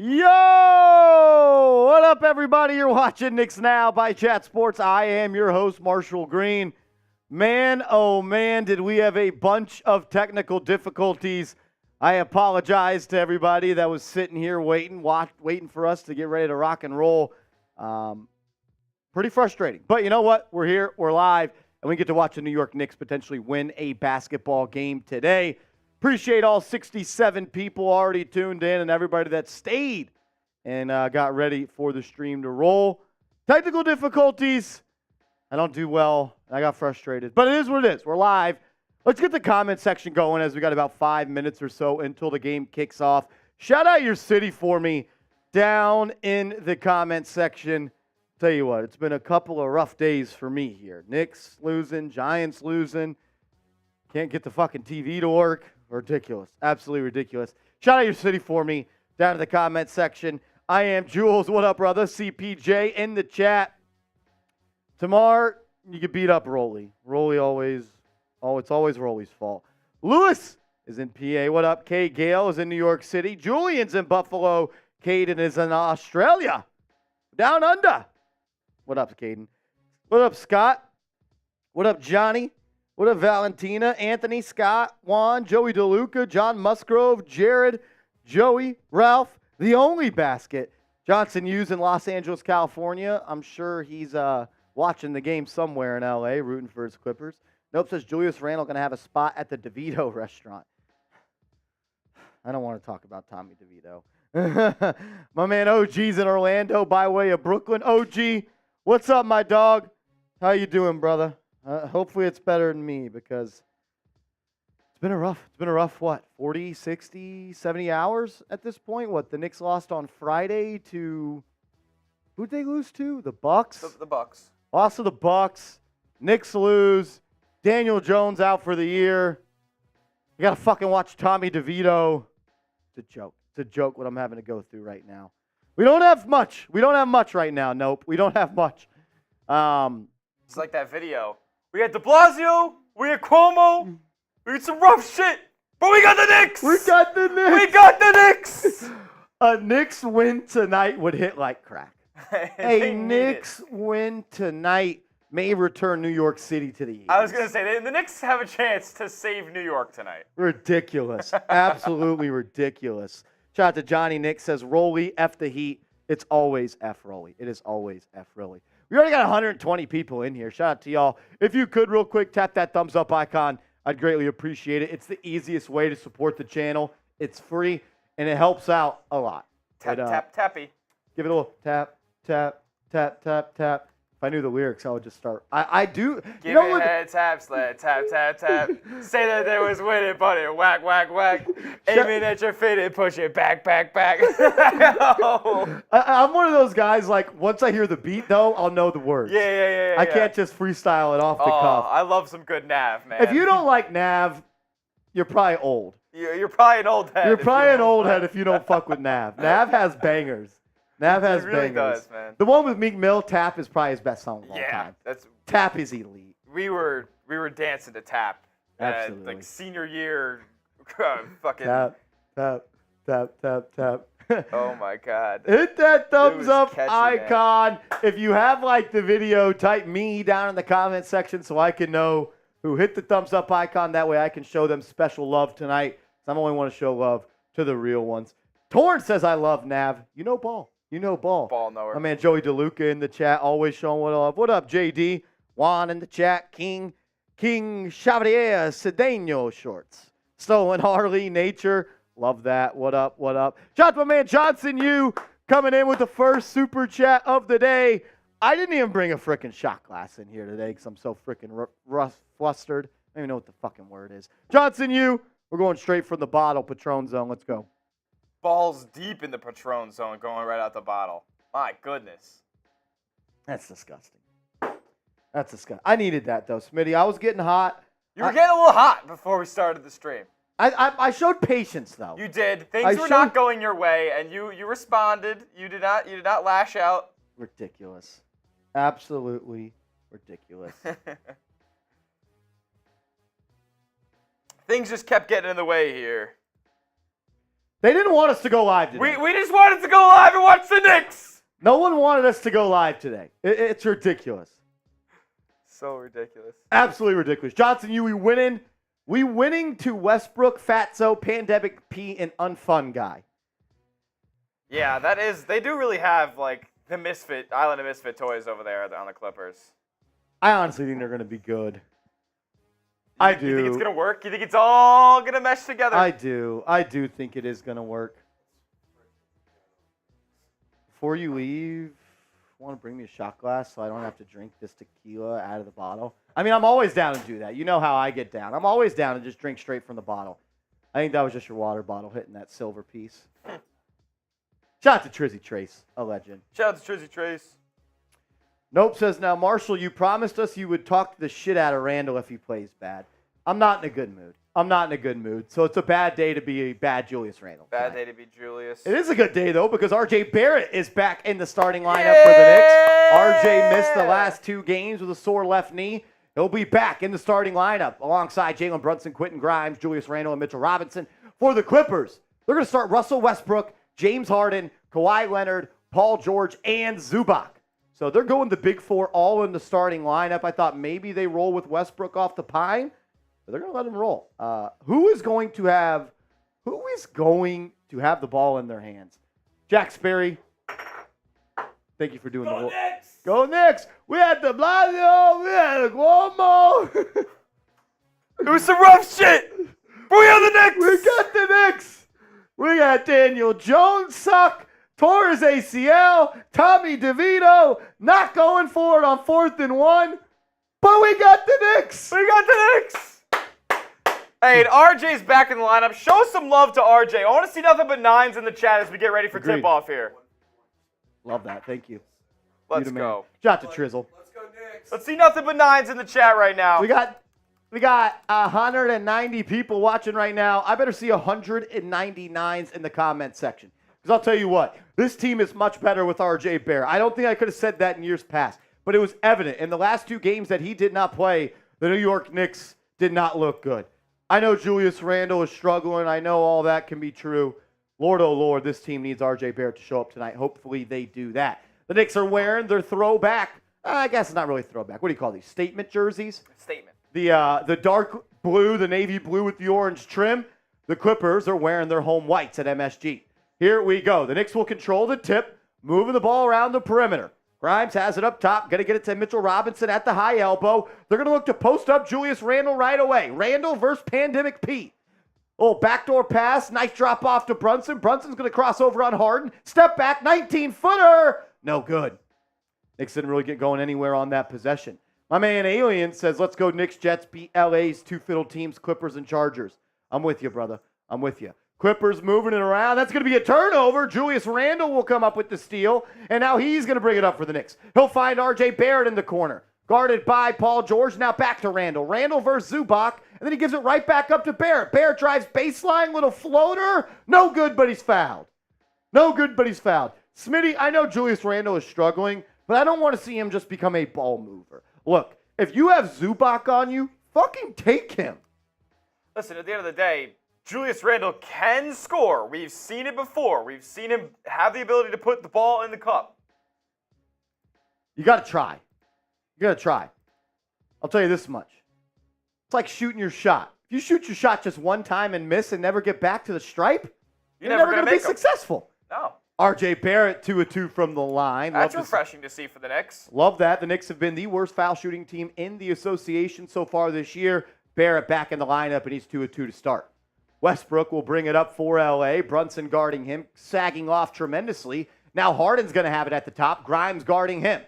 Yo! What up, everybody? You're watching Knicks Now by Chat Sports. I am your host, Marshall Green. Man, oh man, did we have a bunch of technical difficulties. I apologize to everybody that was sitting here waiting for us to get ready to rock and roll. Pretty frustrating. But you know what? We're here, we're live, and we get to watch the New York Knicks potentially win a basketball game today. Appreciate all 67 people already tuned in and everybody that stayed and got ready for the stream to roll. Technical difficulties. I don't do well. I got frustrated. But it is what it is. We're live. Let's get the comment section going as we got about 5 minutes or so until the game kicks off. Shout out your city for me down in the comment section. Tell you what, it's been a couple of rough days for me here. Knicks losing, Giants losing. Can't get the fucking TV to work. Ridiculous. Absolutely ridiculous. Shout out your city for me down in the comment section. I am Jules. What up, brother? CPJ in the chat. Tomorrow, you get beat up Rolly. Rolly always, it's always Rolly's fault. Lewis is in PA. What up? Kay Gale is in New York City. Julian's in Buffalo. Caden is in Australia. Down under. What up, Caden? What up, Scott? What up, Johnnie? What up, Valentina, Anthony, Scott, Juan, Joey DeLuca, John Musgrove, Jared, Joey, Ralph, the only basket. Johnson Hughes in Los Angeles, California. I'm sure he's watching the game somewhere in L.A., rooting for his Clippers. Nope, says Julius Randle going to have a spot at the DeVito restaurant. I don't want to talk about Tommy DeVito. My man OG's in Orlando by way of Brooklyn. OG, what's up, my dog? How you doing, brother? Hopefully it's better than me because it's been a rough, what, 40, 60, 70 hours at this point? What, the Knicks lost on Friday to, who'd they lose to? The Bucks? The Bucks. Lost to the Bucks. Knicks lose. Daniel Jones out for the year. You got to fucking watch Tommy DeVito. It's a joke. It's a joke what I'm having to go through right now. We don't have much. We don't have much right now. Nope. We don't have much. It's like that video. We had de Blasio, we had Cuomo, we had some rough shit, but we got the Knicks! We got the Knicks! We got the Knicks! A Knicks win tonight would hit like crack. A Knicks win tonight may return New York City to the East. I was going to say, the Knicks have a chance to save New York tonight. Ridiculous. Absolutely ridiculous. Shout out to Johnny Nick says, Rolly, F the Heat. It's always F Rolly. It is always F Rolly. We already got 120 people in here. Shout out to y'all. If you could, real quick, tap that thumbs up icon. I'd greatly appreciate it. It's the easiest way to support the channel. It's free, and it helps out a lot. Tap, tappy. Give it a little tap, tap, tap, tap, tap. If I knew the lyrics, I would just start. I do. Give it head, tap, sled, tap, tap, tap. Say that there was winning, but it whack, whack, whack. Aiming at your feet and push it back, back, back. I'm one of those guys, like, once I hear the beat, though, I'll know the words. Yeah. I can't just freestyle it off the cuff. I love some good Nav, man. If you don't like Nav, you're probably old. You're probably an old head. You're probably an old head if you don't fuck with Nav. Nav has bangers. Nav has really bangers. Does, man. The one with Meek Mill, Tap, is probably his best song of all time. Tap is elite. We were dancing to Tap. Absolutely. Like senior year, fucking. Tap, tap, tap, tap, tap. Oh my God. Hit that thumbs up catchy, icon. Man. If you have liked the video, type me down in the comment section so I can know who hit the thumbs up icon. That way I can show them special love tonight. I only want to show love to the real ones. Torrance says I love Nav. You know ball. You know ball. Ball knower. My man Joey DeLuca in the chat, always showing what love. What up, JD? Juan in the chat. King Xavier Cedeno shorts. Stolen Harley, Nature. Love that. What up, what up? Shout out to my man Johnson Yu coming in with the first super chat of the day. I didn't even bring a freaking shot glass in here today because I'm so freaking flustered. I don't even know what the fucking word is. Johnson Yu, we're going straight from the bottle, Patron zone. Let's go. Balls deep in the Patron zone going right out the bottle. My goodness. That's disgusting. That's disgusting. I needed that, though, Smitty. I was getting hot. You were getting a little hot before we started the stream. I showed patience, though. You did. Things were not going your way, and you responded. You did not lash out. Ridiculous. Absolutely ridiculous. Things just kept getting in the way here. They didn't want us to go live today. We just wanted to go live and watch the Knicks. No one wanted us to go live today. It's ridiculous. So ridiculous. Absolutely ridiculous. Johnson, we winning. We winning to Westbrook, Fatso, Pandemic P, and Unfun Guy. Yeah, that is. They do really have like the Island of Misfit toys over there on the Clippers. I honestly think they're going to be good. You think it's going to work? You think it's all going to mesh together? I do. I do think it is going to work. Before you leave, want to bring me a shot glass so I don't have to drink this tequila out of the bottle? I mean, I'm always down to do that. You know how I get down. I'm always down to just drink straight from the bottle. I think that was just your water bottle hitting that silver piece. Shout out to Trizzy Trace, a legend. Shout out to Trizzy Trace. Nope says, now, Marshall, you promised us you would talk the shit out of Randle if he plays bad. I'm not in a good mood. So it's a bad day to be a bad Julius Randle. Bad day to be Julius. It is a good day, though, because R.J. Barrett is back in the starting lineup for the Knicks. R.J. missed the last 2 games with a sore left knee. He'll be back in the starting lineup alongside Jalen, Brunson, Quentin Grimes, Julius Randle, and Mitchell Robinson. For the Clippers, they're going to start Russell Westbrook, James Harden, Kawhi Leonard, Paul George, and Zubac. So they're going the big 4 all in the starting lineup. I thought maybe they roll with Westbrook off the pine, but they're going to let him roll. Who is going to have the ball in their hands? Jack Sperry, thank you for doing the Knicks! Go Knicks! We had the Blasio, we had the Cuomo. It was some rough shit, but we are the Knicks! We got the Knicks! We got Daniel Jones suck. Tore his ACL, Tommy DeVito not going for it on 4th and 1, but we got the Knicks. Hey, and RJ's back in the lineup. Show some love to RJ. I want to see nothing but 9s in the chat as we get ready for tip-off here. Love that. Thank you. Let's go. Shout out to Trizzle. Let's go Knicks. Let's see nothing but 9s in the chat right now. We got 190 people watching right now. I better see 199s in the comment section. Because I'll tell you what, this team is much better with R.J. Barrett. I don't think I could have said that in years past, but it was evident in the last 2 games that he did not play. The New York Knicks did not look good. I know Julius Randle is struggling. I know all that can be true. Lord, oh Lord, this team needs R.J. Barrett to show up tonight. Hopefully they do that. The Knicks are wearing their throwback. I guess it's not really throwback. What do you call these? Statement jerseys? Statement. The dark blue, the navy blue with the orange trim. The Clippers are wearing their home whites at MSG. Here we go. The Knicks will control the tip, moving the ball around the perimeter. Grimes has it up top. Going to get it to Mitchell Robinson at the high elbow. They're going to look to post up Julius Randle right away. Randle versus Pandemic P. Oh, backdoor pass. Nice drop off to Brunson. Brunson's going to cross over on Harden. Step back. 19-footer. No good. Knicks didn't really get going anywhere on that possession. My man Alien says, let's go Knicks, Jets, beat LA's 2 fiddle teams, Clippers and Chargers. I'm with you, brother. I'm with you. Clippers moving it around. That's going to be a turnover. Julius Randle will come up with the steal, and now he's going to bring it up for the Knicks. He'll find R.J. Barrett in the corner. Guarded by Paul George. Now back to Randle. Randle versus Zubac, and then he gives it right back up to Barrett. Barrett drives baseline, little floater. No good, but he's fouled. Smitty, I know Julius Randle is struggling, but I don't want to see him just become a ball mover. Look, if you have Zubac on you, fucking take him. Listen, at the end of the day, Julius Randle can score. We've seen it before. We've seen him have the ability to put the ball in the cup. You got to try. I'll tell you this much. It's like shooting your shot. If you shoot your shot just one time and miss and never get back to the stripe, you're never going to be successful. No. R.J. Barrett, 2 of 2 from the line. That's refreshing to see for the Knicks. Love that. The Knicks have been the worst foul shooting team in the association so far this year. Barrett back in the lineup, and he's 2 of 2 to start. Westbrook will bring it up for L.A. Brunson guarding him, sagging off tremendously. Now Harden's going to have it at the top. Grimes guarding him.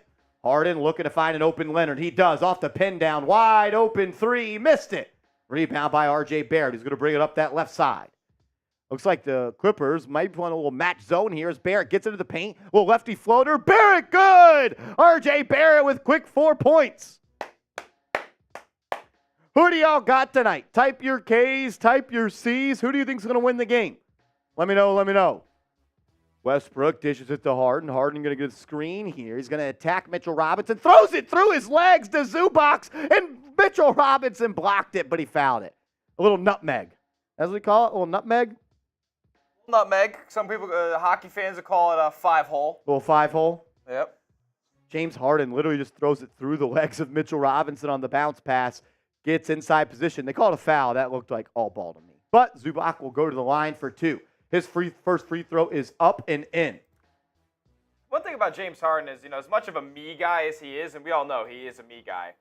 Harden looking to find an open Leonard. He does. Off the pin down. Wide open 3. Missed it. Rebound by R.J. Barrett. He's going to bring it up that left side. Looks like the Clippers might want a little match zone here as Barrett gets into the paint. Little lefty floater. Barrett good. R.J. Barrett with quick 4 points. Who do y'all got tonight? Type your K's, type your C's. Who do you think is going to win the game? Let me know. Westbrook dishes it to Harden. Harden going to get a screen here. He's going to attack Mitchell Robinson. Throws it through his legs to Zubac. And Mitchell Robinson blocked it, but he fouled it. A little nutmeg. As we call it, a little nutmeg. Nutmeg. Some people, hockey fans, will call it a 5-hole. Little 5-hole. Yep. James Harden literally just throws it through the legs of Mitchell Robinson on the bounce pass. Gets inside position. They call it a foul. That looked like all ball to me. But Zubac will go to the line for 2. His first free throw is up and in. One thing about James Harden is, as much of a me guy as he is, and we all know he is a me guy,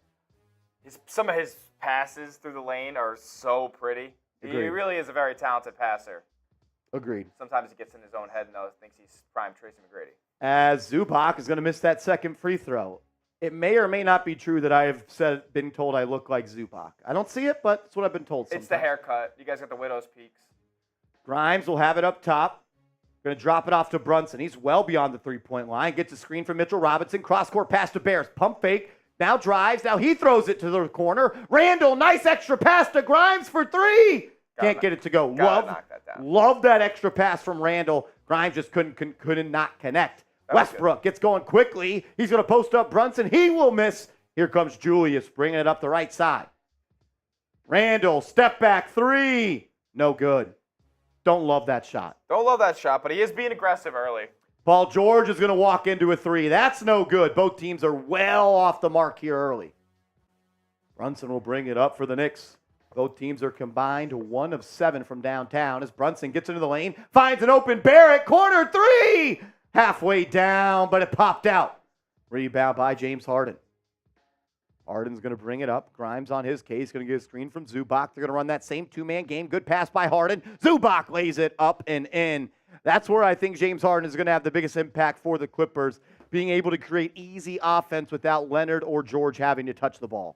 some of his passes through the lane are so pretty. Agreed. He really is a very talented passer. Agreed. Sometimes he gets in his own head and thinks he's prime Tracy McGrady. As Zubac is going to miss that second free throw. It may or may not be true that I have been told I look like Zubac. I don't see it, but it's what I've been told sometimes. It's the haircut. You guys got the widow's peaks. Grimes will have it up top. Going to drop it off to Brunson. He's well beyond the three-point line. Gets a screen from Mitchell Robinson. Cross-court pass to Bears. Pump fake. Now drives. Now he throws it to the corner. Randle, nice extra pass to Grimes for 3. Can't get it to go. Love that extra pass from Randle. Grimes just couldn't not connect. Westbrook gets going quickly. He's going to post up Brunson. He will miss. Here comes Julius bringing it up the right side. Randle, step back 3. No good. Don't love that shot. Don't love that shot, but he is being aggressive early. Paul George is going to walk into a 3. That's no good. Both teams are well off the mark here early. Brunson will bring it up for the Knicks. Both teams are combined 1 of 7 from downtown as Brunson gets into the lane, finds an open Barrett, corner 3! Halfway down, but it popped out. Rebound by James Harden. Harden's going to bring it up. Grimes on his case, going to get a screen from Zubac. They're going to run that same 2-man game. Good pass by Harden. Zubac lays it up and in. That's where I think James Harden is going to have the biggest impact for the Clippers, being able to create easy offense without Leonard or George having to touch the ball.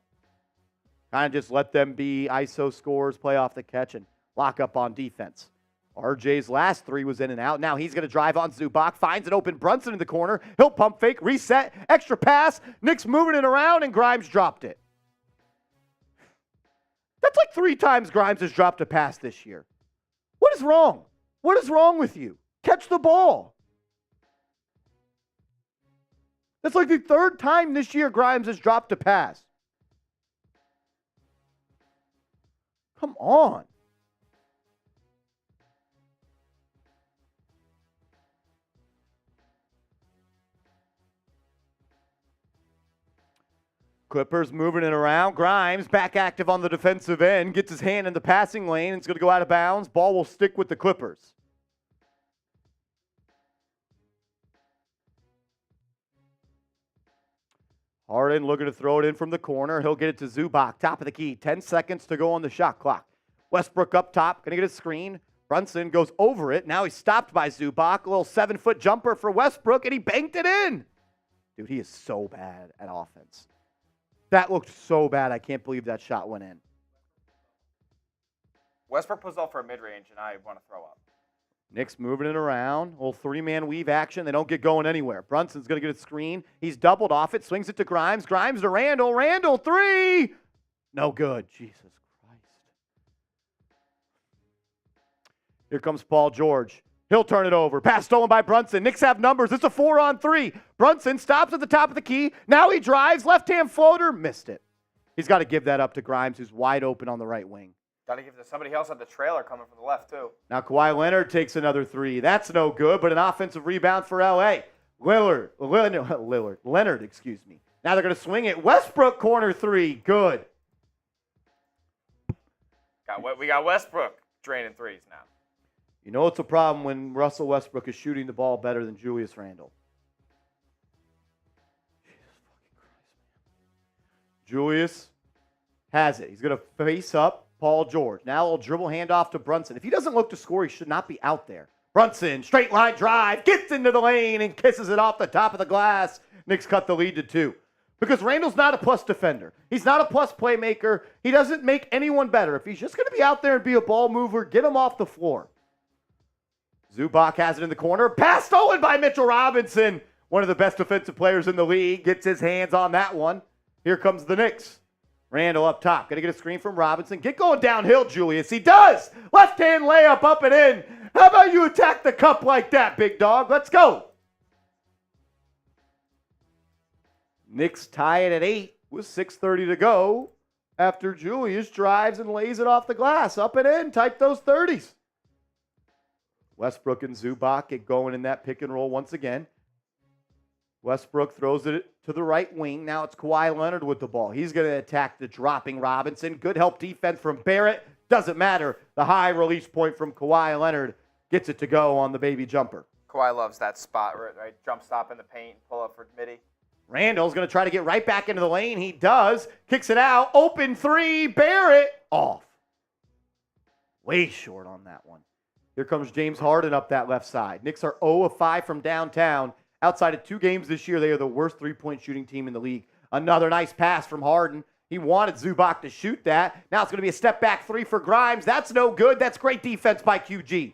Kind of just let them be ISO scores, play off the catch, and lock up on defense. RJ's last 3 was in and out. Now he's going to drive on Zubac, finds an open Brunson in the corner. He'll pump fake, reset, extra pass. Knicks moving it around, and Grimes dropped it. That's like 3 times Grimes has dropped a pass this year. What is wrong? What is wrong with you? Catch the ball. That's like the 3rd time this year Grimes has dropped a pass. Come on. Clippers moving it around. Grimes back active on the defensive end. Gets his hand in the passing lane. It's going to go out of bounds. Ball will stick with the Clippers. Harden looking to throw it in from the corner. He'll get it to Zubac. Top of the key. 10 seconds to go on the shot clock. Westbrook up top. Going to get a screen. Brunson goes over it. Now he's stopped by Zubac. A little 7-foot jumper for Westbrook, and he banked it in. Dude, he is so bad at offense. That looked so bad. I can't believe that shot went in. Westbrook pulls off for a mid-range, and I want to throw up. Knicks moving it around. Little 3-man weave action. They don't get going anywhere. Brunson's going to get a screen. He's doubled off it. Swings it to Grimes. Grimes to Randle. Randle, 3! No good. Jesus Christ. Here comes Paul George. He'll turn it over. Pass stolen by Brunson. Knicks have numbers. It's a 4-on-3. Brunson stops at the top of the key. Now he drives. Left-hand floater. Missed it. He's got to give that up to Grimes, who's wide open on the right wing. Got to give it to somebody else at the trailer coming from the left, too. Now Kawhi Leonard takes another 3. That's no good, but an offensive rebound for L.A. Leonard, excuse me. Now they're going to swing it. Westbrook, corner 3. Good. We got Westbrook draining threes now. You know it's a problem when Russell Westbrook is shooting the ball better than Julius Randle. Jesus fucking Christ, man. Julius has it. He's going to face up Paul George. Now a little dribble handoff to Brunson. If he doesn't look to score, he should not be out there. Brunson, straight line drive, gets into the lane and kisses it off the top of the glass. Knicks cut the lead to 2. Because Randle's not a plus defender. He's not a plus playmaker. He doesn't make anyone better. If he's just going to be out there and be a ball mover, get him off the floor. Zubac has it in the corner. Pass stolen by Mitchell Robinson. One of the best defensive players in the league. Gets his hands on that one. Here comes the Knicks. Randle up top. Going to get a screen from Robinson. Get going downhill, Julius. He does. Left-hand layup up and in. How about you attack the cup like that, big dog? Let's go. Knicks tie it at 8 with 6:30 to go after Julius drives and lays it off the glass. Up and in. Type those 30s. Westbrook and Zubac get going in that pick and roll once again. Westbrook throws it to the right wing. Now it's Kawhi Leonard with the ball. He's going to attack the dropping Robinson. Good help defense from Barrett. Doesn't matter. The high release point from Kawhi Leonard gets it to go on the baby jumper. Kawhi loves that spot, right? Jump stop in the paint, pull up for midi. Randle's going to try to get right back into the lane. He does. Kicks it out. Open three. Barrett off. Way short on that one. Here comes James Harden up that left side. Knicks are 0 of 5 from downtown. Outside of 2 games this year, they are the worst three-point shooting team in the league. Another nice pass from Harden. He wanted Zubac to shoot that. Now it's going to be a step-back 3 for Grimes. That's no good. That's great defense by QG.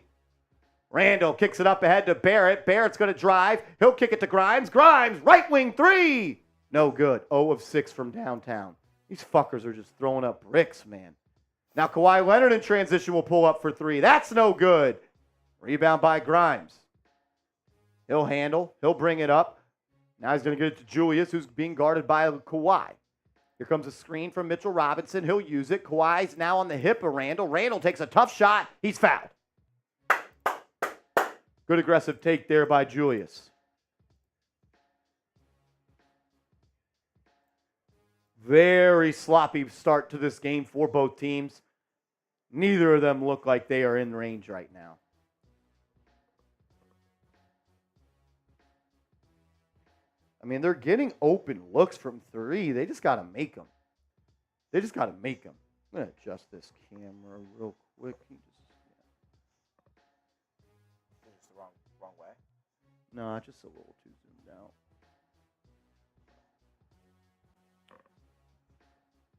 Randle kicks it up ahead to Barrett. Barrett's going to drive. He'll kick it to Grimes. Grimes, right wing 3. No good. 0 of 6 from downtown. These fuckers are just throwing up bricks, man. Now Kawhi Leonard in transition will pull up for 3. That's no good. Rebound by Grimes. He'll handle. He'll bring it up. Now he's going to get it to Julius, who's being guarded by Kawhi. Here comes a screen from Mitchell Robinson. He'll use it. Kawhi's now on the hip of Randle. Randle takes a tough shot. He's fouled. Good aggressive take there by Julius. Very sloppy start to this game for both teams. Neither of them look like they are in range right now. I mean, they're getting open looks from 3. They just got to make them. I'm going to adjust this camera real quick. It's the wrong way. No, just a little too zoomed out.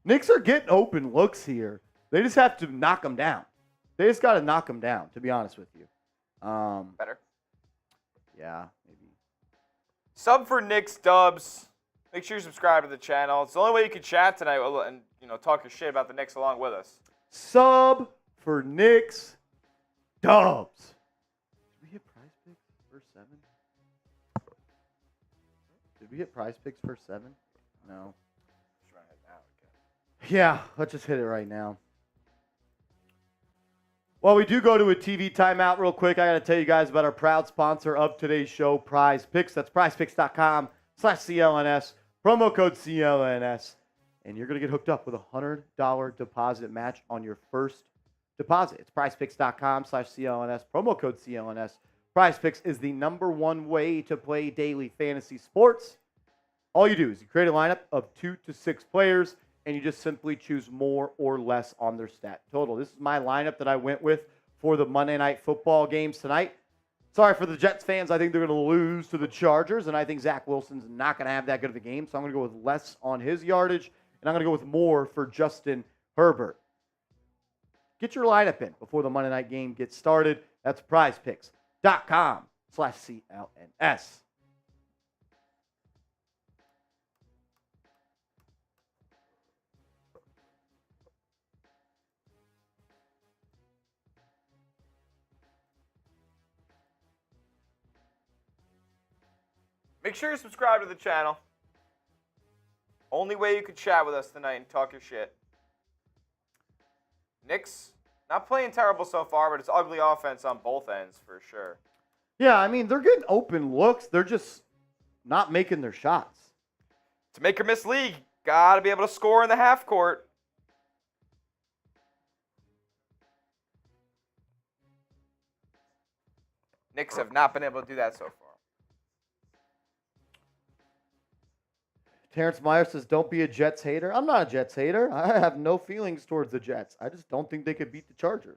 Knicks are getting open looks here. They just have to knock them down. They just got to knock them down, to be honest with you. Better? Yeah, maybe. Sub for Knicks dubs. Make sure you subscribe to the channel. It's the only way you can chat tonight and talk your shit about the Knicks along with us. Sub for Knicks dubs. Did we hit PrizePicks for 7? Did we hit PrizePicks for 7? No. Yeah, let's just hit it right now. Well, we do go to a TV timeout real quick. I got to tell you guys about our proud sponsor of today's show, PrizePicks. That's prizepicks.com/CLNS. Promo code CLNS. And you're going to get hooked up with a $100 deposit match on your first deposit. It's prizepicks.com/CLNS. Promo code CLNS. PrizePicks is the #1 way to play daily fantasy sports. All you do is you create a lineup of 2 to 6 players, and you just simply choose more or less on their stat total. This is my lineup that I went with for the Monday Night Football games tonight. Sorry for the Jets fans. I think they're going to lose to the Chargers, and I think Zach Wilson's not going to have that good of a game, so I'm going to go with less on his yardage, and I'm going to go with more for Justin Herbert. Get your lineup in before the Monday night game gets started. That's prizepicks.com/CLNS. Make sure you subscribe to the channel. Only way you can chat with us tonight and talk your shit. Knicks, not playing terrible so far, but it's ugly offense on both ends for sure. Yeah, I mean, they're getting open looks. They're just not making their shots. To make or miss league, got to be able to score in the half court. Knicks have not been able to do that so far. Terrence Meyer says, don't be a Jets hater. I'm not a Jets hater. I have no feelings towards the Jets. I just don't think they could beat the Chargers.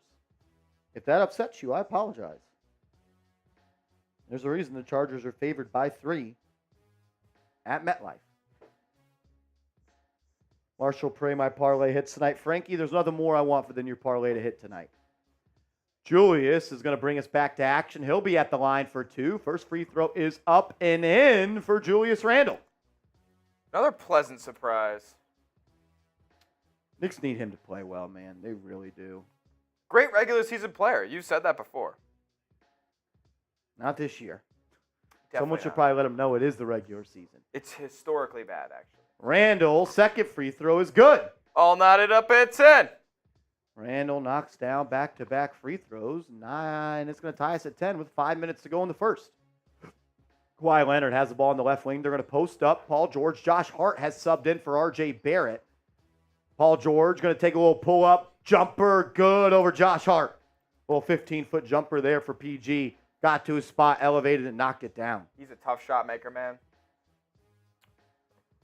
If that upsets you, I apologize. There's a reason the Chargers are favored by 3 at MetLife. Marshall, pray my parlay hits tonight. Frankie, there's nothing more I want than your parlay to hit tonight. Julius is going to bring us back to action. He'll be at the line for 2. First free throw is up and in for Julius Randle. Another pleasant surprise. Knicks need him to play well, man. They really do. Great regular season player. You said that before. Not this year. Definitely Someone should not. probably let him know it is the regular season. It's historically bad, actually. Randle, second free throw is good. All knotted up at 10. Randle knocks down back-to-back free throws. 9. It's going to tie us at 10 with 5 minutes to go in the first. Kawhi Leonard has the ball in the left wing. They're going to post up. Paul George. Josh Hart has subbed in for R.J. Barrett. Paul George going to take a little pull-up. Jumper good over Josh Hart. A little 15-foot jumper there for PG. Got to his spot, elevated, and knocked it down. He's a tough shot maker, man.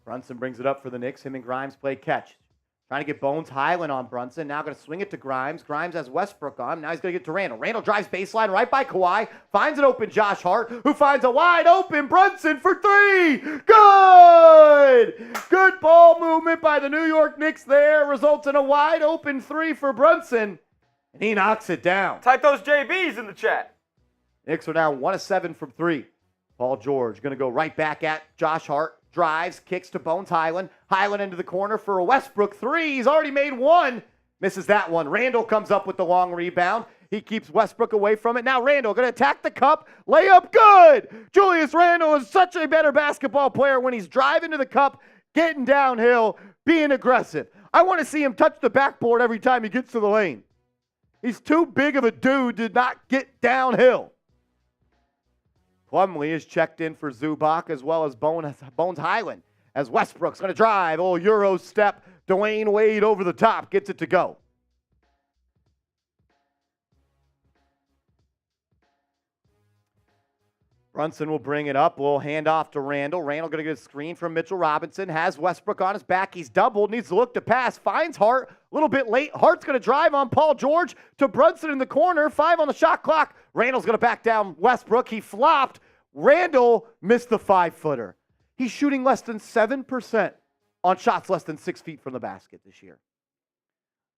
Brunson brings it up for the Knicks. Him and Grimes play catch. Trying to get Bones Highland on Brunson. Now going to swing it to Grimes. Grimes has Westbrook on. Now he's going to get to Randle. Randle drives baseline right by Kawhi. Finds an open Josh Hart, who finds a wide open Brunson for 3. Good! Good ball movement by the New York Knicks there. Results in a wide open 3 for Brunson. And he knocks it down. Type those JBs in the chat. Knicks are now 1 of 7 from 3. Paul George going to go right back at Josh Hart. Drives, kicks to Bones Highland. Highland into the corner for a Westbrook 3. He's already made 1. Misses that one. Randle comes up with the long rebound. He keeps Westbrook away from it. Now Randle going to attack the cup. Layup good. Julius Randle is such a better basketball player when he's driving to the cup, getting downhill, being aggressive. I want to see him touch the backboard every time he gets to the lane. He's too big of a dude to not get downhill. Plumlee is checked in for Zubac as well as Bones Highland. As Westbrook's going to drive. Oh, Euro step. Dwayne Wade over the top. Gets it to go. Brunson will bring it up. We'll hand off to Randle. Randle going to get a screen from Mitchell Robinson. Has Westbrook on his back. He's doubled. Needs to look to pass. Finds Hart. A little bit late. Hart's going to drive on Paul George to Brunson in the corner. 5 on the shot clock. Randle's going to back down Westbrook. He flopped. Randle missed the 5-footer. He's shooting less than 7% on shots less than 6 feet from the basket this year.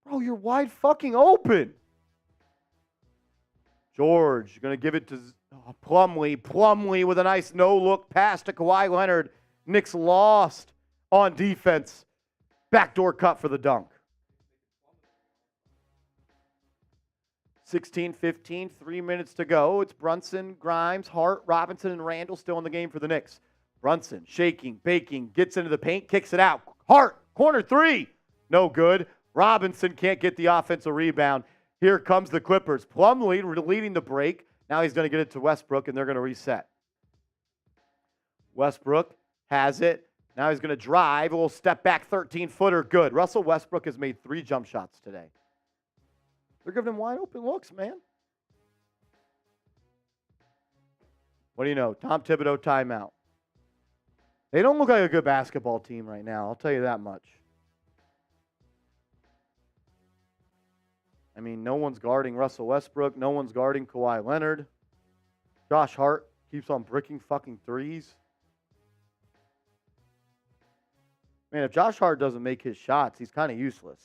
Bro, you're wide fucking open. George going to give it to Plumlee. Plumlee with a nice no-look pass to Kawhi Leonard. Knicks lost on defense. Backdoor cut for the dunk. 16-15, 3 minutes to go. It's Brunson, Grimes, Hart, Robinson, and Randle still in the game for the Knicks. Brunson, shaking, baking, gets into the paint, kicks it out. Hart, corner 3. No good. Robinson can't get the offensive rebound. Here comes the Clippers. Plumlee leading the break. Now he's going to get it to Westbrook, and they're going to reset. Westbrook has it. Now he's going to drive. A little step back, 13-footer, good. Russell Westbrook has made 3 jump shots today. They're giving him wide open looks, man. What do you know? Tom Thibodeau timeout. They don't look like a good basketball team right now. I'll tell you that much. I mean, no one's guarding Russell Westbrook. No one's guarding Kawhi Leonard. Josh Hart keeps on bricking fucking threes. Man, if Josh Hart doesn't make his shots, he's kind of useless.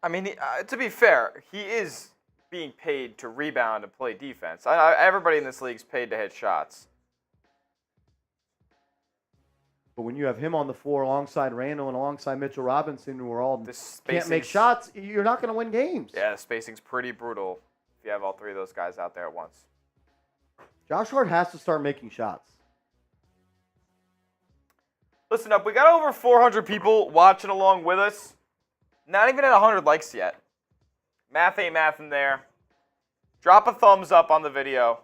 I mean, to be fair, he is being paid to rebound and play defense. Everybody in this league's paid to hit shots. But when you have him on the floor alongside Randle and alongside Mitchell Robinson, who are all can't make shots, you're not going to win games. Yeah, the spacing's pretty brutal if you have all 3 of those guys out there at once. Josh Hart has to start making shots. Listen up, we got over 400 people watching along with us. Not even at 100 likes yet. Math ain't math in there. Drop a thumbs up on the video.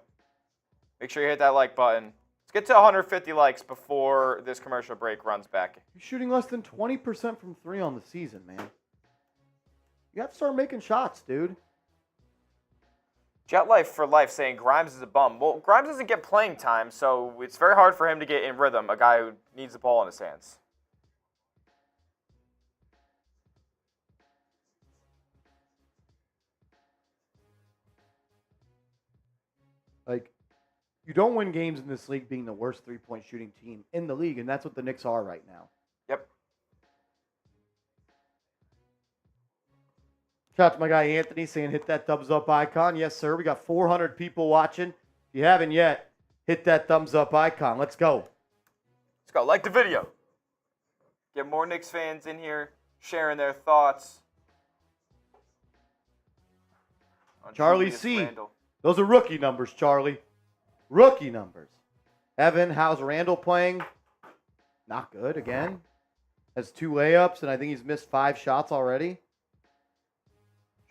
Make sure you hit that like button. Let's get to 150 likes before this commercial break runs back. You're shooting less than 20% from 3 on the season, man. You have to start making shots, dude. Jet Life for Life saying Grimes is a bum. Well, Grimes doesn't get playing time, so it's very hard for him to get in rhythm, a guy who needs the ball in his hands. Like, you don't win games in this league being the worst three-point shooting team in the league, and that's what the Knicks are right now. Yep. Shout out to my guy Anthony saying hit that thumbs up icon. Yes, sir. We got 400 people watching. If you haven't yet, hit that thumbs up icon. Let's go. Let's go. Like the video. Get more Knicks fans in here sharing their thoughts. Charlie Julius C. Randle. Those are rookie numbers, Charlie. Rookie numbers. Evan, how's Randle playing? Not good again. has 2 layups, and I think he's missed 5 shots already.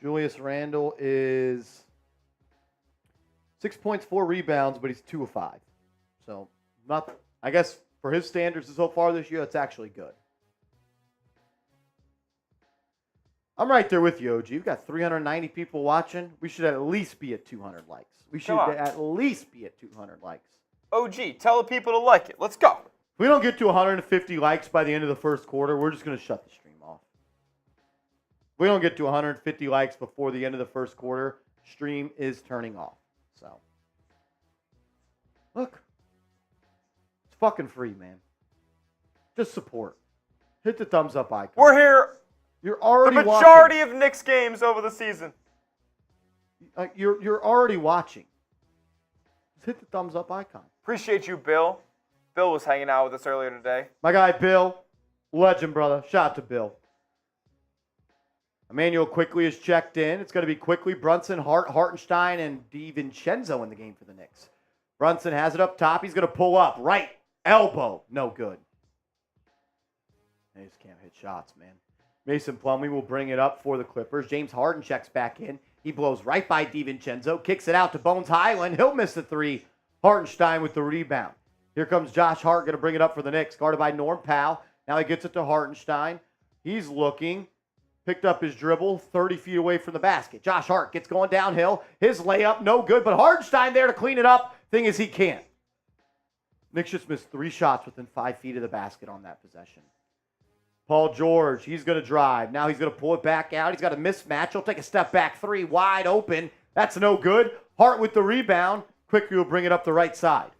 Julius Randle is 6 points, 4 rebounds, but he's 2 of 5. So, not, I guess for his standards so far this year, it's actually good. I'm right there with you, OG. You've got 390 people watching. We should at least be at 200 likes. We should at least be at 200 likes. OG, tell the people to like it. Let's go. If we don't get to 150 likes by the end of the first quarter, we're just going to shut the stream off. If we don't get to 150 likes before the end of the first quarter, stream is turning off. So, look. It's fucking free, man. Just support. Hit the thumbs up icon. We're here. You're already the majority watching. of Knicks games over the season. You're already watching. Just hit the thumbs up icon. Appreciate you, Bill. Bill was hanging out with us earlier today. My guy, Bill. Legend, brother. Shout out to Bill. Emmanuel quickly is checked in. It's going to be quickly Brunson, Hartenstein, and DiVincenzo in the game for the Knicks. Brunson has it up top. He's going to pull up. Right elbow. No good. They just can't hit shots, man. Mason Plumlee will bring it up for the Clippers. James Harden checks back in. He blows right by DiVincenzo. Kicks it out to Bones Highland. He'll miss the 3. Hartenstein with the rebound. Here comes Josh Hart, going to bring it up for the Knicks. Guarded by Norm Powell. Now he gets it to Hartenstein. He's looking. Picked up his dribble 30 feet away from the basket. Josh Hart gets going downhill. His layup, no good. But Hartenstein there to clean it up. Thing is, he can't. Knicks just missed 3 shots within 5 feet of the basket on that possession. Paul George, he's going to drive. Now he's going to pull it back out. He's got a mismatch. He'll take a step back 3, wide open. That's no good. Hart with the rebound. Quickly will bring it up the right side.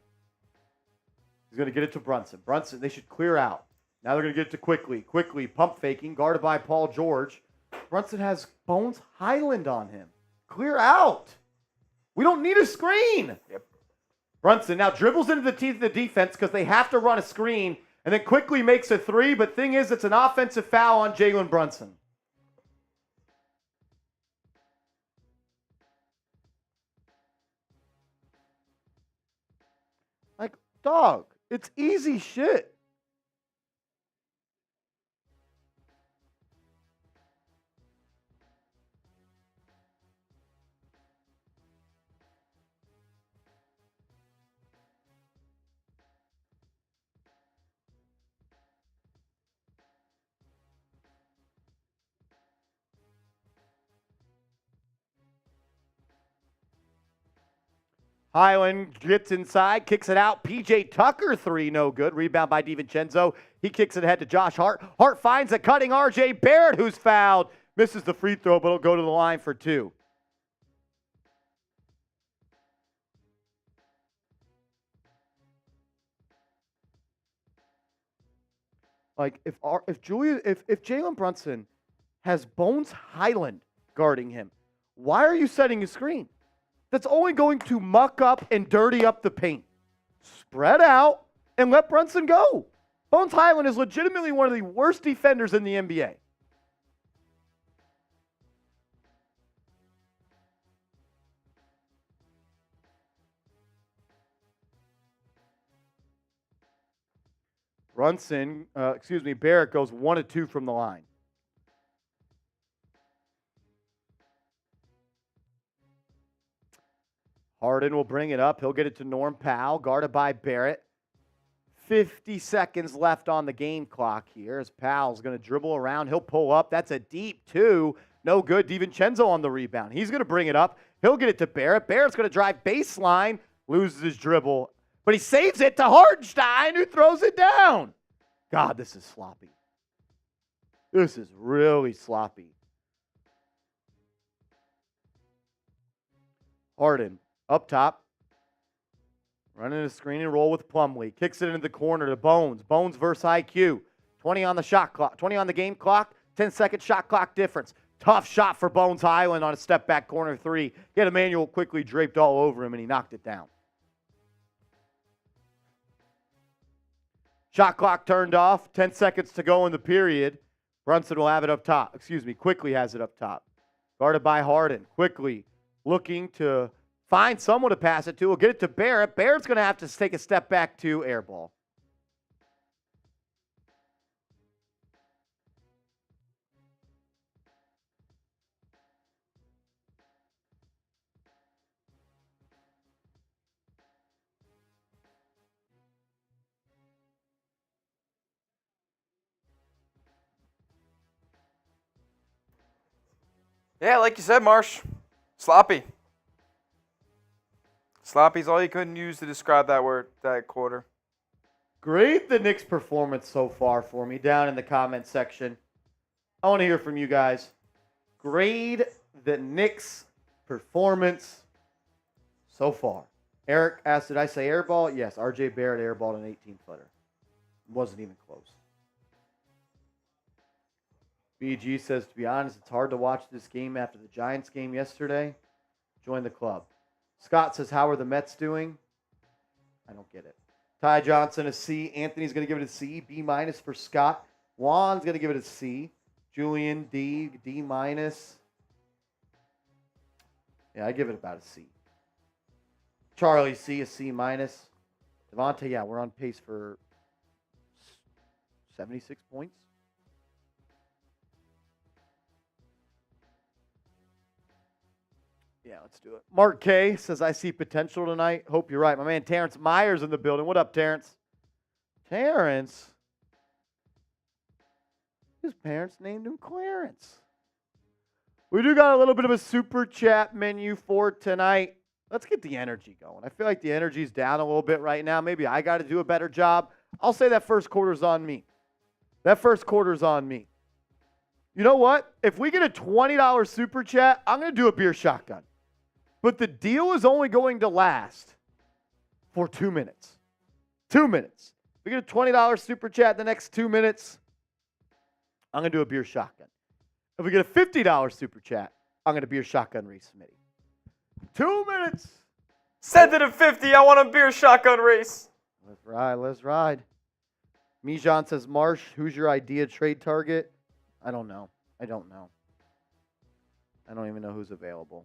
He's going to get it to Brunson. Brunson, they should clear out. Now they're going to get it to Quickly. Quickly, pump faking, guarded by Paul George. Brunson has Bones Highland on him. Clear out. We don't need a screen. Yep. Brunson now dribbles into the teeth of the defense because they have to run a screen. And then quickly makes a 3, but thing is, it's an offensive foul on Jalen Brunson. Like, dog, it's easy shit. Highland gets inside, kicks it out. P.J. Tucker, 3, no good. Rebound by DiVincenzo. He kicks it ahead to Josh Hart. Hart finds a cutting R.J. Barrett, who's fouled. Misses the free throw, but he'll go to the line for 2. Like, if Jalen Brunson has Bones Highland guarding him, why are you setting a screen? That's only going to muck up and dirty up the paint. Spread out and let Brunson go. Bones Highland is legitimately one of the worst defenders in the NBA. Barrett goes 1 of 2 from the line. Harden will bring it up. He'll get it to Norm Powell, guarded by Barrett. 50 seconds left on the game clock here as Powell's going to dribble around. He'll pull up. That's a deep 2. No good. DiVincenzo on the rebound. He's going to bring it up. He'll get it to Barrett. Barrett's going to drive baseline, loses his dribble, but he saves it to Hartenstein, who throws it down. God, this is sloppy. This is really sloppy. Harden up top. Running a screen and roll with Plumlee. Kicks it into the corner to Bones. Bones versus IQ. 20 on the shot clock. 20 on the game clock. 10-second shot clock difference. Tough shot for Bones Highland on a step back corner 3. He had Emmanuel quickly draped all over him and he knocked it down. Shot clock turned off. 10 seconds to go in the period. Brunson will have it up top. Quickly has it up top. Guarded by Harden. Quickly looking to find someone to pass it to. We'll get it to Barrett. Barrett's going to have to take a step back to air ball. Yeah, like you said, Marsh. Sloppy. Sloppy's all you couldn't use to describe that word, that quarter. Grade the Knicks' performance so far for me down in the comment section. I want to hear from you guys. Grade the Knicks' performance so far. Eric asked, did I say airball? Yes, RJ Barrett airballed an 18-footer. Wasn't even close. BG says, to be honest, it's hard to watch this game after the Giants game yesterday. Join the club. Scott says, how are the Mets doing? I don't get it. Ty Johnson, a C. Anthony's going to give it a C. B- for Scott. Juan's going to give it a C. Julian, D. D-. Yeah, I give it about a C. Charlie, C. A C-. Devontae, yeah, we're on pace for 76 points. Yeah, let's do it. Mark K says, I see potential tonight. Hope you're right. My man Terrence Myers in the building. What up, Terrence? Terrence? His parents named him Clarence. We do got a little bit of a super chat menu for tonight. Let's get the energy going. I feel like the energy's down a little bit right now. Maybe I got to do a better job. I'll say that first quarter's on me. That first quarter's on me. You know what? If we get a $20 super chat, I'm going to do a beer shotgun. But the deal is only going to last for 2 minutes. 2 minutes. If we get a $20 super chat the next 2 minutes, I'm going to do a beer shotgun. If we get a $50 super chat, I'm going to beer shotgun race Smitty. 2 minutes. Send it at 50. I want a beer shotgun race. Let's ride. Let's ride. Mijan says, Marsh, who's your idea trade target? I don't know. I don't even know who's available.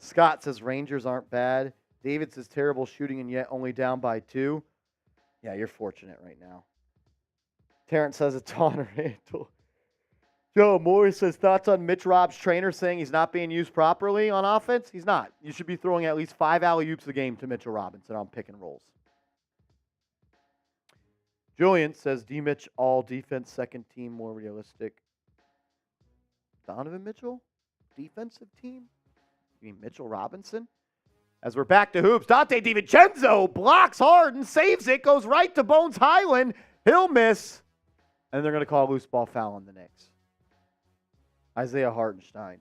Scott says Rangers aren't bad. David says terrible shooting and yet only down by 2. Yeah, you're fortunate right now. Terrence says it's on Randle. Joe Morris says thoughts on Mitch Rob's trainer saying he's not being used properly on offense. He's not. You should be throwing at least 5 alley-oops a game to Mitchell Robinson on pick and rolls. Julian says D-Mitch all defense, second team, more realistic. Donovan Mitchell? Defensive team? You mean Mitchell Robinson? As we're back to hoops, Dante DiVincenzo blocks hard and saves it, goes right to Bones Highland. He'll miss. And they're going to call a loose ball foul on the Knicks. Isaiah Hartenstein.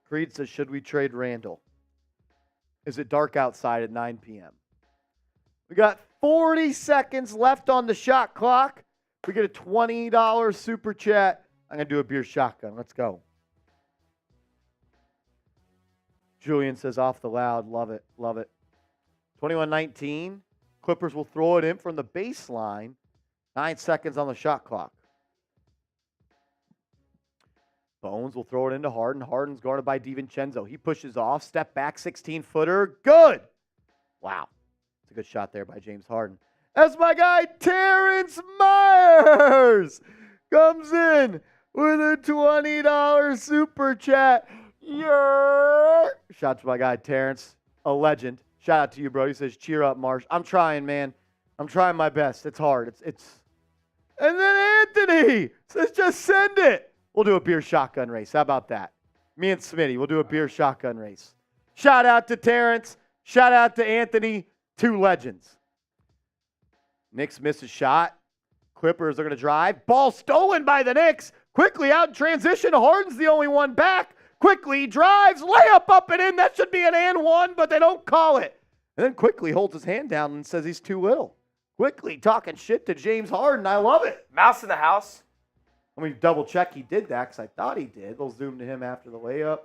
Creed says, should we trade Randle? Is it dark outside at 9 p.m.? We got 40 seconds left on the shot clock. We get a $20 super chat. I'm going to do a beer shotgun. Let's go. Julian says off the loud. Love it. Love it. 21-19. Clippers will throw it in from the baseline. 9 seconds on the shot clock. Bones will throw it into Harden. Harden's guarded by DiVincenzo. He pushes off. Step back. 16-footer. Good. Wow. It's a good shot there by James Harden. As my guy Terrence Myers comes in with a $20 super chat. Yeah. Shout out to my guy Terrence, a legend. Shout out to you, bro. He says, cheer up, Marsh. I'm trying, man. I'm trying my best. It's hard. It's. And then Anthony says, just send it. We'll do a beer shotgun race. How about that? Me and Smitty, we'll do a beer shotgun race. Shout out to Terrence. Shout out to Anthony. 2 legends. Knicks miss a shot. Clippers are going to drive. Ball stolen by the Knicks. Quickly out in transition. Harden's the only one back. Quickly drives. Layup up and in. That should be an and one, but they don't call it. And then quickly holds his hand down and says he's too little. Quickly talking shit to James Harden. I love it. Mouse in the house. Let me double check he did that because I thought he did. They'll zoom to him after the layup.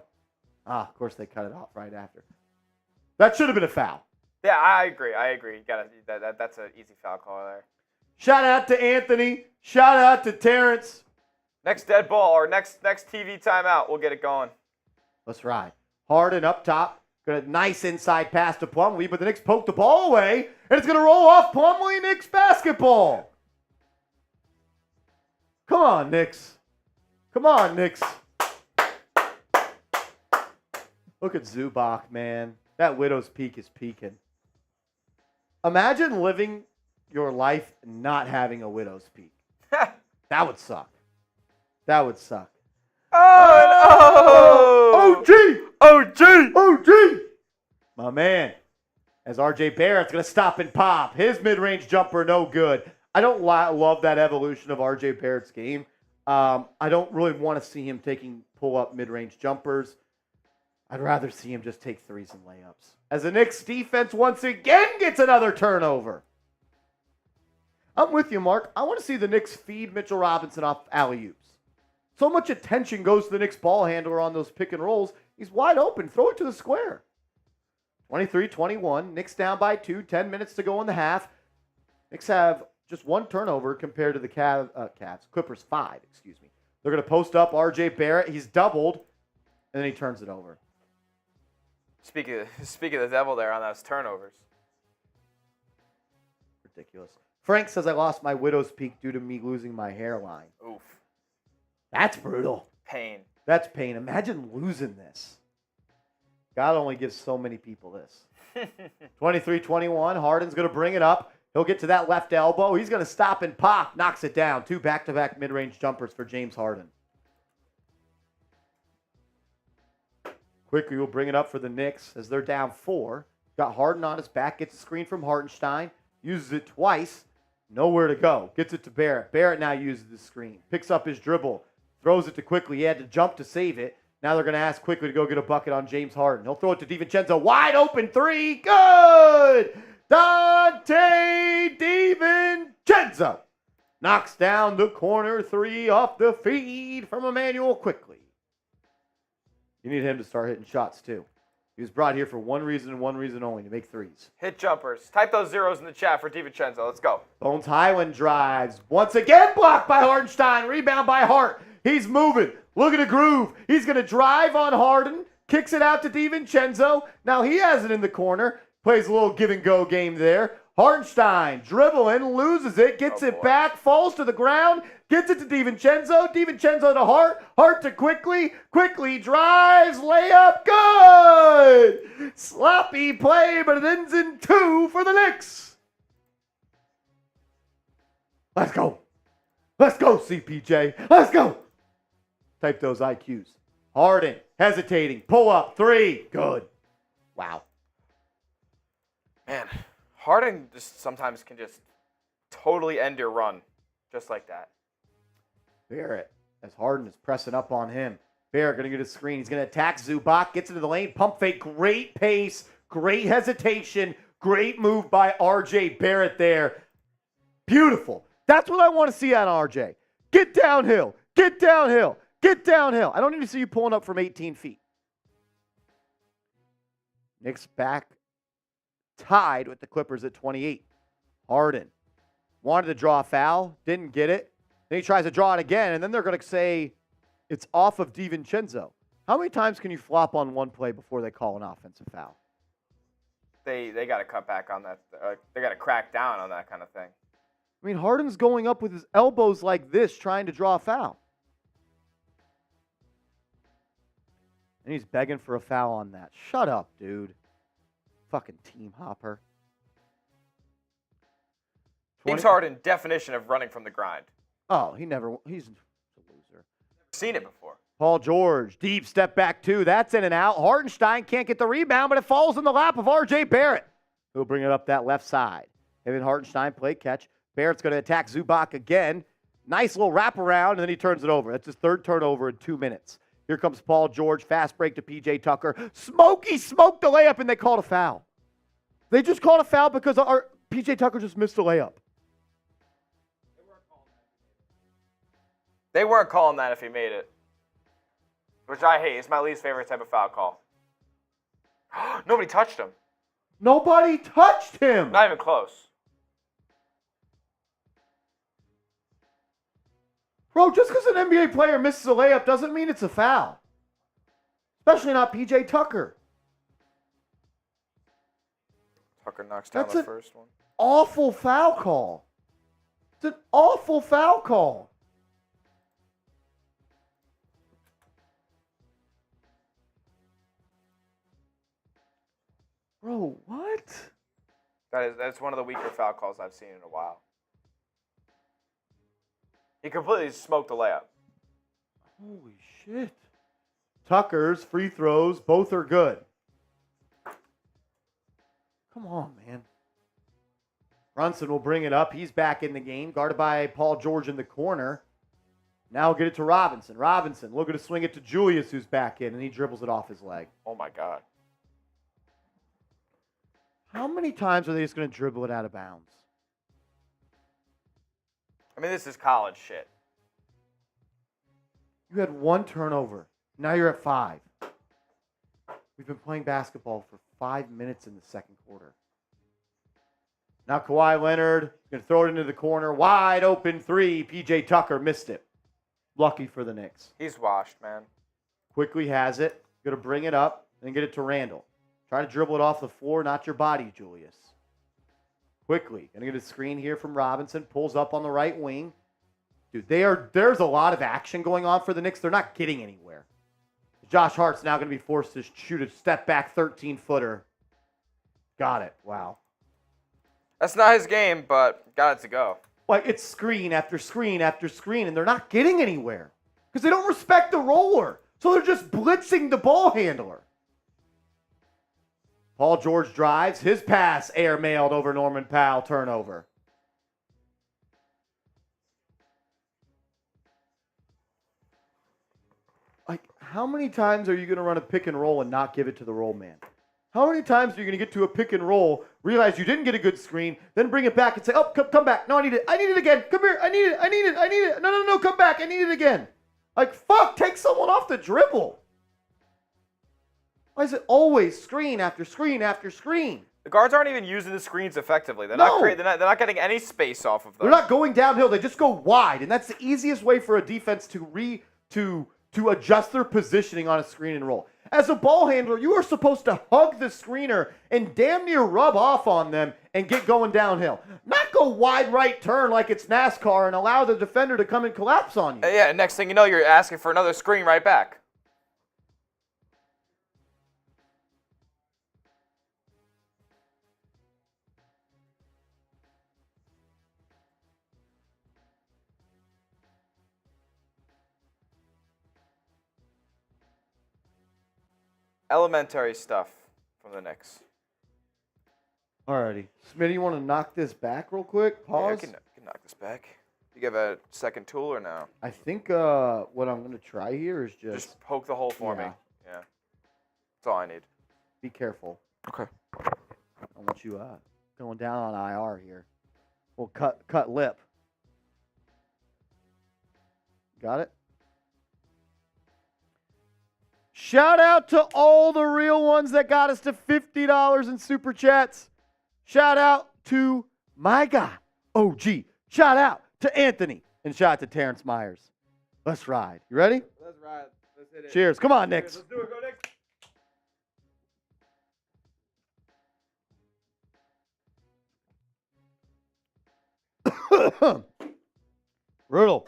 Of course they cut it off right after. That should have been a foul. Yeah, I agree. You gotta that's an easy foul call there. Shout out to Anthony. Shout out to Terrence. Next dead ball or next TV timeout, we'll get it going. Let's ride. Harden up top. Got a nice inside pass to Plumlee, but the Knicks poke the ball away, and it's going to roll off Plumlee. Knicks basketball. Come on, Knicks. Come on, Knicks. Look at Zubac, man. That widow's peak is peaking. Imagine living your life not having a widow's peak. That would suck. That would suck. Oh, OG! My man. As RJ Barrett's going to stop and pop. His mid-range jumper, no good. I don't love that evolution of RJ Barrett's game. I don't really want to see him taking pull-up mid-range jumpers. I'd rather see him just take threes and layups. As the Knicks defense once again gets another turnover. I'm with you, Mark. I want to see the Knicks feed Mitchell Robinson off alley-oops. So much attention goes to the Knicks ball handler on those pick and rolls. He's wide open. Throw it to the square. 23-21. Knicks down by 2. 10 minutes to go in the half. Knicks have just one turnover compared to the Cavs. Clippers 5, excuse me. They're going to post up RJ Barrett. He's doubled, and then he turns it over. Speaking of the devil there on those turnovers. Ridiculous. Frank says I lost my widow's peak due to me losing my hairline. Oof. That's brutal. Pain. That's pain. Imagine losing this. God only gives so many people this. 23-21. Harden's going to bring it up. He'll get to that left elbow. He's going to stop and pop. Knocks it down. 2 back-to-back mid-range jumpers for James Harden. Quickly, we'll bring it up for the Knicks as they're down 4. Got Harden on his back. Gets a screen from Hartenstein. Uses it twice. Nowhere to go. Gets it to Barrett. Barrett now uses the screen. Picks up his dribble. Throws it to Quickly. He had to jump to save it. Now they're going to ask Quickly to go get a bucket on James Harden. He'll throw it to DiVincenzo. Wide open 3. Good! Dante DiVincenzo knocks down the corner 3 off the feed from Emmanuel Quickly. You need him to start hitting shots too. He was brought here for one reason and one reason only, to make threes. Hit jumpers. Type those zeros in the chat for DiVincenzo. Let's go. Bones Highland drives. Once again blocked by Hartenstein. Rebound by Hart. He's moving. Look at the groove. He's going to drive on Harden. Kicks it out to DiVincenzo. Now he has it in the corner. Plays a little give-and-go game there. Hartenstein dribbling, loses it, gets it back, falls to the ground, gets it to DiVincenzo. DiVincenzo to Hart. Hart to Quickly. Quickly drives, layup, good! Sloppy play, but it ends in 2 for the Knicks. Let's go. Let's go, CPJ. Let's go. Type those IQs. Harden, hesitating, pull up, 3, good. Wow. Man, Harden just sometimes can just totally end your run, just like that. Barrett, as Harden is pressing up on him. Barrett going to get a screen. He's going to attack Zubac. Gets into the lane. Pump fake. Great pace. Great hesitation. Great move by RJ Barrett there. Beautiful. That's what I want to see on RJ. Get downhill. Get downhill. Get downhill. I don't need to see you pulling up from 18 feet. Knicks back tied with the Clippers at 28. Harden wanted to draw a foul. Didn't get it. Then he tries to draw it again, and then they're going to say it's off of DiVincenzo. How many times can you flop on one play before they call an offensive foul? They got to cut back on that. They got to crack down on that kind of thing. I mean, Harden's going up with his elbows like this trying to draw a foul. And he's begging for a foul on that. Shut up, dude. Fucking team hopper. James Harden, definition of running from the grind. Oh, he's a loser. Seen it before. Paul George, deep step back 2. That's in and out. Hartenstein can't get the rebound, but it falls in the lap of RJ Barrett. He'll bring it up that left side. And then Hartenstein play catch. Barrett's going to attack Zubac again. Nice little wraparound, and then he turns it over. That's his 3rd turnover in 2 minutes. Here comes Paul George. Fast break to P.J. Tucker. Smoked the layup, and they called a foul. They just called a foul because P.J. Tucker just missed a layup. They weren't calling that if he made it. Which I hate. It's my least favorite type of foul call. Nobody touched him. Nobody touched him. Not even close. Bro, just because an NBA player misses a layup doesn't mean it's a foul. Especially not P.J. Tucker. Tucker knocks down the first one. Awful foul call. It's an awful foul call. Bro, what? That's one of the weaker foul calls I've seen in a while. He completely smoked the layup. Holy shit. Tucker's free throws, both are good. Come on, man. Brunson will bring it up. He's back in the game, guarded by Paul George in the corner. Now he'll get it to Robinson. Robinson looking to swing it to Julius, who's back in, and he dribbles it off his leg. Oh, my God. How many times are they just going to dribble it out of bounds? I mean, this is college shit. You had one turnover. Now you're at 5. We've been playing basketball for 5 minutes in the second quarter. Now Kawhi Leonard going to throw it into the corner. Wide open 3. PJ Tucker missed it. Lucky for the Knicks. He's washed, man. Quickly has it. Going to bring it up and get it to Randle. Try to dribble it off the floor, not your body, Julius. Quickly. Going to get a screen here from Robinson. Pulls up on the right wing. Dude, there's a lot of action going on for the Knicks. They're not getting anywhere. Josh Hart's now going to be forced to shoot a step-back 13-footer. Got it. Wow. That's not his game, but got it to go. Like, it's screen after screen after screen, and they're not getting anywhere because they don't respect the roller. So they're just blitzing the ball handler. Paul George drives. His pass air-mailed over Norman Powell. Turnover. Like, how many times are you going to run a pick and roll and not give it to the roll man? How many times are you going to get to a pick and roll, realize you didn't get a good screen, then bring it back and say, oh, come back. No, I need it. I need it again. Come here. I need it. No, come back. I need it again. Like, fuck, take someone off the dribble. Why is it always screen after screen after screen? The guards aren't even using the screens effectively. They're No. they're not getting any space off of them. They're not going downhill. They just go wide, and that's the easiest way for a defense to adjust their positioning on a screen and roll. As a ball handler, you are supposed to hug the screener and damn near rub off on them and get going downhill. Not go wide right turn like it's NASCAR and allow the defender to come and collapse on you. Yeah, next thing you know, you're asking for another screen right back. Elementary stuff from the Knicks. Alrighty. Smitty, you want to knock this back real quick? Pause? Yeah, I can knock this back. You give a second tool or no? I think what I'm going to try here is Just poke the hole for me. Yeah. Yeah. That's all I need. be careful. Okay. I don't want you going down on IR here. Well, cut lip. Got it? Shout out to all the real ones that got us to $50 in Super Chats. Shout out to my guy, OG. Shout out to Anthony. And shout out to Terrence Myers. Let's ride. You ready? Let's ride. Let's hit it. Cheers. Come on, Knicks. Let's do it. Go Knicks. Brutal.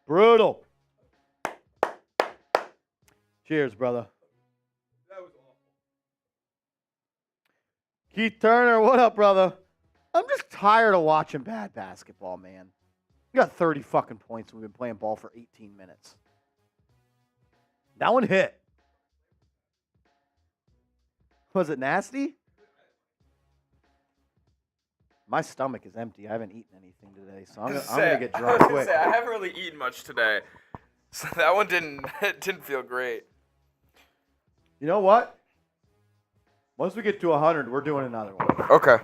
Brutal. Cheers, brother. That was awful. Keith Turner, what up, brother? I'm just tired of watching bad basketball, man. We got 30 fucking points and we've been playing ball for 18 minutes. That one hit. Was it nasty? My stomach is empty. I haven't eaten anything today, so I'm gonna get drunk quick. I haven't really eaten much today, so that one didn't feel great. You know what? Once we get to 100, we're doing another one. Okay.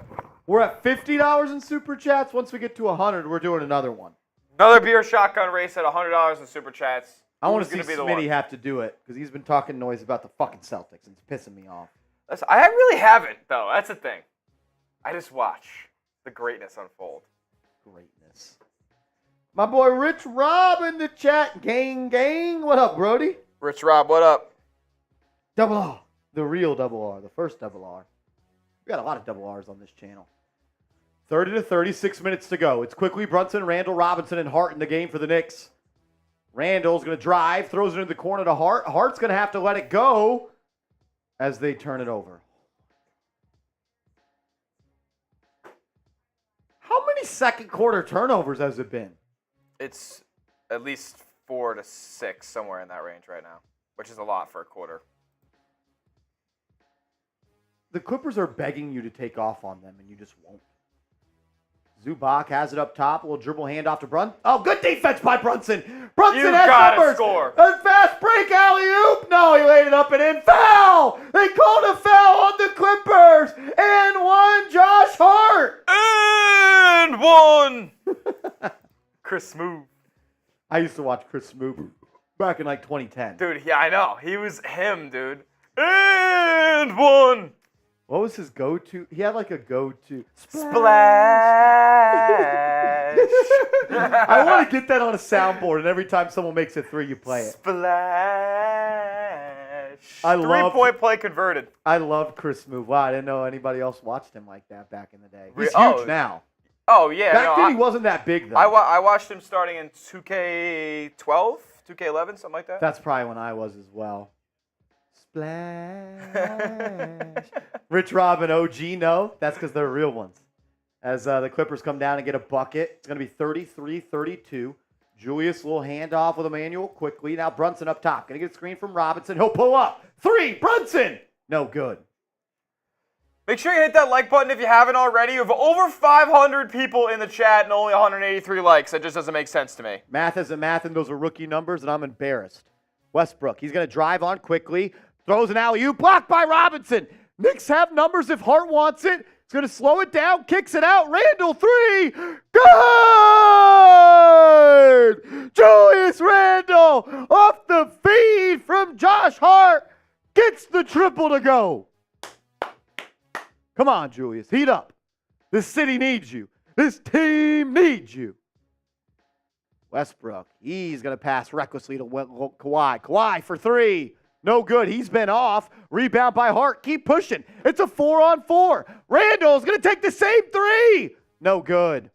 We're at $50 in Super Chats. Once we get to 100, we're doing another one. Another beer shotgun race at $100 in Super Chats. I want to Who's see gonna be the Smitty one? have to do it because he's been talking noise about the fucking Celtics and it's pissing me off. I really haven't, though. That's the thing. I just watch the greatness unfold. Greatness. My boy Rich Rob in the chat. Gang. What up, Brody? Rich Rob, what up? Double R. The real double R. The first double R. We got a lot of double R's on this channel. 30 to 36 minutes to go. It's quickly Brunson, Randle, Robinson, and Hart in the game for the Knicks. Randle's going to drive, throws it in the corner to Hart. Hart's going to have to let it go as they turn it over. How many second quarter turnovers has it been? It's at least 4 to 6, somewhere in that range right now, which is a lot for a quarter. The Clippers are begging you to take off on them, and you just won't. Zubac has it up top. A little dribble handoff to Brunson. Oh, good defense by Brunson. Brunson You has gotta numbers. score. A fast break alley-oop. No, he laid it up and in. Foul! They called a foul on the Clippers. And one, Josh Hart. And one. Chris Smoove. I used to watch Chris Smoove back in like 2010. Dude, yeah, I know. He was him, dude. And one. What was his go-to? He had like a go-to. Splash. I want to get that on a soundboard, and every time someone makes a three, you play it. Splash. I love- 3-point play converted. I love Chris Smoove. Wow, I didn't know anybody else watched him like that back in the day. He's Oh. huge now. Oh, yeah. Back then, he wasn't that big, though. I watched him starting in 2K12, 2K11, something like that. That's probably when I was as well. Splash. Rich Robin OG, no. That's because they're real ones. As the Clippers come down and get a bucket, it's going to be 33-32. Julius will hand off with Emmanuel quickly. Now Brunson up top. Going to get a screen from Robinson. He'll pull up. 3, Brunson. No good. Make sure you hit that like button if you haven't already. You have over 500 people in the chat and only 183 likes. That just doesn't make sense to me. Math isn't math, and those are rookie numbers, and I'm embarrassed. Westbrook, he's going to drive on quickly. Throws an alley-oop, blocked by Robinson. Knicks have numbers if Hart wants it. He's going to slow it down, kicks it out. Randle, 3. Good! Julius Randle off the feed from Josh Hart. Gets the triple to go. Come on, Julius. Heat up. This city needs you. This team needs you. Westbrook, he's going to pass recklessly to Kawhi. Kawhi for 3. No good. He's been off. Rebound by Hart. Keep pushing. It's a 4-on-4. Randall's going to take the same 3. No good.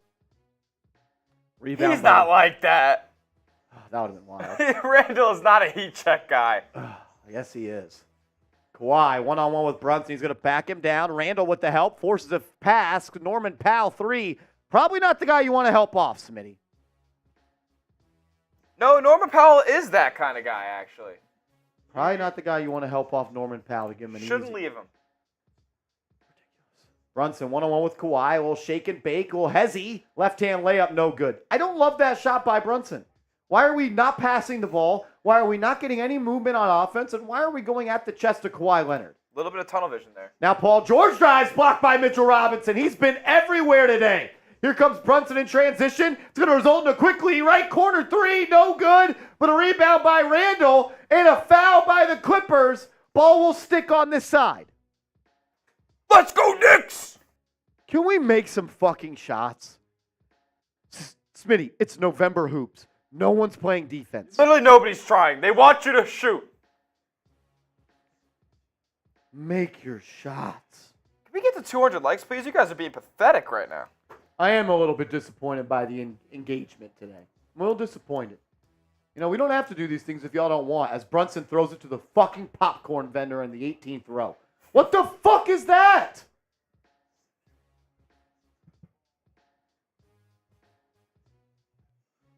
Rebound. He's not like that. That would have been wild. Randall is not a heat check guy. Yes, he is. Kawhi, one-on-one with Brunson. He's going to back him down. Randall with the help. Forces a pass. Norman Powell, 3. Probably not the guy you want to help off, Smitty. No, Norman Powell is that kind of guy, actually. Probably not the guy you want to help off Norman Powell to give him an Shouldn't easy. leave him. Brunson, one-on-one with Kawhi. A little shake and bake. A little hezzy. Left-hand layup, no good. I don't love that shot by Brunson. Why are we not passing the ball? Why are we not getting any movement on offense? And why are we going at the chest of Kawhi Leonard? A little bit of tunnel vision there. Now Paul George drives, blocked by Mitchell Robinson. He's been everywhere today. Here comes Brunson in transition. It's going to result in a quickly right corner 3. No good, but a rebound by Randall and a foul by the Clippers. Ball will stick on this side. Let's go, Knicks! Can we make some fucking shots? Smitty, it's November hoops. No one's playing defense. Literally nobody's trying. They want you to shoot. Make your shots. Can we get to 200 likes, please? You guys are being pathetic right now. I am a little bit disappointed by the engagement today. I'm a little disappointed. You know, we don't have to do these things if y'all don't want, as Brunson throws it to the fucking popcorn vendor in the 18th row. What the fuck is that?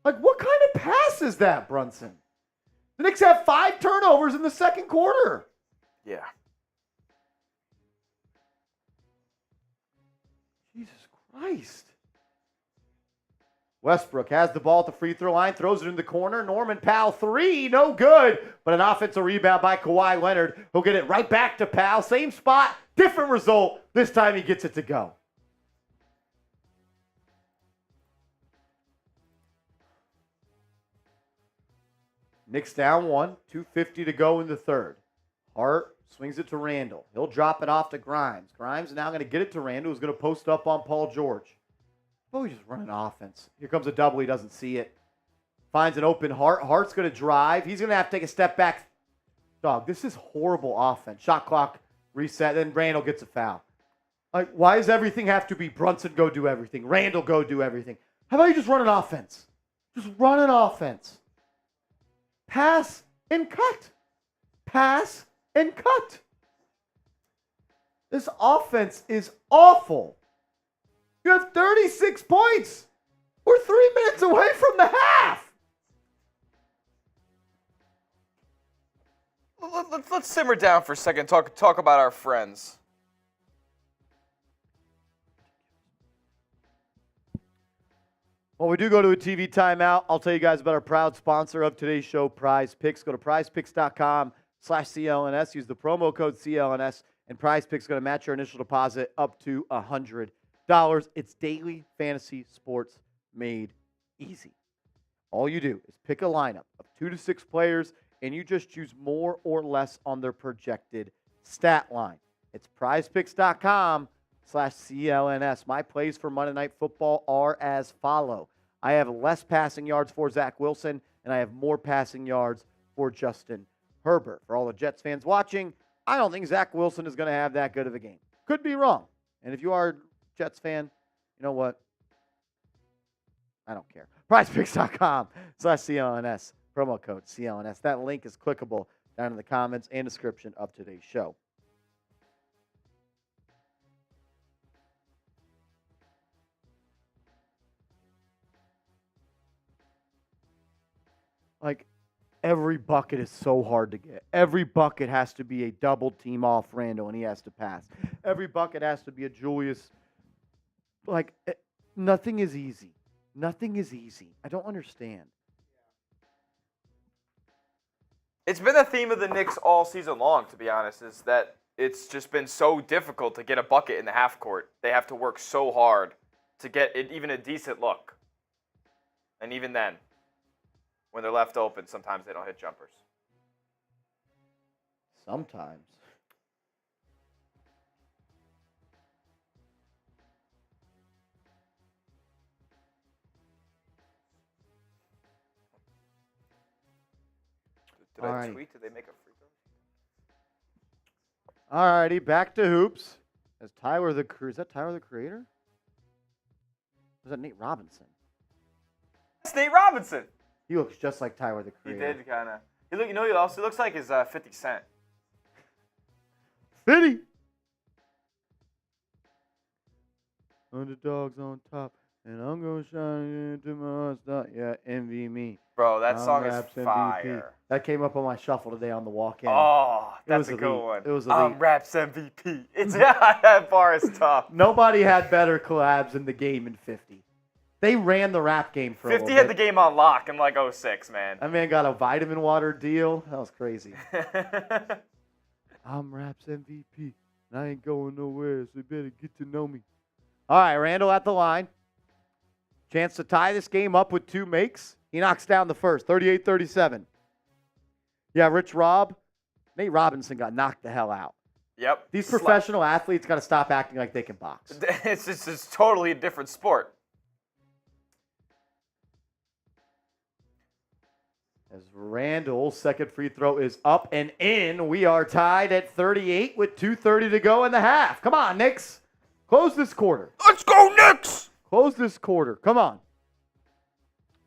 Like, what kind of pass is that, Brunson? The Knicks have 5 turnovers in the second quarter. Yeah. Jesus Christ. Westbrook has the ball at the free throw line, throws it in the corner. Norman Powell, 3, no good. But an offensive rebound by Kawhi Leonard. He'll get it right back to Powell. Same spot, different result. This time he gets it to go. Knicks down 1, 2:50 to go in the third. Hart swings it to Randall. He'll drop it off to Grimes. Grimes now going to get it to Randall, who's going to post up on Paul George. Oh, he's just running offense. Here comes a double. He doesn't see it. Finds an open Hart. Hart's going to drive. He's going to have to take a step back. Dog, this is horrible offense. Shot clock reset. Then Randall gets a foul. Like, why does everything have to be Brunson go do everything? Randall go do everything? How about you just run an offense? Just run an offense. Pass and cut. Pass and cut. This offense is awful. You have 36 points. We're 3 minutes away from the half. let's simmer down for a second. Talk about our friends. Well, we do go to a TV timeout. I'll tell you guys about our proud sponsor of today's show, PrizePicks. Go to prizepicks.com/CLNS. Use the promo code CLNS, and PrizePicks is going to match your initial deposit up to $100. It's daily fantasy sports made easy. All you do is pick a lineup of 2 to 6 players, and you just choose more or less on their projected stat line. It's prizepicks.com/CLNS. My plays for Monday Night Football are as follow. I have less passing yards for Zach Wilson, and I have more passing yards for Justin Herbert. For all the Jets fans watching, I don't think Zach Wilson is going to have that good of a game. Could be wrong. And if you are a Jets fan, you know what? I don't care. PrizePicks.com/CLNS. Promo code CLNS. That link is clickable down in the comments and description of today's show. Like, every bucket is so hard to get. Every bucket has to be a double team off Randle, and he has to pass. Every bucket has to be a Julius. Like, nothing is easy. Nothing is easy. I don't understand. It's been a theme of the Knicks all season long, to be honest, is that it's just been so difficult to get a bucket in the half court. They have to work so hard to get it, even a decent look. And even then, when they're left open, sometimes they don't hit jumpers. Sometimes. Did I tweet? Did they make a free throw? All righty, back to hoops. Is that Tyler the Creator? Or is that Nate Robinson? That's Nate Robinson. He looks just like Tyler the He Creator. did kind of. You know, he also looks like his 50 Cent. 50. Underdogs on top, and I'm gonna shine into my star. Yeah, envy me. Bro, that song is Raps MVP. fire. That came up on my shuffle today on the walk-in. Oh, that's a elite. good one. It was elite. Raps MVP. It's that bar is tough. Nobody had better collabs in the game in 50. They ran the rap game for 50 a had little the bit. game on lock in like 06, man. That man got a vitamin water deal. That was crazy. I'm Raps MVP, and I ain't going nowhere, so you better get to know me. All right, Randle at the line. Chance to tie this game up with 2 makes. He knocks down the first, 38-37. Yeah, Nate Robinson got knocked the hell out. Yep. These professional athletes got to stop acting like they can box. It's totally a different sport. As Randle's second free throw is up and in, we are tied at 38 with 2:30 to go in the half. Come on, Knicks. Close this quarter. Let's go, Knicks! Close this quarter. Come on.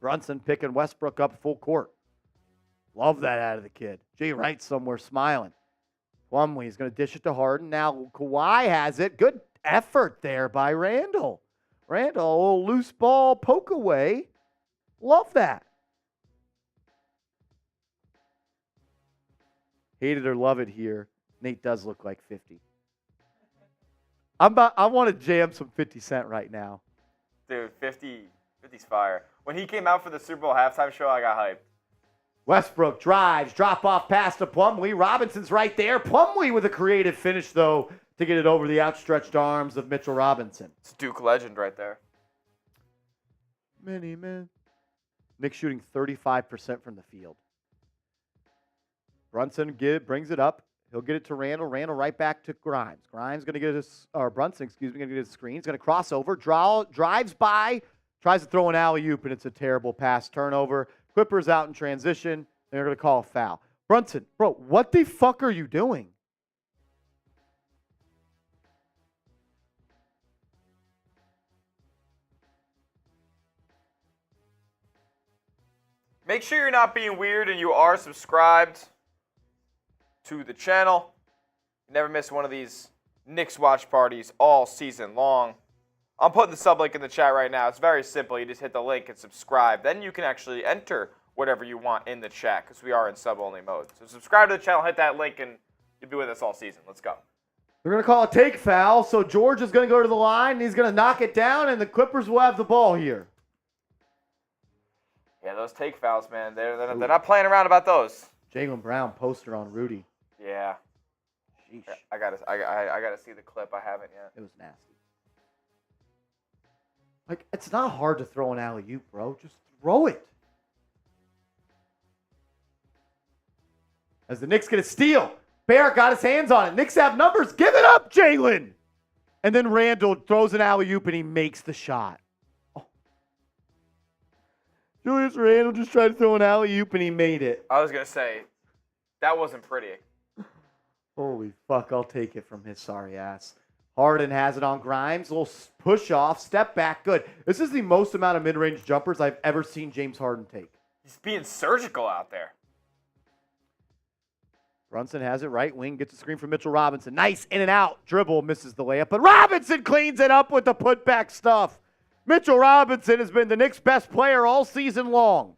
Brunson picking Westbrook up full court. Love that out of the kid. Jay Wright somewhere smiling. Plumlee's going to dish it to Harden. Now Kawhi has it. Good effort there by Randle. Randle, a little loose ball poke away. Love that. Hate it or love it here. Nate does look like 50. I want to jam some 50 Cent right now. Dude, 50's fire. When he came out for the Super Bowl halftime show, I got hyped. Westbrook drives, drop off pass to Plumlee. Robinson's right there. Plumlee with a creative finish, though, to get it over the outstretched arms of Mitchell Robinson. It's Duke legend right there. Many men. Knicks shooting 35% from the field. Brunson brings it up. He'll get it to Randle. Randle right back to Grimes. Grimes going to get Brunson, going to get his screen. He's going to cross over, drives by, tries to throw an alley-oop, and it's a terrible pass turnover. Clippers out in transition. They're going to call a foul. Brunson, bro, what the fuck are you doing? Make sure you're not being weird and you are subscribed to the channel. You never miss one of these Knicks watch parties all season long. I'm putting the sub link in the chat right now. It's very simple. You just hit the link and subscribe. Then you can actually enter whatever you want in the chat because we are in sub-only mode. So subscribe to the channel, hit that link, and you'll be with us all season. Let's go. They're going to call a take foul, so George is going to go to the line, and he's going to knock it down, and the Clippers will have the ball here. Yeah, those take fouls, man. They're not playing around about those. Jalen Brown poster on Rudy. Yeah. Sheesh. I gotta see the clip. I haven't yet. It was nasty. Like, it's not hard to throw an alley-oop, bro. Just throw it. As the Knicks get a steal. Barrett got his hands on it. Knicks have numbers. Give it up, Jalen. And then Randle throws an alley-oop, and he makes the shot. Oh. Julius Randle just tried to throw an alley-oop, and he made it. I was going to say, that wasn't pretty. Holy fuck, I'll take it from his sorry ass. Harden has it on Grimes. A little push off, step back, good. This is the most amount of mid-range jumpers I've ever seen James Harden take. He's being surgical out there. Brunson has it right wing, gets a screen from Mitchell Robinson. Nice in and out. Dribble, misses the layup, but Robinson cleans it up with the putback stuff. Mitchell Robinson has been the Knicks' best player all season long.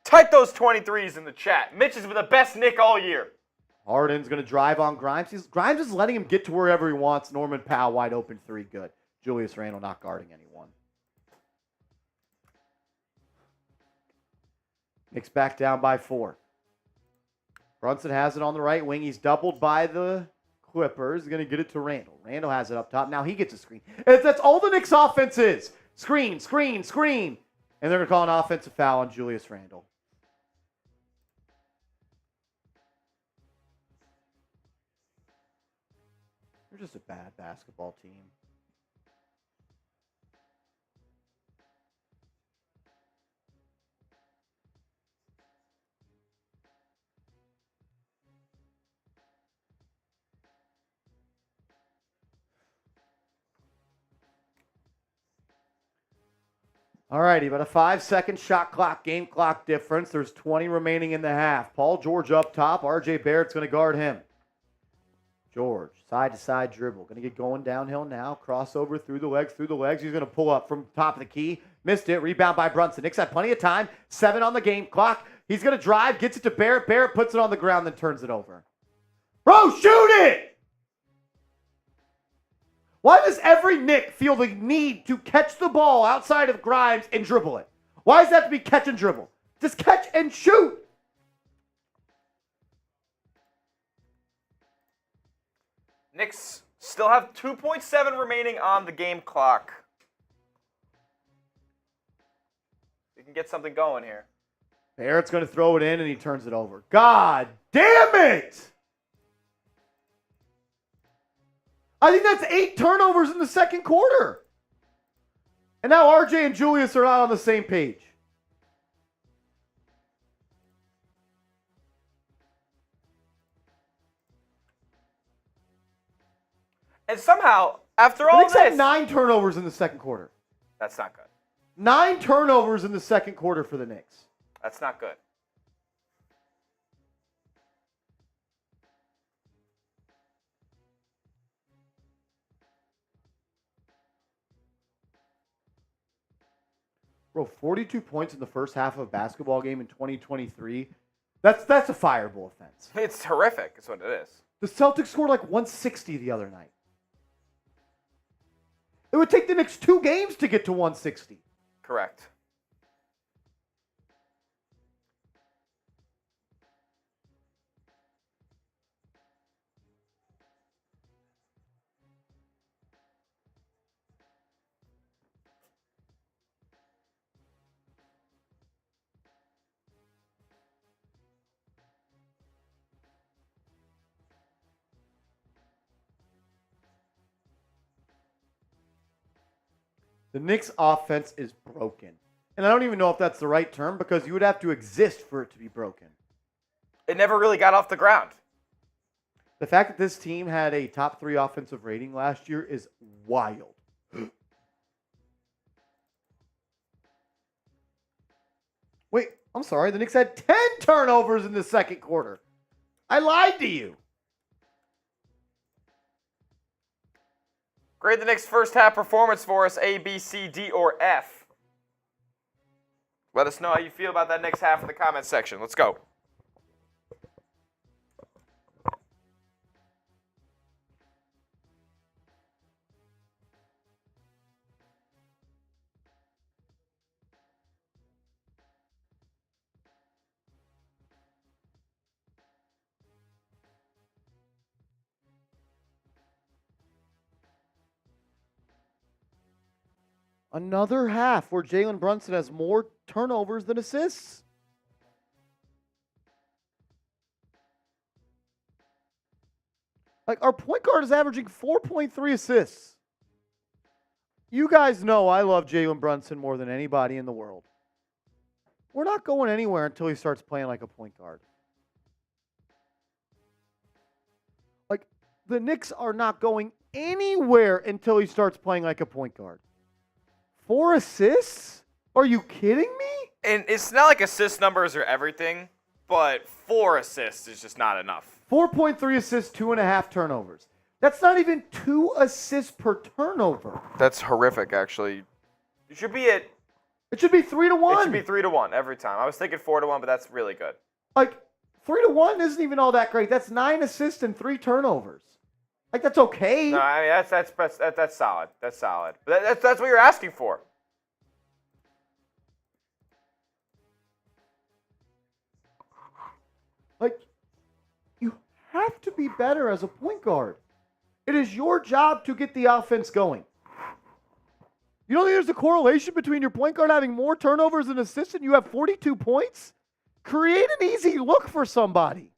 Type those 23s in the chat. Mitch has been the best Knick all year. Harden's going to drive on Grimes. Grimes is letting him get to wherever he wants. Norman Powell wide open three, good. Julius Randle not guarding anyone. Knicks back down by 4. Brunson has it on the right wing. He's doubled by the Clippers. He's going to get it to Randle. Randle has it up top. Now he gets a screen. That's all the Knicks offense is. Screen, screen, screen. And they're going to call an offensive foul on Julius Randle. They're just a bad basketball team. All righty, about a 5-second shot clock, game clock difference. There's 20 remaining in the half. Paul George up top. R.J. Barrett's going to guard him. George, side-to-side dribble. Going to get going downhill now. Crossover through the legs, He's going to pull up from top of the key. Missed it. Rebound by Brunson. Knicks had plenty of time. 7 on the game clock. He's going to drive, gets it to Barrett. Barrett puts it on the ground, then turns it over. Bro, shoot it! Why does every Knick feel the need to catch the ball outside of Grimes and dribble it? Why does that have to be catch and dribble? Just catch and shoot. Knicks still have 2.7 remaining on the game clock. We can get something going here. Barrett's going to throw it in, and he turns it over. God damn it! I think that's 8 turnovers in the second quarter. And now RJ and Julius are not on the same page. And somehow, after The all Knicks had this... 9 turnovers in the second quarter. That's not good. 9 turnovers in the second quarter for the Knicks. That's not good. Bro, 42 points in the first half of a basketball game in 2023. That's a fireable offense. It's horrific, is what it is. The Celtics scored like 160 the other night. It would take the Knicks 2 games to get to 160. Correct. The Knicks offense is broken. And I don't even know if that's the right term because you would have to exist for it to be broken. It never really got off the ground. The fact that this team had a top 3 offensive rating last year is wild. Wait, I'm sorry. The Knicks had 10 turnovers in the second quarter. I lied to you. Grade the Knicks' first half performance for us, A, B, C, D, or F. Let us know how you feel about that next half in the comments section. Let's go. Another half where Jalen Brunson has more turnovers than assists. Like, our point guard is averaging 4.3 assists. You guys know I love Jalen Brunson more than anybody in the world. We're not going anywhere until he starts playing like a point guard. Like, the Knicks are not going anywhere until he starts playing like a point guard. 4 assists? Are you kidding me? And it's not like assist numbers are everything, but 4 assists is just not enough. 4.3 assists, 2.5 turnovers. That's not even 2 assists per turnover. That's horrific, actually. It should be at... It should be 3-1. It should be 3-1 every time. I was thinking 4-1, but that's really good. Like, 3-1 isn't even all that great. That's 9 assists and 3 turnovers. Like, that's okay. No, I mean, that's solid. That's solid. But that's what you're asking for. Like, you have to be better as a point guard. It is your job to get the offense going. You don't think there's a correlation between your point guard having more turnovers than assists and you have 42 points? Create an easy look for somebody.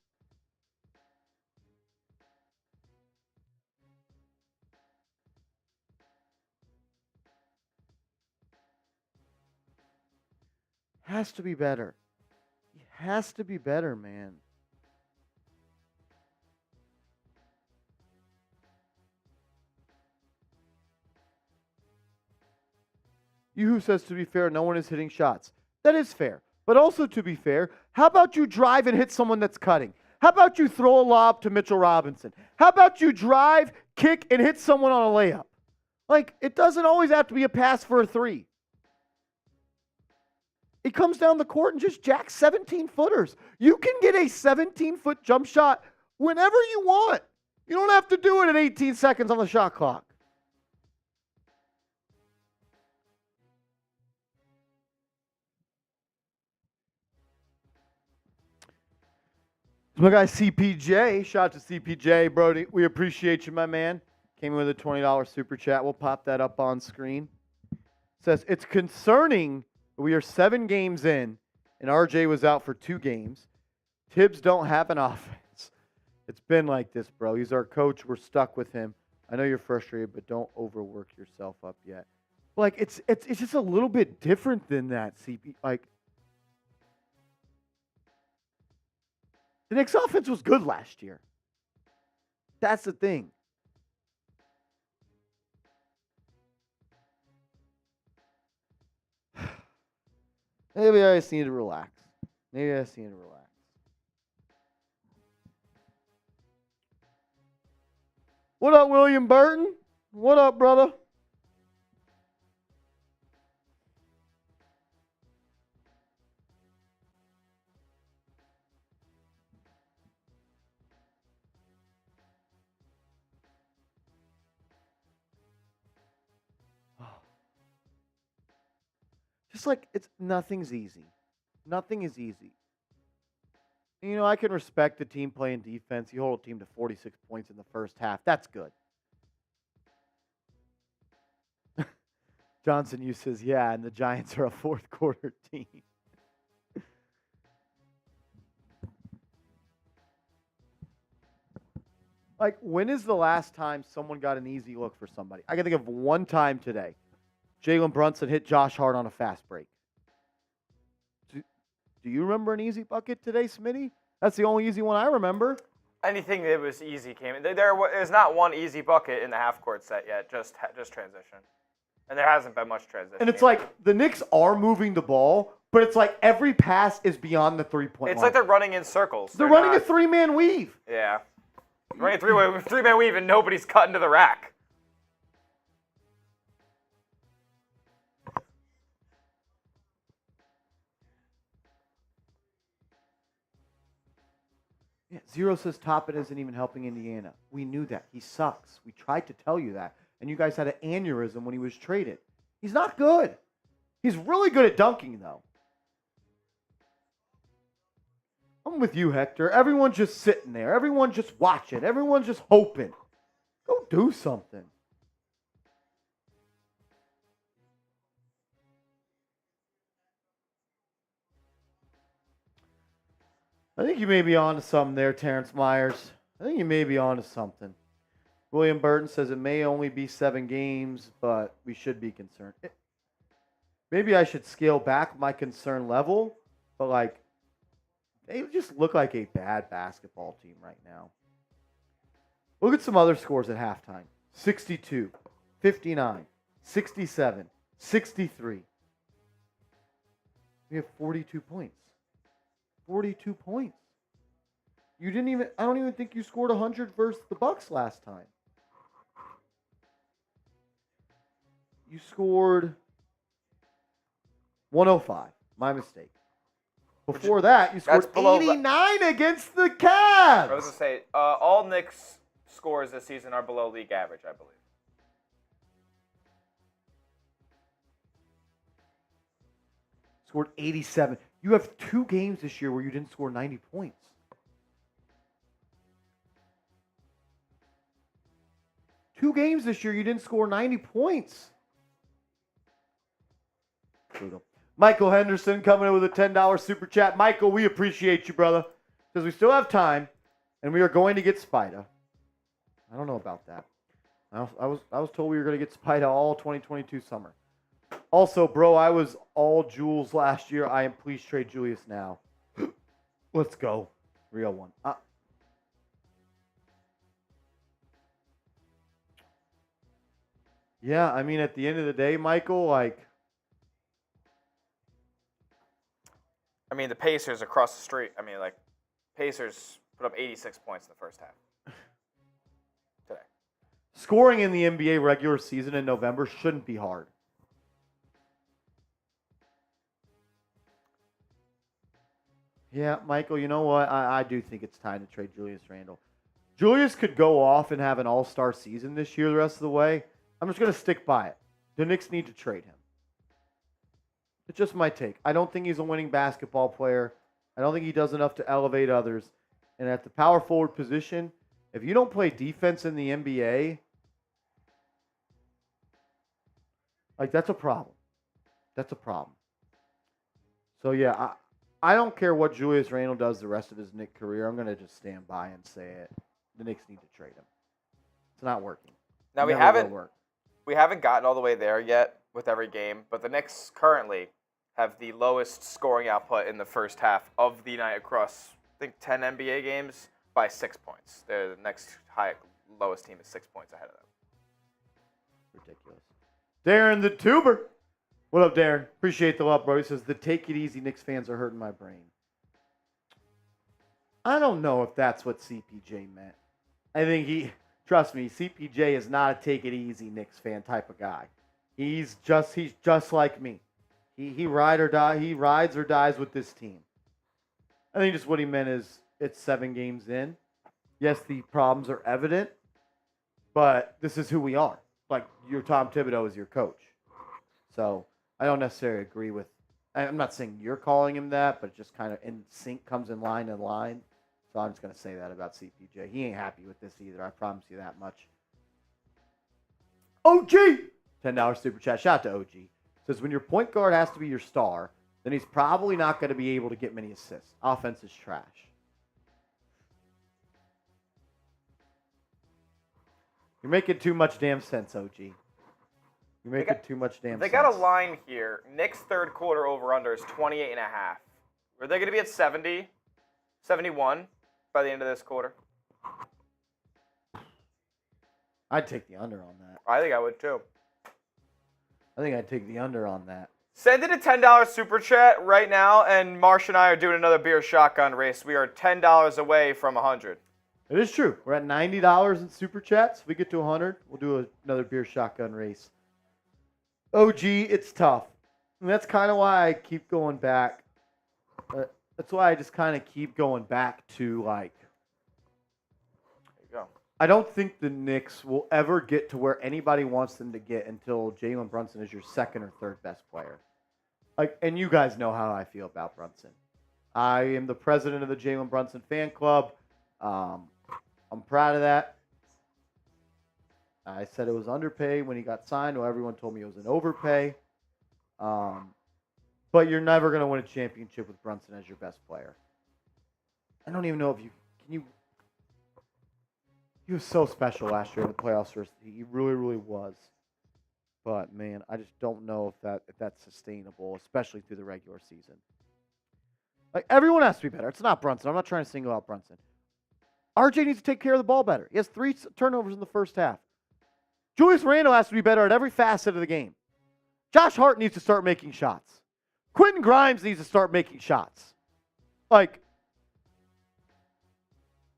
Has to be better. He has to be better, man. You who says, to be fair, no one is hitting shots. That is fair. But also, to be fair, how about you drive and hit someone that's cutting? How about you throw a lob to Mitchell Robinson? How about you drive, kick, and hit someone on a layup? Like, it doesn't always have to be a pass for a 3. He comes down the court and just jacks 17-footers. You can get a 17-foot jump shot whenever you want. You don't have to do it at 18 seconds on the shot clock. My guy CPJ, shout out to CPJ, Brody. We appreciate you, my man. Came in with a $20 super chat. We'll pop that up on screen. Says, it's concerning we are 7 games in, and RJ was out for 2 games. Tibbs don't have an offense. It's been like this, bro. He's our coach. We're stuck with him. I know you're frustrated, but don't overwork yourself up yet. Like, it's just a little bit different than that, CP. Like, the Knicks' offense was good last year. That's the thing. Maybe I just need to relax. Maybe I just need to relax. What up, William Burton? What up, brother? Just like nothing's easy. Nothing is easy. You know, I can respect the team playing defense. You hold a team to 46 points in the first half. That's good. Johnson, you says, yeah, and the Giants are a fourth quarter team. Like, when is the last time someone got an easy look for somebody? I can think of one time today. Jalen Brunson hit Josh Hart on a fast break. Do you remember an easy bucket today, Smitty? That's the only easy one I remember. Anything that was easy came in. There is not one easy bucket in the half-court set yet, just transition. And there hasn't been much transition. And it's like the Knicks are moving the ball, but it's like every pass is beyond the three-point line. It's like they're running in circles. They're running a 3-man weave. Yeah. Running a three-man weave and nobody's cutting to the rack. Yeah, Zero says Toppin isn't even helping Indiana. We knew that. He sucks. We tried to tell you that. And you guys had an aneurysm when he was traded. He's not good. He's really good at dunking, though. I'm with you, Hector. Everyone's just sitting there. Everyone's just watching. Everyone's just hoping. Go do something. I think you may be on to something there, Terrence Myers. I think you may be on to something. William Burton says it may only be 7 games, but we should be concerned. Maybe I should scale back my concern level, but like, they just look like a bad basketball team right now. Look at some other scores at halftime. 62, 59, 67, 63. We have 42 points. 42 points. I don't even think you scored 100 versus the Bucks last time. You scored 105. My mistake. Before that, you scored 89 against the Cavs. I was going to say, all Knicks scores this season are below league average, I believe. Scored 87. You have 2 games this year where you didn't score 90 points. Two games this year you didn't score 90 points. Brutal. Michael Henderson coming in with a $10 super chat. Michael, we appreciate you, brother. Because we still have time, and we are going to get Spida. I don't know about that. I was told we were going to get Spida all 2022 summer. Also, bro, I was all Jules last year. I am please trade Julius now. Let's go. Real one. Yeah, I mean, at the end of the day, Michael, like... I mean, the Pacers across the street. I mean, like, Pacers put up 86 points in the first half today. Scoring in the NBA regular season in November shouldn't be hard. Yeah, Michael, you know what? I do think it's time to trade Julius Randle. Julius could go off and have an all-star season this year the rest of the way. I'm just going to stick by it. The Knicks need to trade him. It's just my take. I don't think he's a winning basketball player. I don't think he does enough to elevate others. And at the power forward position, if you don't play defense in the NBA, like, that's a problem. That's a problem. So, yeah, I don't care what Julius Randle does the rest of his Knicks career. I'm going to just stand by and say it. The Knicks need to trade him. It's not working. Now, we haven't gotten all the way there yet with every game, but the Knicks currently have the lowest scoring output in the first half of the night across, I think, 10 NBA games by 6 points. They're the next lowest team is 6 points ahead of them. Ridiculous. Darren the Tuber. What up, Darren? Appreciate the love, bro. He says, the take it easy Knicks fans are hurting my brain. I don't know if that's what CPJ meant. I think trust me, CPJ is not a take it easy Knicks fan type of guy. He's just like me. He rides or dies with this team. I think just what he meant is it's 7 games in. Yes, the problems are evident, but this is who we are. Like, your Tom Thibodeau is your coach. So I don't necessarily agree with. I'm not saying you're calling him that, but it just kind of in sync comes in line. So I'm just going to say that about CPJ. He ain't happy with this either. I promise you that much. OG! $10 super chat. Shout out to OG. Says, when your point guard has to be your star, then he's probably not going to be able to get many assists. Offense is trash. You're making too much damn sense, OG. You're making too much damn sense. They got a line here. Knicks third quarter over-under is 28.5. Are they going to be at 70, 71 by the end of this quarter? I'd take the under on that. I think I would too. I think I'd take the under on that. Send it a $10 super chat right now, and Marsh and I are doing another beer shotgun race. We are $10 away from 100. It is true. We're at $90 in super chats. If we get to 100, we'll do another beer shotgun race. OG, it's tough. And that's kind of why I keep going back. That's why I just kind of keep going back to, like, I don't think the Knicks will ever get to where anybody wants them to get until Jalen Brunson is your second or third best player. Like, and you guys know how I feel about Brunson. I am the president of the Jalen Brunson fan club. I'm proud of that. I said it was underpaid when he got signed, while everyone told me it was an overpay. But you're never going to win a championship with Brunson as your best player. I don't even know if you can. He was so special last year in the playoffs. He really, really was. But man, I just don't know if that's sustainable, especially through the regular season. Like, everyone has to be better. It's not Brunson. I'm not trying to single out Brunson. RJ needs to take care of the ball better. He has 3 turnovers in the first half. Julius Randle has to be better at every facet of the game. Josh Hart needs to start making shots. Quentin Grimes needs to start making shots. Like,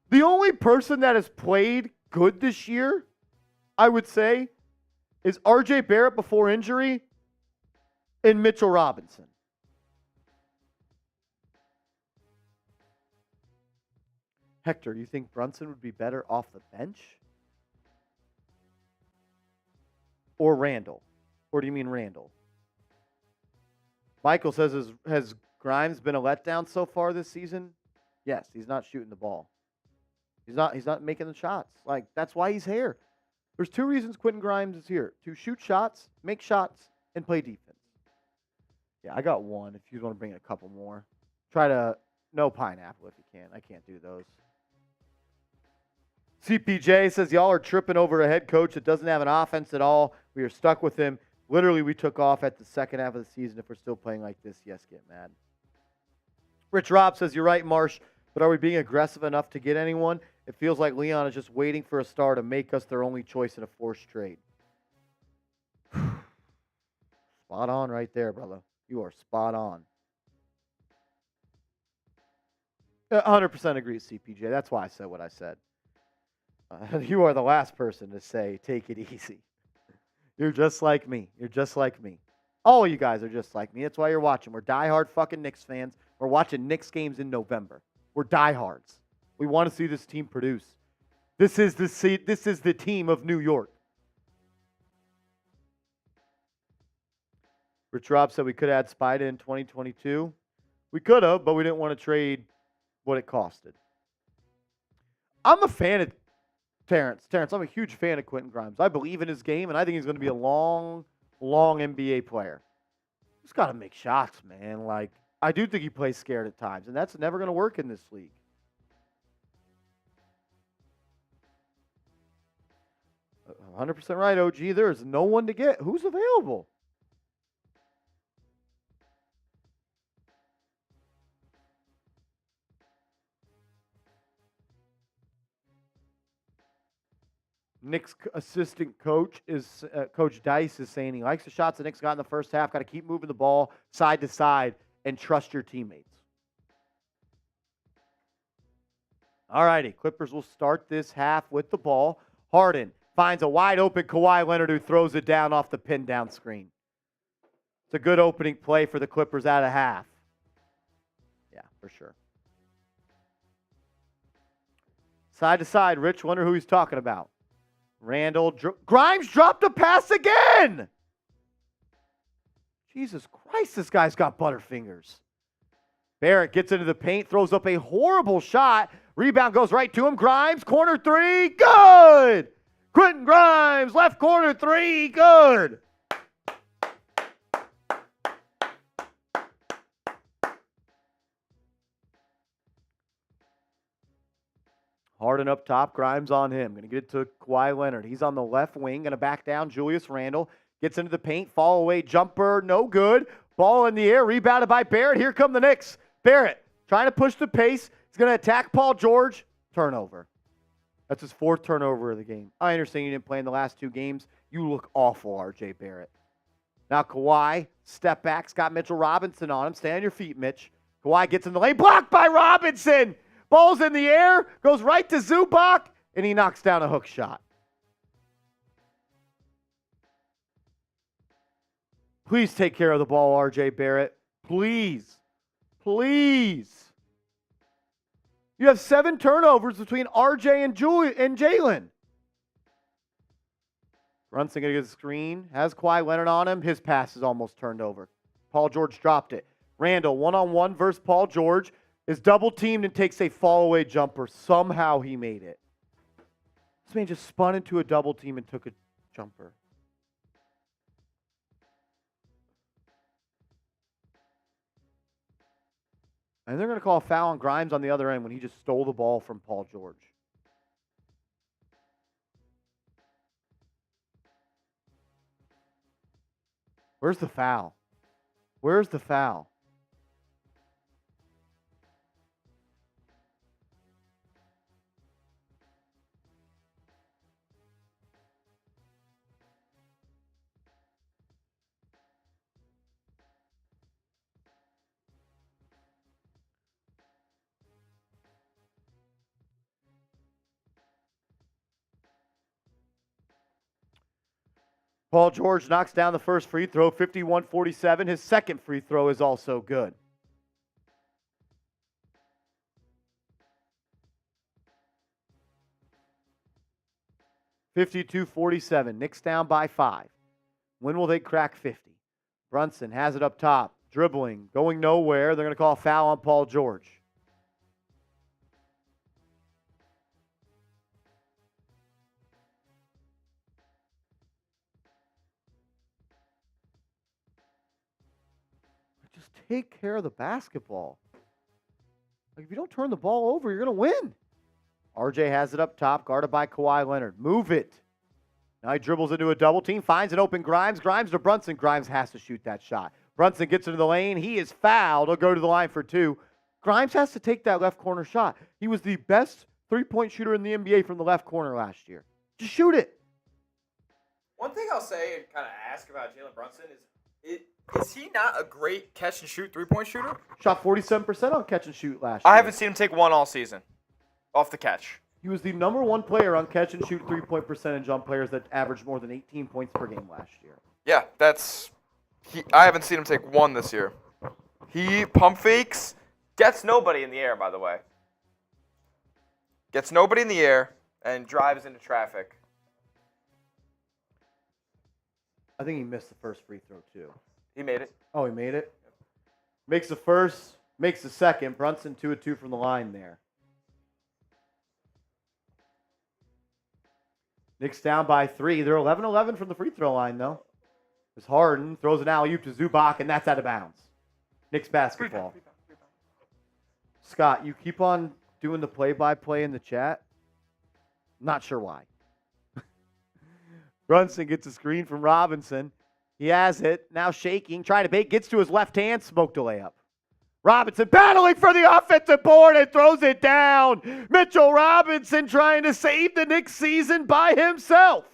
the only person that has played good this year, I would say, is RJ Barrett before injury and Mitchell Robinson. Hector, you think Brunson would be better off the bench? Or Randle? Or do you mean Randle? Michael says, has Grimes been a letdown so far this season? Yes, he's not shooting the ball. He's not making the shots. Like, that's why he's here. There's 2 reasons Quentin Grimes is here: to shoot shots, make shots, and play defense. Yeah, I got one. If you want to bring in a couple more, no pineapple if you can. I can't do those. CPJ says, y'all are tripping over a head coach that doesn't have an offense at all. We are stuck with him. Literally, we took off at the second half of the season. If we're still playing like this, yes, get mad. Rich Rob says, you're right, Marsh, but are we being aggressive enough to get anyone? It feels like Leon is just waiting for a star to make us their only choice in a forced trade. Spot on right there, brother. You are spot on. 100% agree, CPJ. That's why I said what I said. You are the last person to say, take it easy. You're just like me. You're just like me. All of you guys are just like me. That's why you're watching. We're diehard fucking Knicks fans. We're watching Knicks games in November. We're diehards. We want to see this team produce. This is the team of New York. Rich Rob said we could add Spida in 2022. We could have, but we didn't want to trade what it costed. I'm a fan of Terrence, I'm a huge fan of Quentin Grimes. I believe in his game, and I think he's going to be a long, long NBA player. He's got to make shots, man. Like, I do think he plays scared at times, and that's never going to work in this league. Uh, 100% right, OG. There is no one to get. Who's available? Knicks assistant coach Coach Dice is saying he likes the shots the Knicks got in the first half. Got to keep moving the ball side to side and trust your teammates. All righty, Clippers will start this half with the ball. Harden finds a wide open Kawhi Leonard who throws it down off the pin down screen. It's a good opening play for the Clippers out of half. Yeah, for sure. Side to side, Rich, wonder who he's talking about. Randle, Grimes dropped a pass again. Jesus Christ, this guy's got butterfingers. Barrett gets into the paint, throws up a horrible shot. Rebound goes right to him. Grimes, corner 3, good. Quentin Grimes, left corner 3, good. Harden up top, Grimes on him. Going to get it to Kawhi Leonard. He's on the left wing, going to back down. Julius Randle gets into the paint, fall away, jumper, no good. Ball in the air, rebounded by Barrett. Here come the Knicks. Barrett trying to push the pace. He's going to attack Paul George. Turnover. That's his 4th turnover of the game. I understand you didn't play in the last 2 games. You look awful, RJ Barrett. Now Kawhi, step back. Got Mitchell Robinson on him. Stay on your feet, Mitch. Kawhi gets in the lane. Blocked by Robinson. Ball's in the air, goes right to Zubac, and he knocks down a hook shot. Please take care of the ball, RJ Barrett. Please. Please. You have 7 turnovers between RJ and Jalen. Brunson going to get a screen. Has Kawhi Leonard on him. His pass is almost turned over. Paul George dropped it. Randle, one-on-one versus Paul George, is double-teamed and takes a fall-away jumper. Somehow he made it. This man just spun into a double team and took a jumper. And they're going to call a foul on Grimes on the other end when he just stole the ball from Paul George. Where's the foul? Where's the foul? Paul George knocks down the first free throw, 51-47. His second free throw is also good. (52-47). Knicks down by 5. When will they crack 50? Brunson has it up top, dribbling, going nowhere. They're going to call a foul on Paul George. Just take care of the basketball. Like, if you don't turn the ball over, you're going to win. RJ has it up top, guarded by Kawhi Leonard. Move it. Now he dribbles into a double team, finds an open Grimes. Grimes to Brunson. Grimes has to shoot that shot. Brunson gets into the lane. He is fouled. He'll go to the line for 2. Grimes has to take that left corner shot. He was the best three-point shooter in the NBA from the left corner last year. Just shoot it. One thing I'll say and kind of ask about Jalen Brunson is he not a great catch-and-shoot three-point shooter? Shot 47% on catch and shoot last year. I haven't seen him take one all season off the catch. He was the number 1 player on catch and shoot three-point percentage on players that averaged more than 18 points per game last year. Yeah, I haven't seen him take one this year. He pump fakes, gets nobody in the air, by the way. Gets nobody in the air and drives into traffic. I think he missed the first free throw, too. He made it. Oh, he made it? Makes the first, makes the second. Brunson 2 of 2 from the line there. Knicks down by 3. They're 11-11 from the free throw line, though. As Harden throws an alley-oop to Zubac, and that's out of bounds. Knicks basketball. Scott, you keep on doing the play-by-play in the chat. Not sure why. Brunson gets a screen from Robinson. He has it. Now shaking, trying to bait. Gets to his left hand. Smoked a layup. Robinson battling for the offensive board and throws it down. Mitchell Robinson trying to save the Knicks season by himself.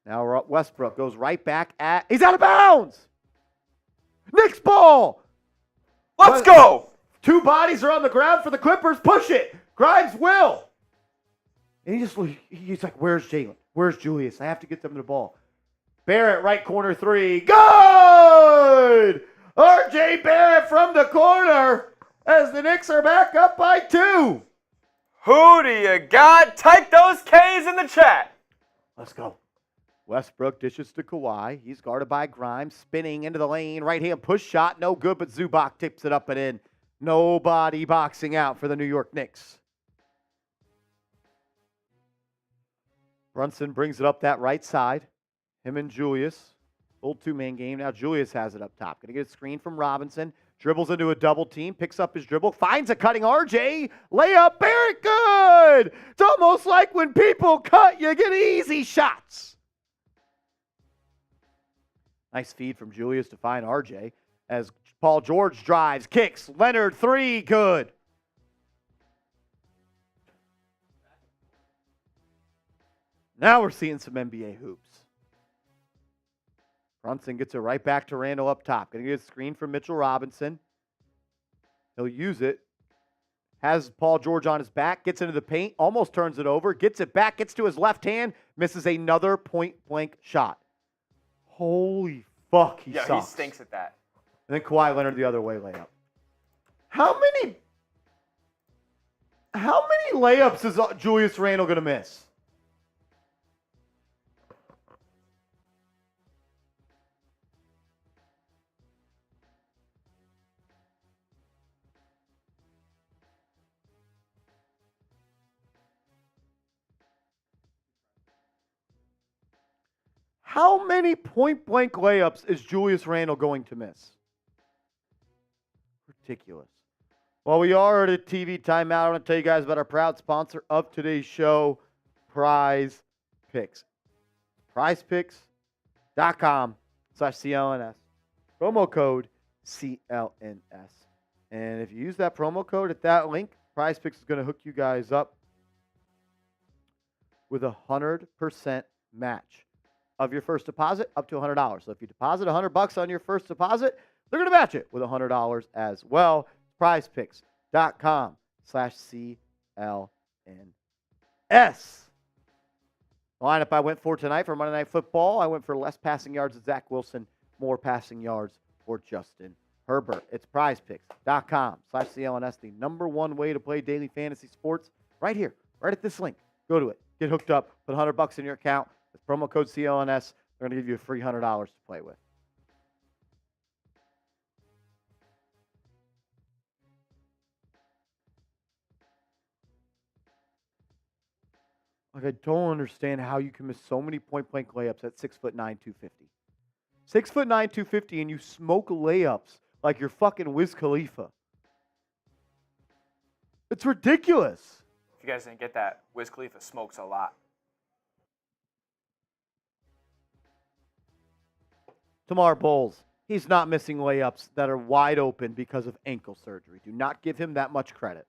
Now Westbrook goes right back at... He's out of bounds! Knicks ball! Let's go! 2 bodies are on the ground for the Clippers. Push it! Grimes will! And he's like, where's Jalen? Where's Julius? I have to get them the ball. Barrett, right corner 3. Good! RJ Barrett from the corner as the Knicks are back up by 2. Who do you got? Type those K's in the chat. Let's go. Westbrook dishes to Kawhi. He's guarded by Grimes, spinning into the lane. Right-hand push shot, no good, but Zubac tips it up and in. Nobody boxing out for the New York Knicks. Brunson brings it up that right side. Him and Julius. Old 2-man game. Now Julius has it up top. Going to get a screen from Robinson. Dribbles into a double team. Picks up his dribble. Finds a cutting RJ. Layup. Barrett, good! It's almost like when people cut, you get easy shots. Nice feed from Julius to find RJ. As Paul George drives, kicks. Leonard, 3, good. Now we're seeing some NBA hoops. Brunson gets it right back to Randle up top. Going to get a screen from Mitchell Robinson. He'll use it. Has Paul George on his back. Gets into the paint. Almost turns it over. Gets it back. Gets to his left hand. Misses another point-blank shot. Holy fuck, he sucks. Yeah, he stinks at that. And then Kawhi Leonard the other way layup. How many layups is Julius Randle going to miss? How many point-blank layups is Julius Randle going to miss? Ridiculous. Well, we are at a TV timeout. I want to tell you guys about our proud sponsor of today's show, PrizePicks. PrizePicks.com/CLNS. Promo code CLNS. And if you use that promo code at that link, PrizePicks is going to hook you guys up with a 100% match of your first deposit up to $100. So if you deposit $100 on your first deposit, they're going to match it with $100 as well. PrizePicks.com/CLNS. The lineup I went for tonight for Monday Night Football, I went for less passing yards with Zach Wilson, more passing yards for Justin Herbert. It's PrizePicks.com/CLNS, the number one way to play daily fantasy sports. Right here, right at this link. Go to it. Get hooked up. Put $100 in your account. With promo code CLNS, they're going to give you a free $100 to play with. Like, I don't understand how you can miss so many point-blank layups at 6'9", 250. 6'9", 250, and you smoke layups like you're fucking Wiz Khalifa. It's ridiculous. If you guys didn't get that, Wiz Khalifa smokes a lot. Tamar Bowles, he's not missing layups that are wide open because of ankle surgery. Do not give him that much credit.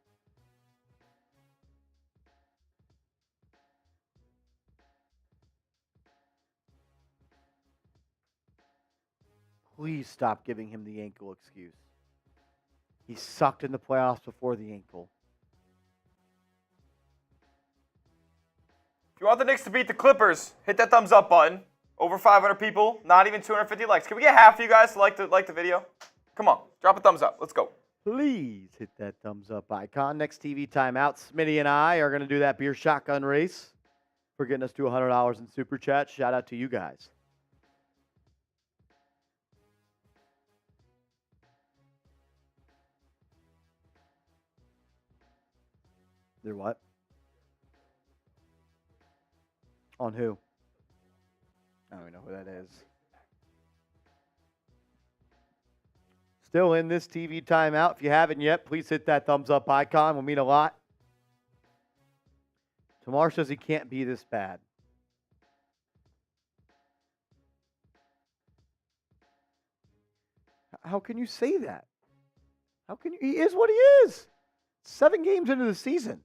Please stop giving him the ankle excuse. He sucked in the playoffs before the ankle. If you want the Knicks to beat the Clippers, hit that thumbs up button. Over 500 people, not even 250 likes. Can we get half of you guys to like the video? Come on, drop a thumbs up. Let's go. Please hit that thumbs up icon. Next TV timeout, Smitty and I are going to do that beer shotgun race for getting us to $100 in Super Chat. Shout out to you guys. They're what? On who? I don't even know who that is. Still in this TV timeout. If you haven't yet, please hit that thumbs up icon. Will mean a lot. Tamar says he can't be this bad. How can you say that? How can you? He is what he is. 7 games into the season.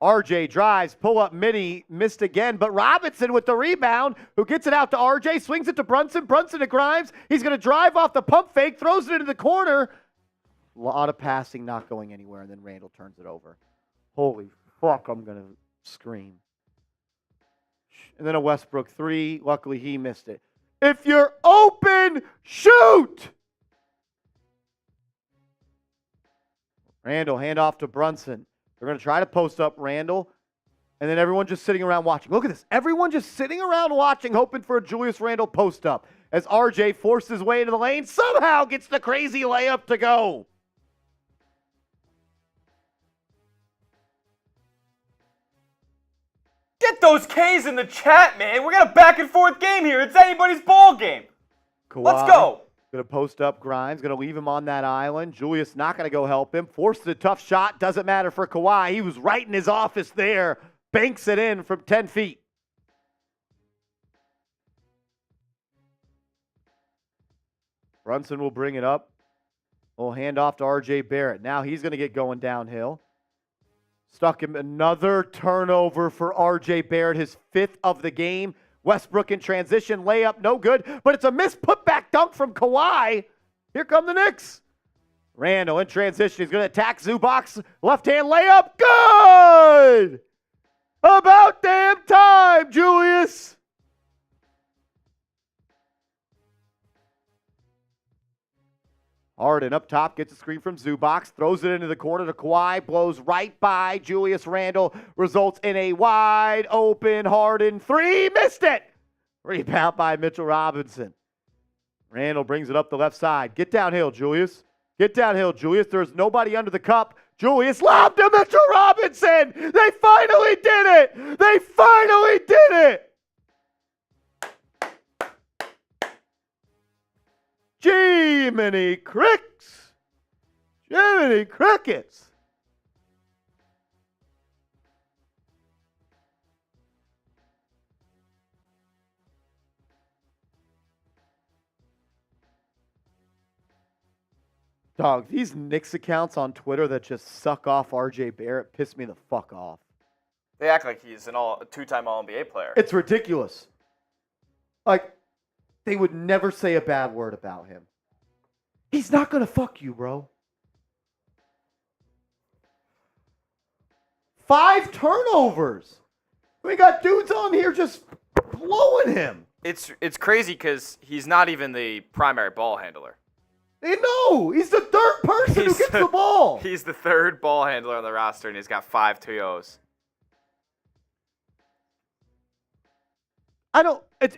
RJ drives, pull up midi, missed again, but Robinson with the rebound, who gets it out to RJ, swings it to Brunson, Brunson to Grimes. He's going to drive off the pump fake, throws it into the corner. A lot of passing, not going anywhere, and then Randle turns it over. Holy fuck, I'm going to scream. And then a Westbrook 3. Luckily, he missed it. If you're open, shoot! Randle, hand off to Brunson. They're going to try to post up Randle, and then everyone just sitting around watching. Look at this. Everyone just sitting around watching, hoping for a Julius Randle post up as RJ forces his way into the lane, somehow gets the crazy layup to go. Get those K's in the chat, man. We got a back and forth game here. It's anybody's ball game. Kawhi, let's go. Going to post up Grimes. Going to leave him on that island. Julius not going to go help him. Forces a tough shot. Doesn't matter for Kawhi. He was right in his office there. Banks it in from 10 feet. Brunson will bring it up. We'll hand off to R.J. Barrett. Now he's going to get going downhill. Stuck him. Another turnover for R.J. Barrett. His 5th of the game. Westbrook in transition, layup, no good, but it's a missed putback dunk from Kawhi. Here come the Knicks. Randle in transition. He's going to attack Zubac. Left-hand layup, good! About damn time, Julius! Harden up top, gets a screen from Zubac, throws it into the corner to Kawhi, blows right by Julius Randle, results in a wide open Harden 3, missed it! Rebound by Mitchell Robinson. Randle brings it up the left side. Get downhill, Julius. Get downhill, Julius. There's nobody under the cup. Julius lobbed to Mitchell Robinson! They finally did it! They finally did it! Jiminy Cricks. Jiminy Crickets. Dog, these Knicks accounts on Twitter that just suck off RJ Barrett piss me the fuck off. They act like he's a two-time All-NBA player. It's ridiculous. Like, they would never say a bad word about him. He's not going to fuck you, bro. 5 turnovers. We got dudes on here just blowing him. It's crazy because he's not even the primary ball handler. They know. He's the third person who gets the ball. He's the third ball handler on the roster, and he's got 5 2-0s.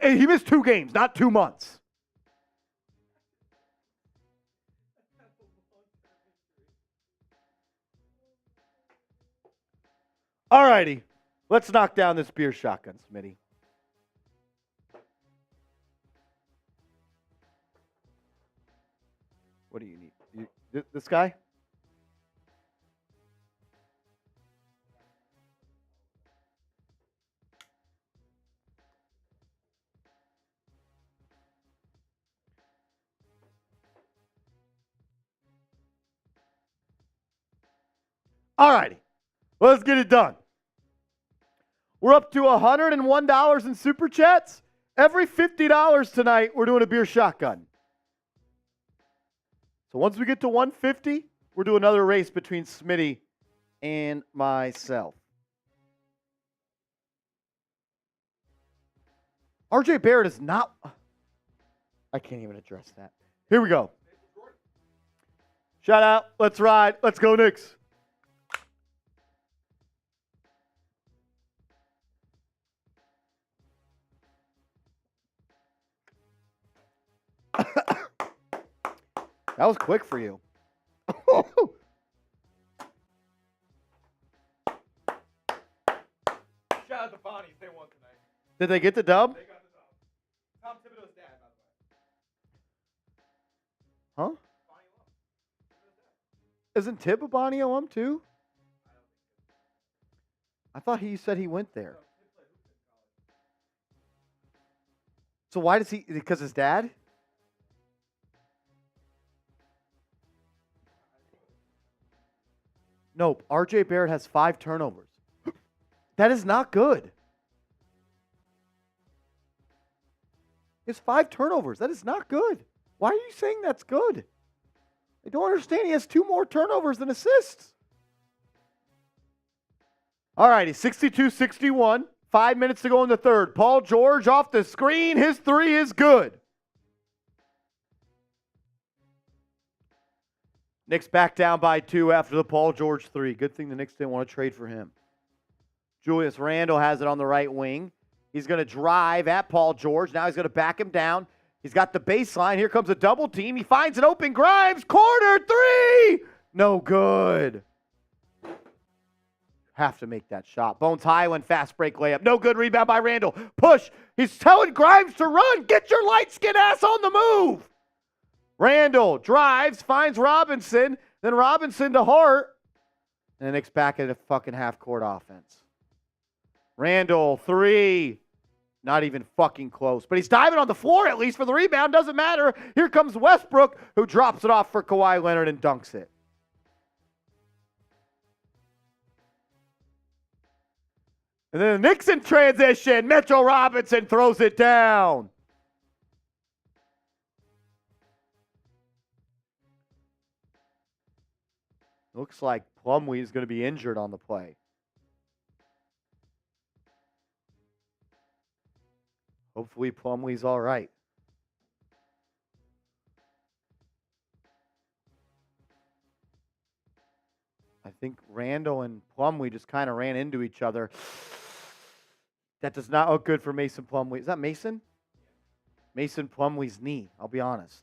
He missed 2 games, not 2 months. All righty. Let's knock down this beer shotgun, Smitty. What do you need? This guy? All righty. Let's get it done. We're up to $101 in Super Chats. Every $50 tonight, we're doing a beer shotgun. So once we get to 150, we're doing another race between Smitty and myself. RJ Barrett is not... I can't even address that. Here we go. Shout out. Let's ride. Let's go, Knicks. That was quick for you. Shout out to Bonnie's. They won tonight. Did they get the dub? They got the dub. Tom Thibodeau's dad, by the way. Huh? Isn't Tib a Bonnie alum too? I thought he said he went there. So why does he? Because his dad? Nope. RJ Barrett has 5 turnovers. That is not good. He has 5 turnovers. That is not good. Why are you saying that's good? I don't understand. He has 2 more turnovers than assists. All righty, 62-61. 5 minutes to go in the third. Paul George off the screen. His 3 is good. Knicks back down by 2 after the Paul George 3. Good thing the Knicks didn't want to trade for him. Julius Randle has it on the right wing. He's going to drive at Paul George. Now he's going to back him down. He's got the baseline. Here comes a double team. He finds an open Grimes. Corner 3. No good. Have to make that shot. Bones high when fast break layup. No good. Rebound by Randle. Push. He's telling Grimes to run. Get your light skin ass on the move. Randle drives, finds Robinson, then Robinson to Hart, and the Knicks back at a fucking half-court offense. Randle, 3. Not even fucking close. But he's diving on the floor at least for the rebound. Doesn't matter. Here comes Westbrook, who drops it off for Kawhi Leonard and dunks it. And then the Knicks in transition. Mitchell Robinson throws it down. Looks like Plumlee is going to be injured on the play. Hopefully Plumlee's all right. I think Randle and Plumlee just kind of ran into each other. That does not look good for Mason Plumlee. Is that Mason? Mason Plumlee's knee, I'll be honest.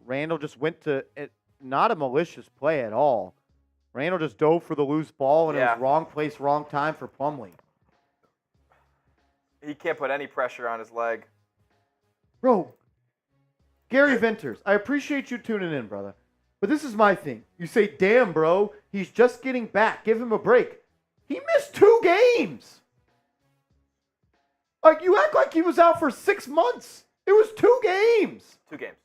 Randle just went to it. Not a malicious play at all. Randle just dove for the loose ball, and it was wrong place, wrong time for Plumlee. He can't put any pressure on his leg. Bro, Gary Venters, I appreciate you tuning in, brother. But this is my thing. You say, damn, bro, he's just getting back. Give him a break. He missed 2 games. Like, you act like he was out for 6 months. It was 2 games. 2 games.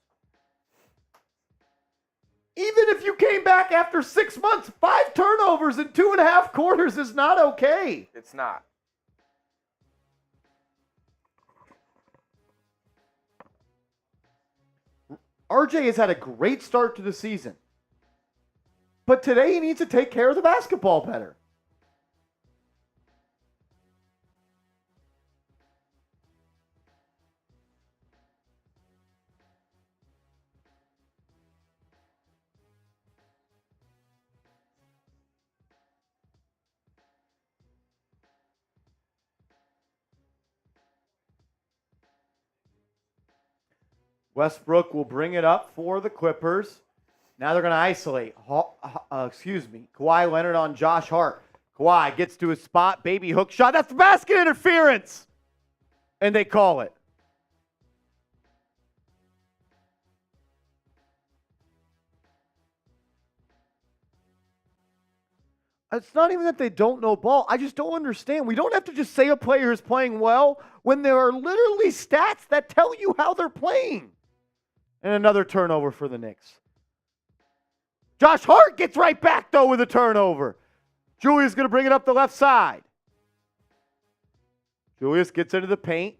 Even if you came back after 6 months, 5 turnovers in 2.5 quarters is not okay. It's not. RJ has had a great start to the season. But today he needs to take care of the basketball better. Westbrook will bring it up for the Clippers. Now they're going to isolate. Kawhi Leonard on Josh Hart. Kawhi gets to his spot. Baby hook shot. That's basket interference. And they call it. It's not even that they don't know ball. I just don't understand. We don't have to just say a player is playing well when there are literally stats that tell you how they're playing. And another turnover for the Knicks. Josh Hart gets right back, though, with a turnover. Julius going to bring it up the left side. Julius gets into the paint.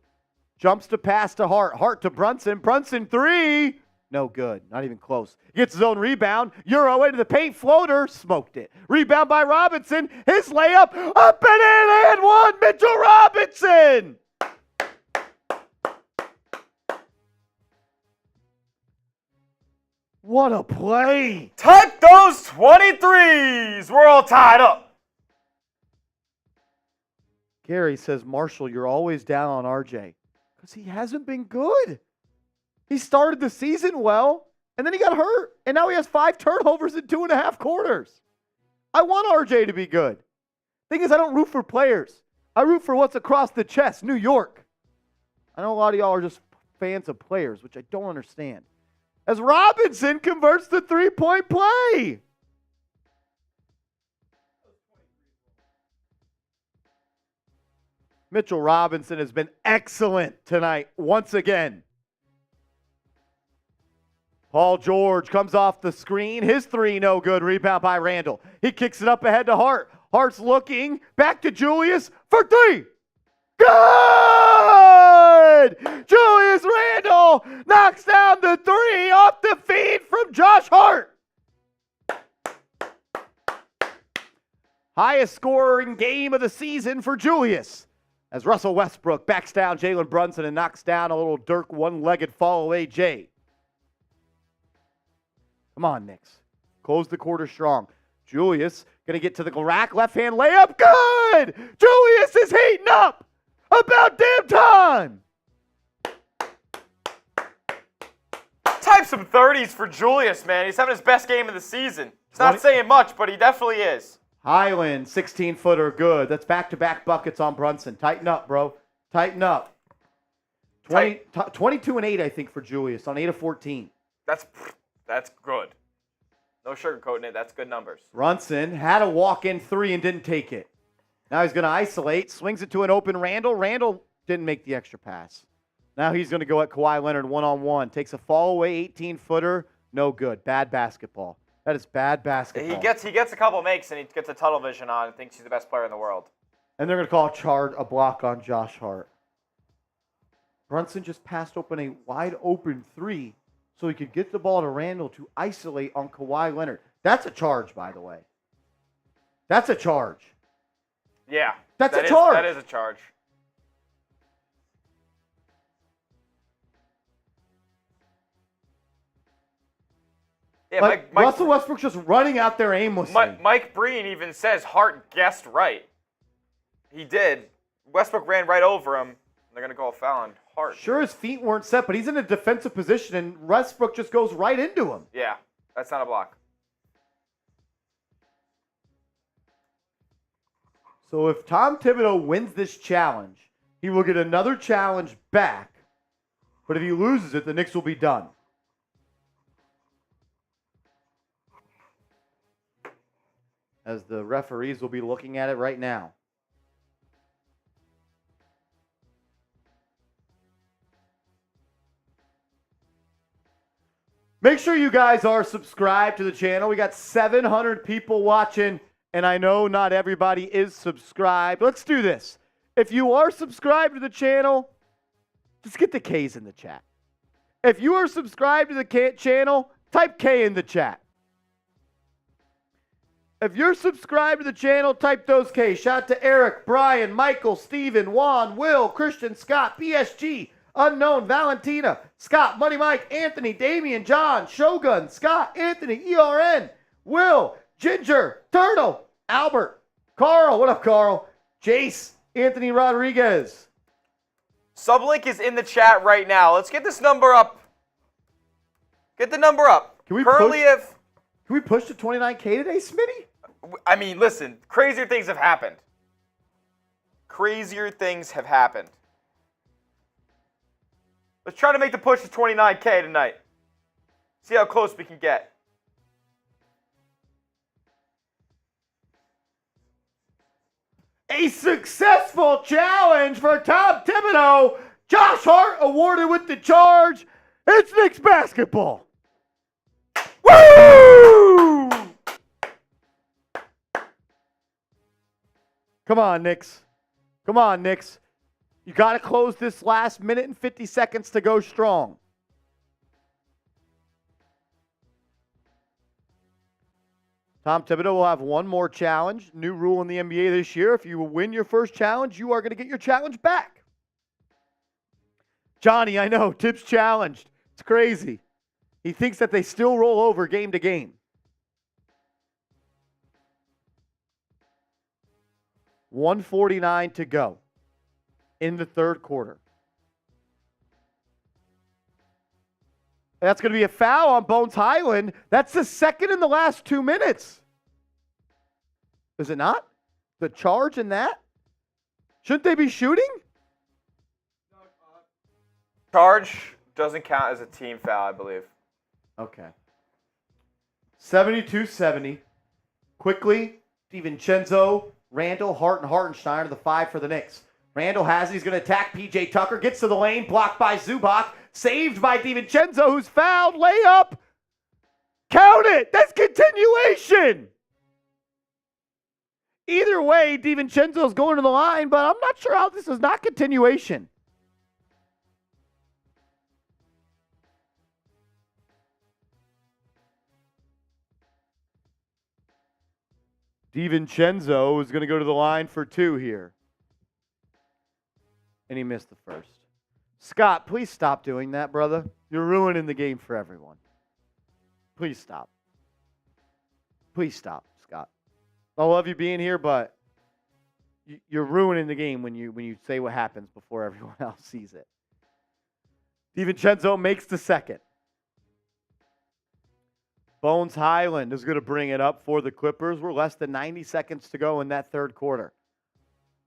Jumps to pass to Hart. Hart to Brunson. Brunson 3. No good. Not even close. Gets his own rebound. Euro into the paint. Floater. Smoked it. Rebound by Robinson. His layup. Up and in and one. Mitchell Robinson. What a play. Take those 23s. We're all tied up. Gary says, Marshall, you're always down on RJ. Because he hasn't been good. He started the season well, and then he got hurt. And now he has 5 turnovers in 2.5 quarters. I want RJ to be good. Thing is, I don't root for players. I root for what's across the chest, New York. I know a lot of y'all are just fans of players, which I don't understand. As Robinson converts the 3-point play. Mitchell Robinson has been excellent tonight once again. Paul George comes off the screen. His 3 no good. Rebound by Randle. He kicks it up ahead to Hart. Hart's looking. Back to Julius for 3. Good! Julius Randle knocks down the 3 off the feed from Josh Hart. Highest scoring game of the season for Julius. As Russell Westbrook backs down Jalen Brunson and knocks down a little Dirk one-legged fall away Jay. Come on, Knicks. Close the quarter strong. Julius going to get to the rack. Left-hand layup. Good! Julius is heating up. About damn time. Type some 30s for Julius, man. He's having his best game of the season. He's not saying much, but he definitely is. Highland, 16-footer, good. That's back-to-back buckets on Brunson. Tighten up, bro. Tighten up. 22 and 8, I think, for Julius on 8 of 14. That's good. No sugarcoating it. That's good numbers. Brunson had a walk-in 3 and didn't take it. Now he's going to isolate, swings it to an open Randle. Randle didn't make the extra pass. Now he's going to go at Kawhi Leonard one-on-one. Takes a fall-away 18-footer. No good. Bad basketball. That is bad basketball. He gets a couple makes and he gets a tunnel vision on and thinks he's the best player in the world. And they're going to call a block on Josh Hart. Brunson just passed open a wide-open 3 so he could get the ball to Randle to isolate on Kawhi Leonard. That's a charge, by the way. That's a charge. Yeah. That's a charge. That is a charge. Yeah, like Russell Westbrook's just running out there aimlessly. Mike Breen even says Hart guessed right. He did. Westbrook ran right over him. They're going to call a foul on Hart. Sure, his feet weren't set, but he's in a defensive position, and Westbrook just goes right into him. Yeah, that's not a block. So if Tom Thibodeau wins this challenge, he will get another challenge back. But if he loses it, the Knicks will be done. as the referees will be looking at it right now. Make sure you guys are subscribed to the channel. We got 700 people watching, and I know not everybody is subscribed. Let's do this. If you are subscribed to the channel, just get the K's in the chat. If you are subscribed to the channel, type K in the chat. If you're subscribed to the channel, type those K's. Shout out to Eric, Brian, Michael, Steven, Juan, Will, Christian, Scott, PSG, Unknown, Valentina, Scott, Money Mike, Anthony, Damian, John, Shogun, Scott, Anthony, ERN, Will, Ginger, Turtle, Albert, Carl, what up, Carl? Jace, Anthony Rodriguez. Sublink is in the chat right now. Let's get this number up. Get the number up. Can we push to 29K today, Smitty? I mean, listen, crazier things have happened. Crazier things have happened. Let's try to make the push to 29K tonight. See how close we can get. A successful challenge for Tom Thibodeau. Josh Hart awarded with the charge. It's Knicks basketball. Woo! Come on, Knicks. Come on, Knicks. You got to close this last minute and 50 seconds to go strong. Tom Thibodeau will have one more challenge. New rule in the NBA this year. If you win your first challenge, you are going to get your challenge back. Johnnie, I know, Tibbs challenged. It's crazy. He thinks that they still roll over game to game. $1:49 to go in the third quarter. That's going to be a foul on Bones Highland. That's the second in the last 2 minutes. Is it not? The charge in that? Shouldn't they be shooting? Charge doesn't count as a team foul, I believe. Okay. 72-70. Quickly, DiVincenzo, Randle, Hart, and Hartenstein are the five for the Knicks. Randle has it. He's going to attack P.J. Tucker. Gets to the lane. Blocked by Zubac. Saved by DiVincenzo, who's fouled. Layup. Count it. That's continuation. Either way, DiVincenzo's going to the line, but I'm not sure how this is not continuation. DiVincenzo is going to go to the line for two here. And he missed the first. Scott, please stop doing that, brother. You're ruining the game for everyone. Please stop. Please stop, Scott. I love you being here, but you're ruining the game when you say what happens before everyone else sees it. DiVincenzo makes the second. Bones Highland is going to bring it up for the Clippers. We're less than 90 seconds to go in that third quarter.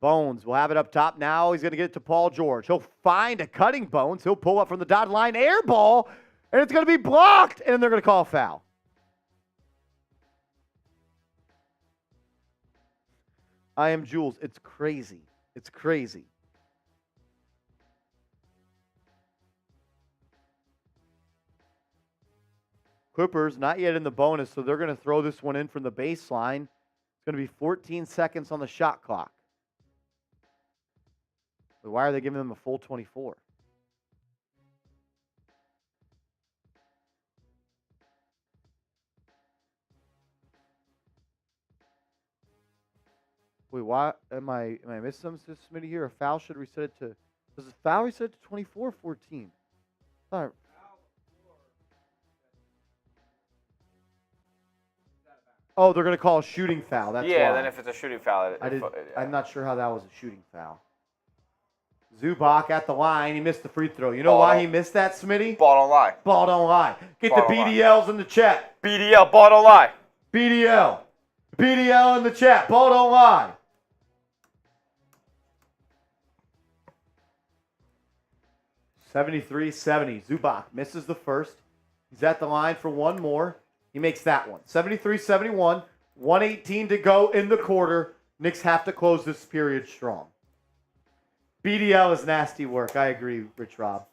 Bones will have it up top now. He's going to get it to Paul George. He'll find a cutting Bones. He'll pull up from the dotted line. Air ball. And it's going to be blocked. And they're going to call a foul. I am Jules. It's crazy. It's crazy. Clippers not yet in the bonus, so they're going to throw this one in from the baseline. It's going to be 14 seconds on the shot clock. But why are they giving them a full 24? Wait, why am I missing something, Smitty here? A foul should reset it to. Does a foul reset it to 24 or 14? All right. Oh, they're going to call a shooting foul. That's yeah, why. Then if it's a shooting foul, I'm not sure how that was a shooting foul. Zubac at the line. He missed the free throw. You know why he missed that, Smitty? Ball don't lie. Ball don't lie. Get the BDLs in the chat. BDL, ball don't lie. BDL. BDL in the chat. Ball don't lie. $73-70. Zubac misses the first. He's at the line for one more. He makes that one. 73-71. 1:18 to go in the quarter. Knicks have to close this period strong. BDL is nasty work. I agree, Rich Rob.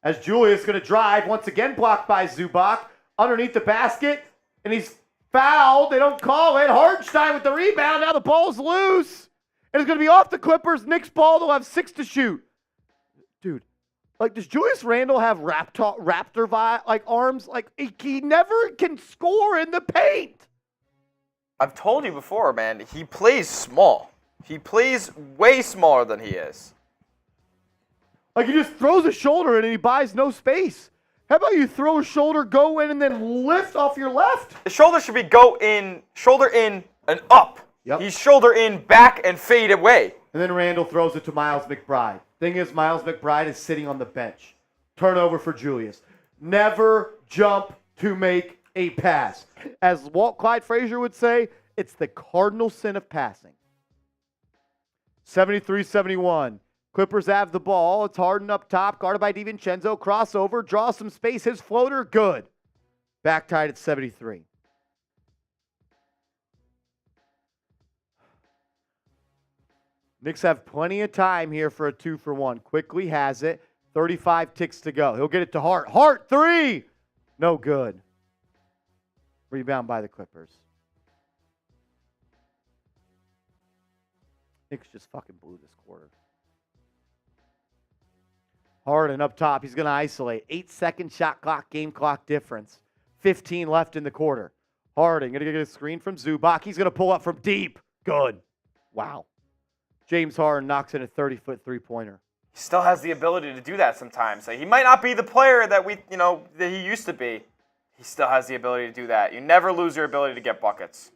As Julius is going to drive, once again blocked by Zubac, underneath the basket, and he's fouled. They don't call it. Hardenstein with the rebound. Now the ball's loose. And it's going to be off the Clippers. Knicks ball. They'll have 6 to shoot. Dude, like, does Julius Randle have raptor arms? Like, he never can score in the paint. I've told you before, man, he plays small. He plays way smaller than he is. Like, he just throws a shoulder in and he buys no space. How about you throw a shoulder, go in, and then lift off your left? The shoulder should be shoulder in and up. Yep. He's shoulder in, back, and fade away. And then Randle throws it to Miles McBride. Thing is, Miles McBride is sitting on the bench. Turnover for Julius. Never jump to make a pass. As Walt Clyde Frazier would say, it's the cardinal sin of passing. 73-71. Clippers have the ball. It's Harden up top, guarded by DiVincenzo. Crossover, draws some space. His floater, good. Back tied at 73. Knicks have plenty of time here for a 2-for-1. Quickly has it. 35 ticks to go. He'll get it to Hart. Hart, 3! No good. Rebound by the Clippers. Knicks just fucking blew this quarter. Harden up top. He's going to isolate. 8-second shot clock, game clock difference. 15 left in the quarter. Harden going to get a screen from Zubac. He's going to pull up from deep. Good. Wow. James Harden knocks in a 30-foot three-pointer. He still has the ability to do that sometimes. He might not be the player that that he used to be. He still has the ability to do that. You never lose your ability to get buckets.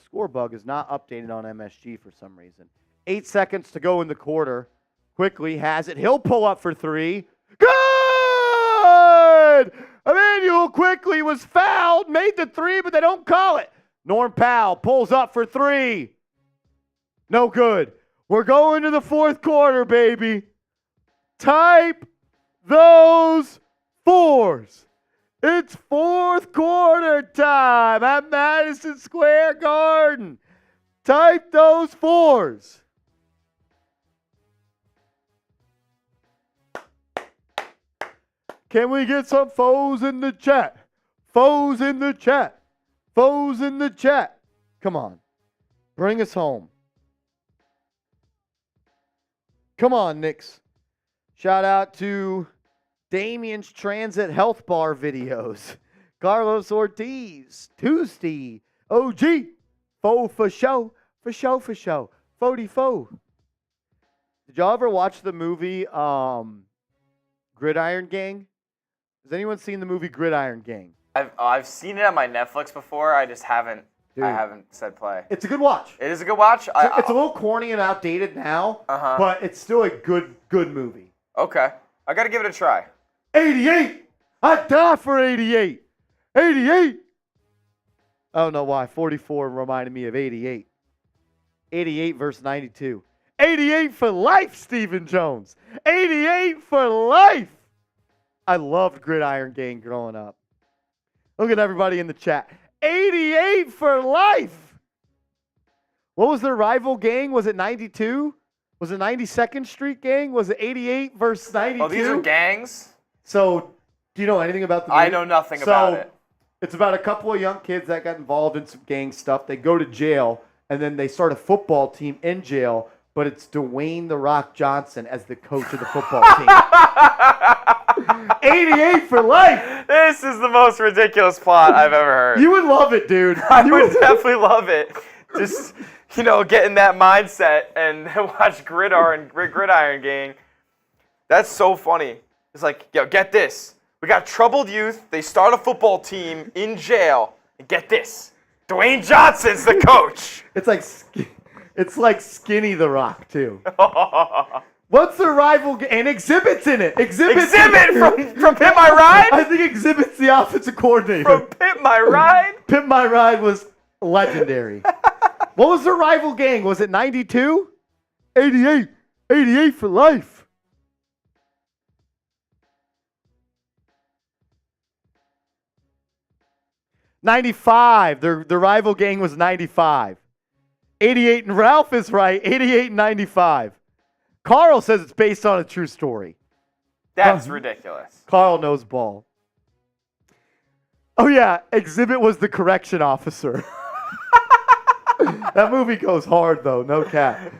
Score bug is not updated on MSG for some reason. 8 seconds to go in the quarter. Quickly has it. He'll pull up for 3. Good! Emmanuel Quickly was fouled, made the 3, but they don't call it. Norm Powell pulls up for 3. No good. We're going to the fourth quarter, baby. Type those 4s. It's fourth quarter time at Madison Square Garden. Type those 4s. Can we get some foes in the chat? Foes in the chat. Foes in the chat. Come on. Bring us home. Come on, Knicks. Shout out to Damien's Transit Health Bar videos. Carlos Ortiz. Tuesday. OG. Faux for show. For show, for show. 44. Did y'all ever watch the movie Gridiron Gang? Has anyone seen the movie Gridiron Gang? I've seen it on my Netflix before. I just haven't. Dude, I haven't said play. It's a good watch. It is a good watch. It's a little corny and outdated now, but it's still a good movie. Okay, I gotta give it a try. 88. I die for 88. 88. I don't know why. 44 reminded me of 88. 88 versus 92. 88 for life, Stephen Jones. 88 for life. I loved Gridiron Gang growing up. Look at everybody in the chat. 88 for life. What was their rival gang? Was it 92? Was it 92nd Street Gang? Was it 88 versus 92? Oh, these are gangs? So, do you know anything about the movie? I know nothing about it. It's about a couple of young kids that got involved in some gang stuff. They go to jail, and then they start a football team in jail, but it's Dwayne "The Rock" Johnson as the coach of the football team. 88 for life. This is the most ridiculous plot I've ever heard. You would love it, dude. I would definitely love it. Just, get in that mindset and watch Gridiron Gang. That's so funny. It's like, yo, get this. We got troubled youth. They start a football team in jail. And get this. Dwayne Johnson's the coach. It's like Skinny the Rock, too. What's the rival and Exhibit's in it? Exhibit from Pimp My Ride? I think Exhibit's the offensive coordinator. From Pimp My Ride? Pimp My Ride was legendary. What was the rival gang? Was it 92? 88. 88 for life. 95. Their rival gang was 95. 88, and Ralph is right. 88 and 95. Carl says it's based on a true story. That's ridiculous. Carl knows ball. Oh, yeah. Exhibit was the correction officer. That movie goes hard, though. No cap.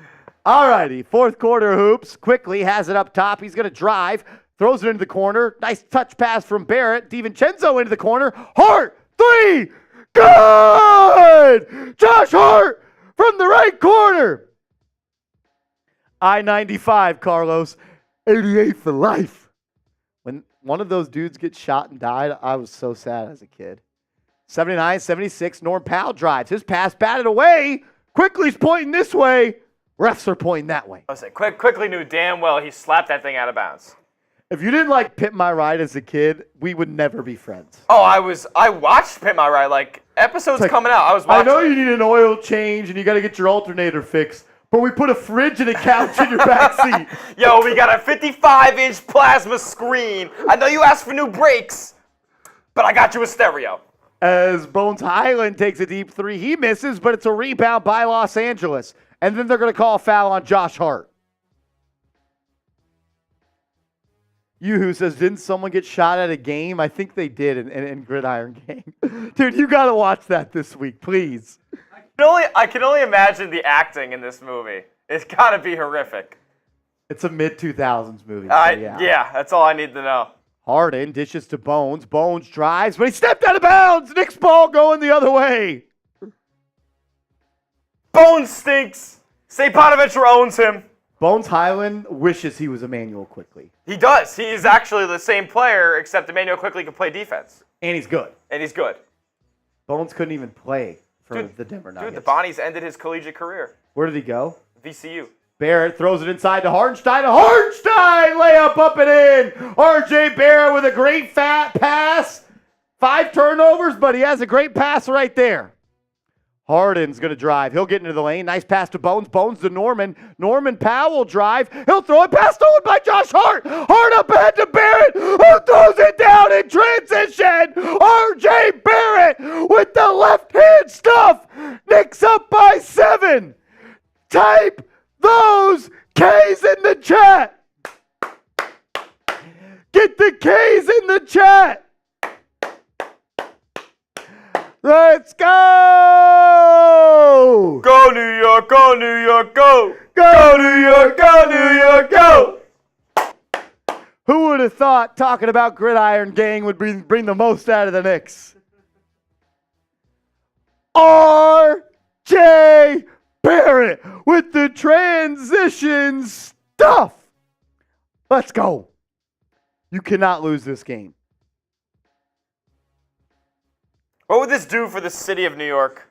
All righty. Fourth quarter hoops. Quickly has it up top. He's going to drive. Throws it into the corner. Nice touch pass from Barrett. DiVincenzo into the corner. Hart. 3. Good! Josh Hart from the right corner. I-95, Carlos. 88 for life. When one of those dudes gets shot and died, I was so sad as a kid. 79, 76, Norm Powell drives. His pass batted away. Quickly's pointing this way. Refs are pointing that way. Listen, Quickly knew damn well he slapped that thing out of bounds. If you didn't like Pit My Ride as a kid, we would never be friends. Oh, I watched Pit My Ride, like, episodes coming out. I was watching. I know you need an oil change and you got to get your alternator fixed, but we put a fridge and a couch in your backseat. Yo, we got a 55-inch plasma screen. I know you asked for new brakes, but I got you a stereo. As Bones Highland takes a deep three, he misses, but it's a rebound by Los Angeles. And then they're going to call a foul on Josh Hart. Yoo-hoo says, didn't someone get shot at a game? I think they did in Gridiron Gang. Dude, you got to watch that this week, please. I can only imagine the acting in this movie. It's got to be horrific. It's a mid-2000s movie. Yeah, that's all I need to know. Harden dishes to Bones. Bones drives, but he stepped out of bounds. Knicks ball going the other way. Bones stinks. Say Bonaventure owns him. Bones Highland wishes he was Emmanuel Quickly. He does. He's actually the same player, except Emmanuel Quickly can play defense. And he's good. Bones couldn't even play for the Denver Nuggets. Dude, the Bonnies ended his collegiate career. Where did he go? VCU. Barrett throws it inside to Hardenstein. Hardenstein layup up and in. R.J. Barrett with a great fat pass. 5 turnovers, but he has a great pass right there. Harden's going to drive. He'll get into the lane. Nice pass to Bones. Bones to Norman. Norman Powell drive. He'll throw it. Pass stolen by Josh Hart. Hart up ahead to Barrett, who throws it down in transition. R.J. Barrett with the left-hand stuff. Knicks up by 7. Type those K's in the chat. Get the K's in the chat. Let's go! Go New York, go New York, go! Go New York, go New York, go! Who would have thought talking about Gridiron Gang would bring the most out of the Knicks? R.J. Barrett with the transition stuff. Let's go. You cannot lose this game. What would this do for the city of New York?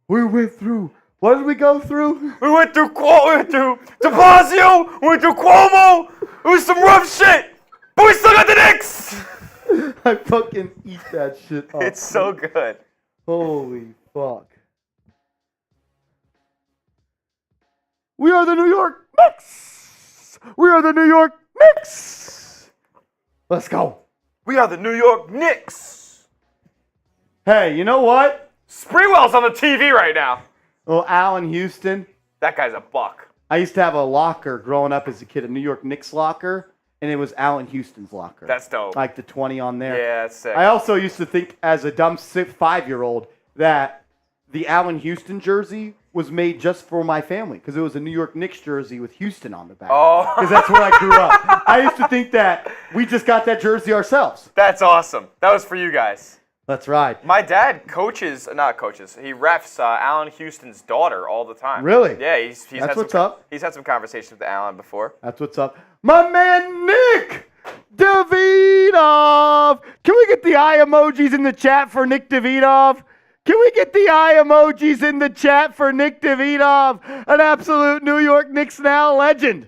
We went through. What did we go through? We went through De Blasio. We went through Cuomo. It was some rough shit. But we still got the Knicks. I fucking eat that shit up. It's so good. Holy fuck. We are the New York Knicks. We are the New York Knicks. Let's go. We are the New York Knicks. Hey, you know what? Sprewell's on the TV right now. Well, Allen Houston. That guy's a buck. I used to have a locker growing up as a kid, a New York Knicks locker, and it was Allen Houston's locker. That's dope. Like the 20 on there. Yeah, that's sick. I also used to think as a dumb 5-year-old that the Allen Houston jersey was made just for my family because it was a New York Knicks jersey with Houston on the back. Oh. Because that's where I grew up. I used to think that we just got that jersey ourselves. That's awesome. That was for you guys. That's right. My dad he refs Allen Houston's daughter all the time. Really? Yeah, he's That's what's up. He's had some conversations with Allen before. That's what's up. My man Nick Davidov. Can we get the eye emojis in the chat for Nick Davidov? Can we get the eye emojis in the chat for Nick Davidov, an absolute New York Knicks Now legend?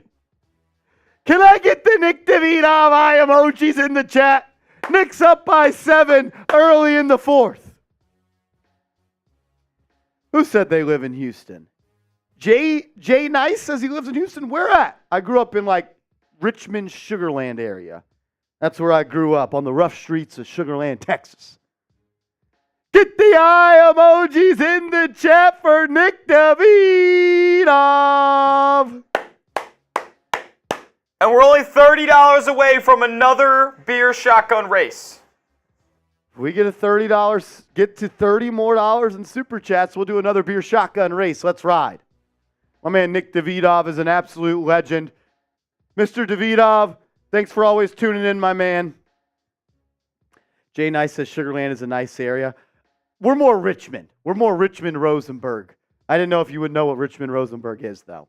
Can I get the Nick Davidov eye emojis in the chat? Knicks up by 7 early in the 4th. Who said they live in Houston? Jay Nice says he lives in Houston. Where at? I grew up in like Richmond, Sugarland area. That's where I grew up, on the rough streets of Sugarland, Texas. Get the eye emojis in the chat for Nick Davidov. And we're only $30 away from another beer shotgun race. If we get get to $30 more in super chats, we'll do another beer shotgun race. Let's ride. My man Nick Davidov is an absolute legend. Mr. Davidov, thanks for always tuning in, my man. Jay Nice says Sugarland is a nice area. We're more Richmond. We're more Richmond-Rosenberg. I didn't know if you would know what Richmond-Rosenberg is, though.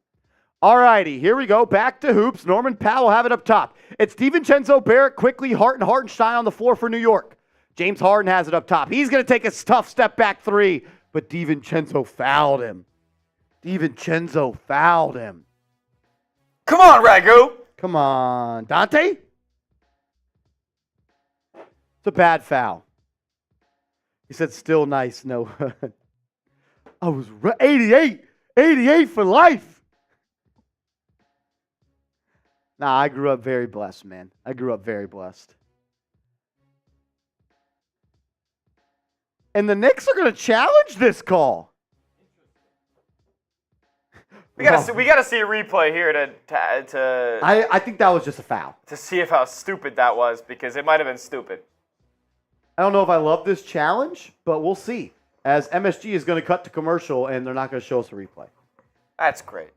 All righty, here we go. Back to hoops. Norman Powell have it up top. It's DiVincenzo, Barrett, Quickly, Hart, and Hartenstein on the floor for New York. James Harden has it up top. He's going to take a tough step back three, but DiVincenzo fouled him. DiVincenzo fouled him. Come on, Ragu. Come on. Dante? It's a bad foul. He said, still nice. No. I was 88 for life. Nah, I grew up very blessed, man. I grew up very blessed. And the Knicks are going to challenge this call. We gotta see a replay here to I think that was just a foul. To see if how stupid that was, because it might have been stupid. I don't know if I love this challenge, but we'll see. As MSG is going to cut to commercial, and they're not going to show us a replay. That's great.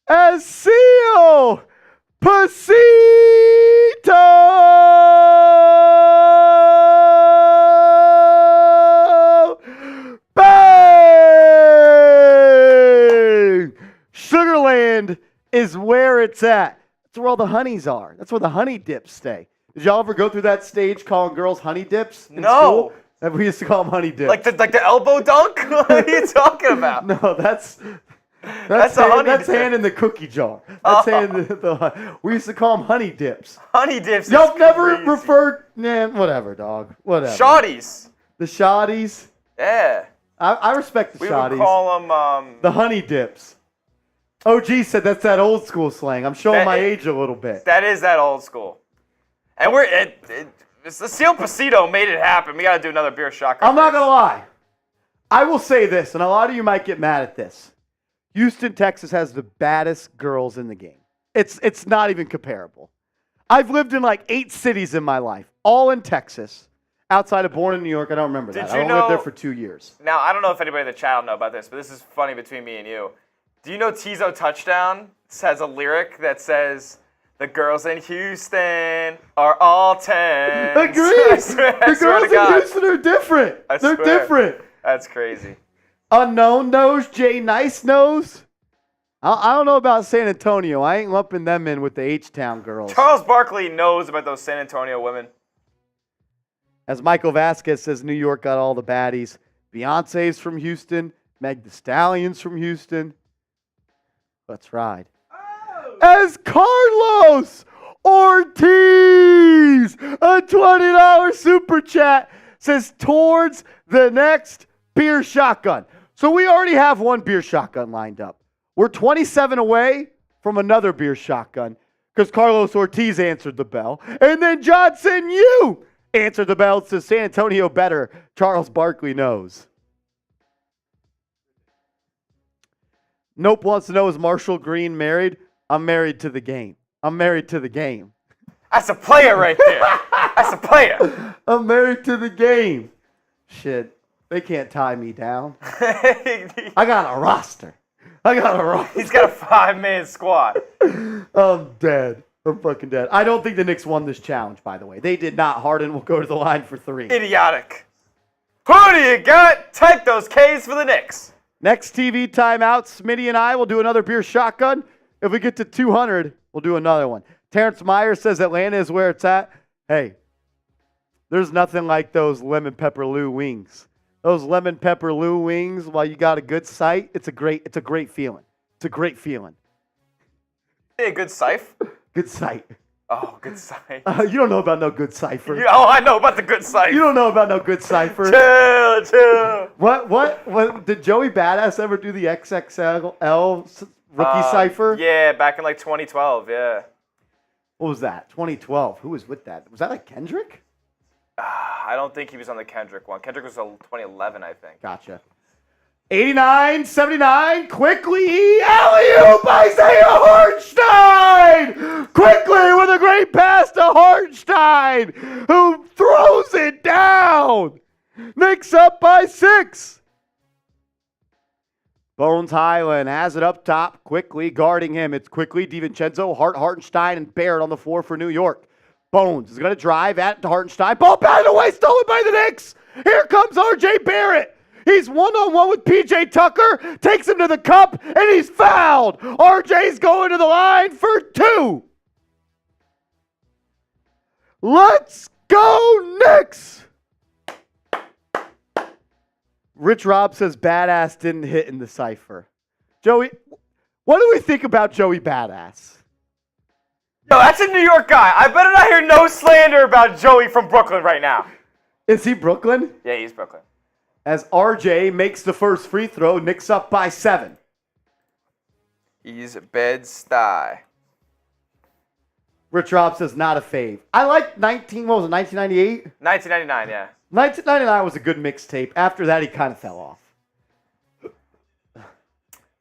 Asio Pasito! Bang! Sugarland is where it's at. That's where all the honeys are. That's where the honey dips stay. Did y'all ever go through that stage calling girls honey dips in school? We used to call them honey dips. Like the elbow dunk? What are you talking about? No, that's hand in the cookie jar. That's hand in the we used to call them honey dips. Honey dips. Y'all never referred, whatever, dog. Whatever. Shotties. The shotties. Yeah. I respect the shotties. We would call them the honey dips. OG said that's that old school slang. I'm showing my age a little bit. That is that old school. And it's the Seal Pasito made it happen. We got to do another beer shotgun. I'm not going to lie. I will say this, and a lot of you might get mad at this. Houston, Texas has the baddest girls in the game. It's not even comparable. I've lived in like 8 cities in my life, all in Texas. Outside of born in New York, I don't remember that. I only lived there for 2 years. Now, I don't know if anybody in the chat will know about this, but this is funny between me and you. Do you know Tizo Touchdown has a lyric that says, "The girls in Houston are all 10." Agreed. The girls in Houston are different. They're different. That's crazy. Unknown knows. Jay Nice knows. I don't know about San Antonio. I ain't lumping them in with the H-Town girls. Charles Barkley knows about those San Antonio women. As Michael Vasquez says, New York got all the baddies. Beyonce's from Houston. Meg Thee Stallion's from Houston. Let's ride. Oh. As Carlos Ortiz, a $20 super chat, says towards the next beer shotgun. So we already have one beer shotgun lined up. We're 27 away from another beer shotgun because Carlos Ortiz answered the bell. And then Johnson, you answered the bell. It says San Antonio better. Charles Barkley knows. Nope wants to know, is Marshall Green married? I'm married to the game. I'm married to the game. That's a player right there. That's a player. I'm married to the game. Shit. They can't tie me down. I got a roster. He's got a 5-man squad. I'm dead. I'm fucking dead. I don't think the Knicks won this challenge, by the way. They did not. Harden will go to the line for 3. Idiotic. Who do you got? Type those K's for the Knicks. Next TV timeout, Smitty and I will do another beer shotgun. If we get to 200, we'll do another one. Terrence Meyer says Atlanta is where it's at. Hey, there's nothing like those lemon pepper Lou wings. Those lemon pepper Lou wings, while you got a good sight, it's a great feeling. It's a great feeling. Hey, good sight? Good sight. Oh, good sight. You don't know about no good cipher. Oh, I know about the good sight. You don't know about no good cipher. Chill. What? Did Joey Badass ever do the XXL rookie cipher? Yeah, back in like 2012, yeah. What was that? 2012. Who was with that? Was that like Kendrick? I don't think he was on the Kendrick one. Kendrick was a 2011, I think. Gotcha. 89-79, quickly, alley-oop, Isaiah Hartenstein! Quickly with a great pass to Hartenstein, who throws it down! Knicks up by 6. Bones Highland has it up top, quickly guarding him. It's quickly DiVincenzo, Hartenstein, and Barrett on the floor for New York. Bones is going to drive at to Hartenstein. Ball batted away, stolen by the Knicks. Here comes R.J. Barrett. He's one-on-one with P.J. Tucker, takes him to the cup, and he's fouled. R.J.'s going to the line for 2. Let's go, Knicks! Rich Rob says Badass didn't hit in the cipher. Joey, what do we think about Joey Badass? Yo, that's a New York guy. I better not hear no slander about Joey from Brooklyn right now. Is he Brooklyn? Yeah, he's Brooklyn. As RJ makes the first free throw, Knicks up by 7. He's Bed-Stuy. Rich Rob says not a fave. I like 1998? 1999, yeah. 1999 was a good mixtape. After that, he kind of fell off.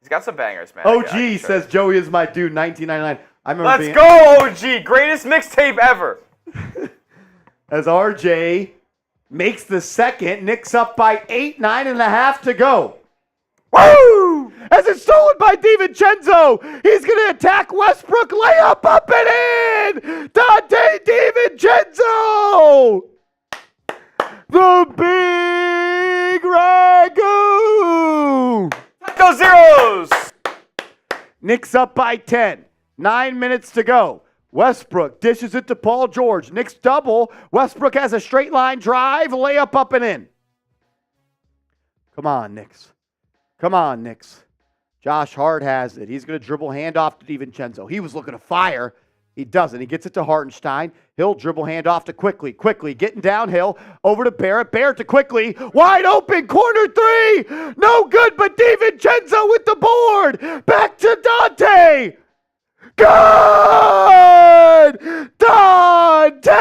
He's got some bangers, man. OG says Joey is my dude, 1999. I remember Let's go, OG. Greatest mixtape ever. As RJ makes the second, Knicks up by 8, 9.5 to go. Woo! As it's stolen by DiVincenzo. He's going to attack Westbrook. Layup up and in. Dante DiVincenzo. The big ragu. Go Zeros. Knicks up by 10. 9 minutes to go. Westbrook dishes it to Paul George. Knicks double. Westbrook has a straight line drive. Layup up and in. Come on, Knicks. Come on, Knicks. Josh Hart has it. He's going to dribble handoff to DiVincenzo. He was looking to fire. He doesn't. He gets it to Hartenstein. He'll dribble handoff to Quickly. Quickly getting downhill. Over to Barrett. Barrett to Quickly. Wide open. Corner 3. No good, but DiVincenzo with the board. Back to Dante. Good! Dante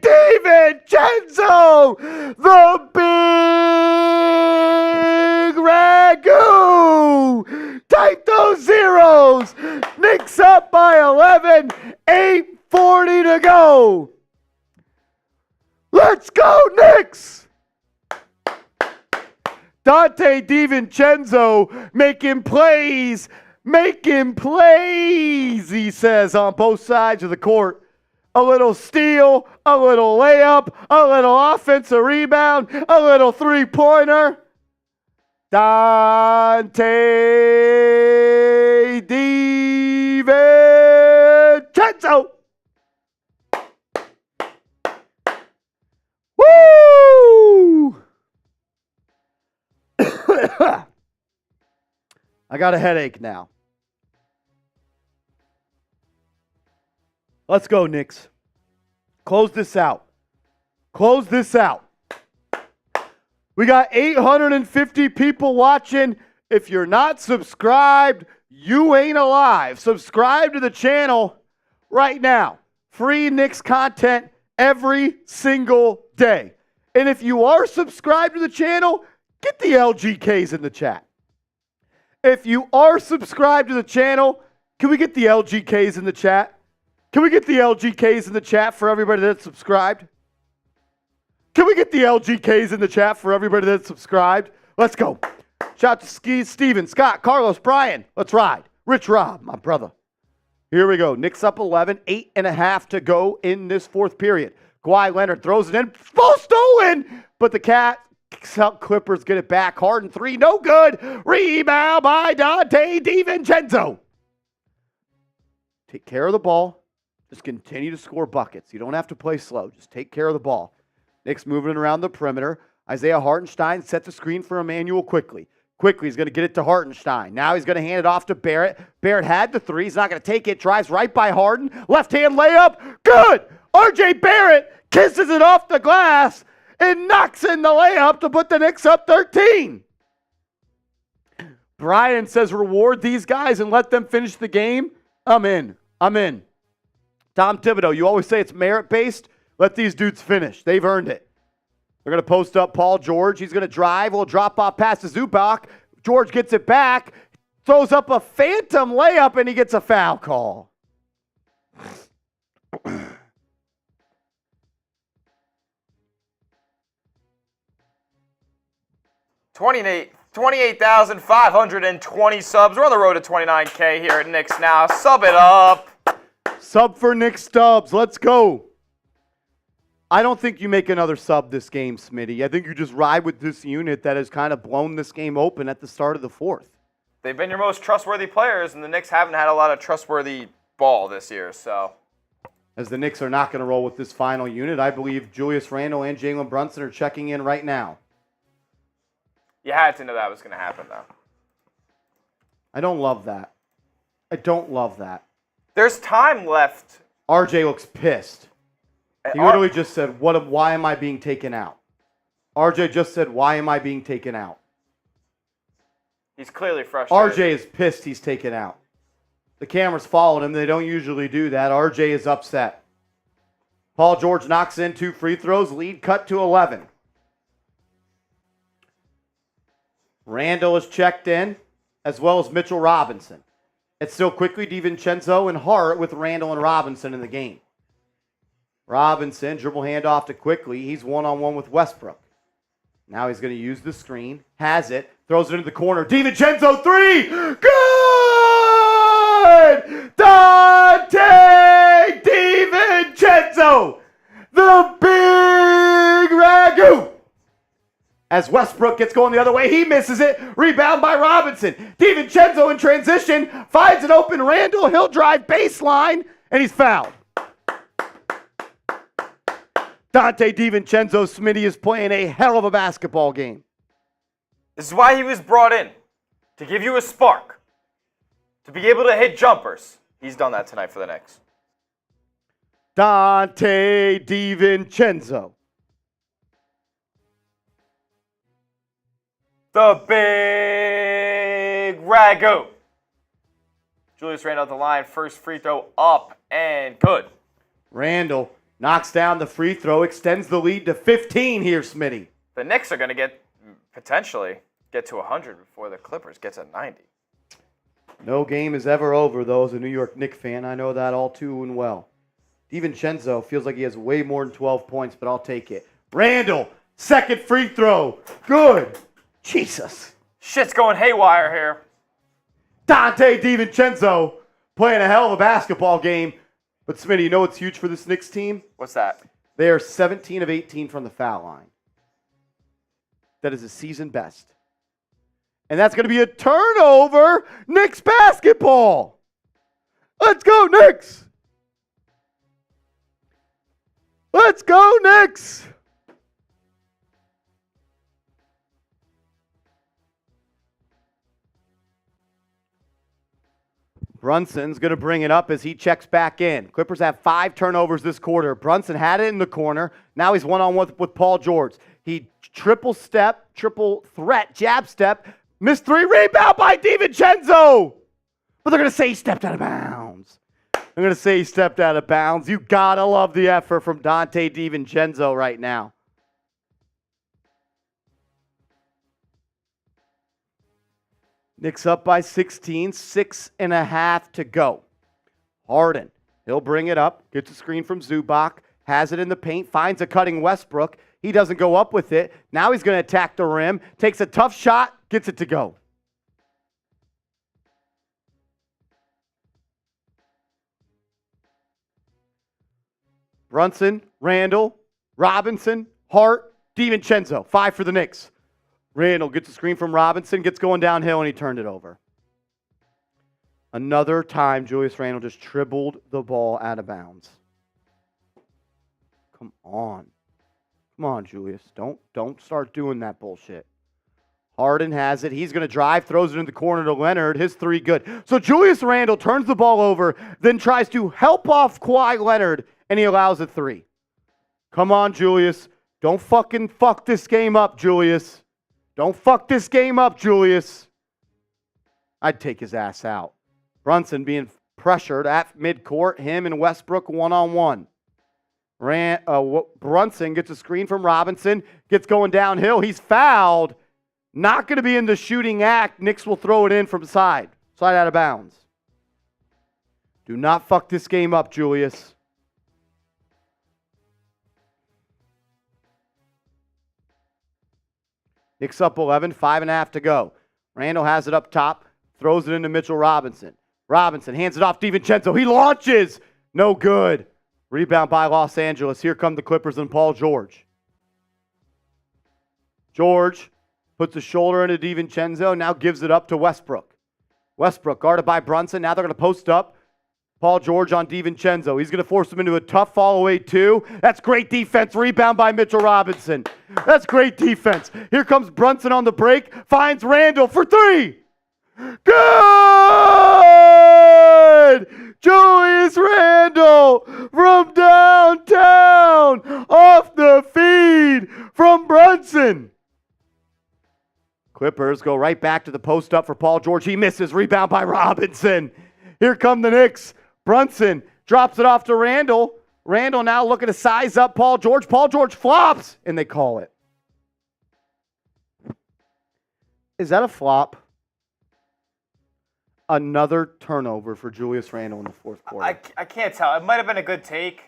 DiVincenzo, the big ragu! Type those zeros! Knicks up by 11, 8:40 to go. Let's go, Knicks! Dante DiVincenzo making plays. Making plays, he says, on both sides of the court. A little steal, a little layup, a little offensive rebound, a little three-pointer. Dante DiVincenzo. Woo! I got a headache now. Let's go, Knicks. Close this out. Close this out. We got 850 people watching. If you're not subscribed, you ain't alive. Subscribe to the channel right now. Free Knicks content every single day. And if you are subscribed to the channel, get the LGKs in the chat. If you are subscribed to the channel, can we get the LGKs in the chat? Can we get the LGKs in the chat for everybody that's subscribed? Can we get the LGKs in the chat for everybody that's subscribed? Let's go. Shout out to Steven, Scott, Carlos, Brian. Let's ride. Rich Rob, my brother. Here we go. Knicks up 11, 8.5 to go in this fourth period. Kawhi Leonard throws it in. Ball stolen, but the Clippers get it back. Harden 3, no good. Rebound by Dante DiVincenzo. Take care of the ball. Just continue to score buckets. You don't have to play slow. Just take care of the ball. Knicks moving around the perimeter. Isaiah Hartenstein sets the screen for Emmanuel Quickly. Quickly, he's going to get it to Hartenstein. Now he's going to hand it off to Barrett. Barrett had the 3. He's not going to take it. Drives right by Harden. Left-hand layup. Good! R.J. Barrett kisses it off the glass and knocks in the layup to put the Knicks up 13. Bryant says reward these guys and let them finish the game. I'm in. Tom Thibodeau, you always say it's merit-based. Let these dudes finish. They've earned it. They're going to post up Paul George. He's going to drive. We'll drop off pass to Zubac. George gets it back. Throws up a phantom layup, and he gets a foul call. 28,520 subs. We're on the road to 29K here at Knicks Now. Sub it up. Sub for Nick Stubbs. Let's go. I don't think you make another sub this game, Smitty. I think you just ride with this unit that has kind of blown this game open at the start of the fourth. They've been your most trustworthy players, and the Knicks haven't had a lot of trustworthy ball this year, so. As the Knicks are not going to roll with this final unit, I believe Julius Randle and Jalen Brunson are checking in right now. You had to know that was going to happen, though. I don't love that. I don't love that. There's time left. RJ looks pissed. He literally just said, why am I being taken out? RJ just said, why am I being taken out? He's clearly frustrated. RJ is pissed he's taken out. The cameras followed him. They don't usually do that. RJ is upset. Paul George knocks in 2 free throws. Lead cut to 11. Randle is checked in, as well as Mitchell Robinson. It's still quickly DiVincenzo and Hart with Randle and Robinson in the game. Robinson, dribble handoff to Quickly. He's one-on-one with Westbrook. Now he's going to use the screen. Has it. Throws it into the corner. DiVincenzo 3. Good! Dante DiVincenzo. The big ragu. As Westbrook gets going the other way, he misses it. Rebound by Robinson. DiVincenzo in transition. Finds an open Randle. He'll drive baseline. And he's fouled. Dante DiVincenzo, Smitty, is playing a hell of a basketball game. This is why he was brought in, to give you a spark, to be able to hit jumpers. He's done that tonight for the Knicks. Dante DiVincenzo. The big ragu. Julius Randle at the line. First free throw up and good. Randle knocks down the free throw, extends the lead to 15 here, Smitty. The Knicks are going to potentially get to 100 before the Clippers get to 90. No game is ever over, though, as a New York Knicks fan. I know that all too and well. DiVincenzo feels like he has way more than 12 points, but I'll take it. Randle, second free throw. Good. Jesus. Shit's going haywire here. Dante DiVincenzo playing a hell of a basketball game. But, Smitty, you know what's huge for this Knicks team? What's that? They are 17 of 18 from the foul line. That is a season best. And that's going to be a turnover. Knicks basketball. Let's go, Knicks. Let's go, Knicks. Brunson's going to bring it up as he checks back in. Clippers have 5 turnovers this quarter. Brunson had it in the corner. Now he's one-on-one with Paul George. He triple threat, jab step, missed 3, rebound by DiVincenzo. But they're going to say he stepped out of bounds. They're going to say he stepped out of bounds. You got to love the effort from Dante DiVincenzo right now. Knicks up by 16, 6.5 to go. Harden, he'll bring it up, gets a screen from Zubac, has it in the paint, finds a cutting Westbrook. He doesn't go up with it. Now he's going to attack the rim, takes a tough shot, gets it to go. Brunson, Randle, Robinson, Hart, DiVincenzo. 5 for the Knicks. Randle gets a screen from Robinson, gets going downhill, and he turned it over. Another time, Julius Randle just dribbled the ball out of bounds. Come on. Come on, Julius. Don't start doing that bullshit. Harden has it. He's going to drive, throws it in the corner to Leonard. His 3 good. So Julius Randle turns the ball over, then tries to help off Kawhi Leonard, and he allows a 3. Come on, Julius. Don't fucking fuck this game up, Julius. Don't fuck this game up, Julius. I'd take his ass out. Brunson being pressured at midcourt. Him and Westbrook one-on-one. Brunson gets a screen from Robinson, gets going downhill. He's fouled. Not going to be in the shooting act. Knicks will throw it in from side out of bounds. Do not fuck this game up, Julius. Knicks up 11, 5.5 to go. Randle has it up top, throws it into Mitchell Robinson. Robinson hands it off DiVincenzo. He launches. No good. Rebound by Los Angeles. Here come the Clippers and Paul George. George puts a shoulder into DiVincenzo, now gives it up to Westbrook. Westbrook guarded by Brunson. Now they're going to post up. Paul George on DiVincenzo. He's going to force him into a tough fall-away two. That's great defense. Rebound by Mitchell Robinson. That's great defense. Here comes Brunson on the break. Finds Randle for three. Good! Julius Randle from downtown off the feed from Brunson. Clippers go right back to the post up for Paul George. He misses. Rebound by Robinson. Here come the Knicks. Brunson drops it off to Randle. Randle now looking to size up Paul George. Paul George flops, and they call it. Is that a flop? Another turnover for Julius Randle in the fourth quarter. I can't tell. It might have been a good take.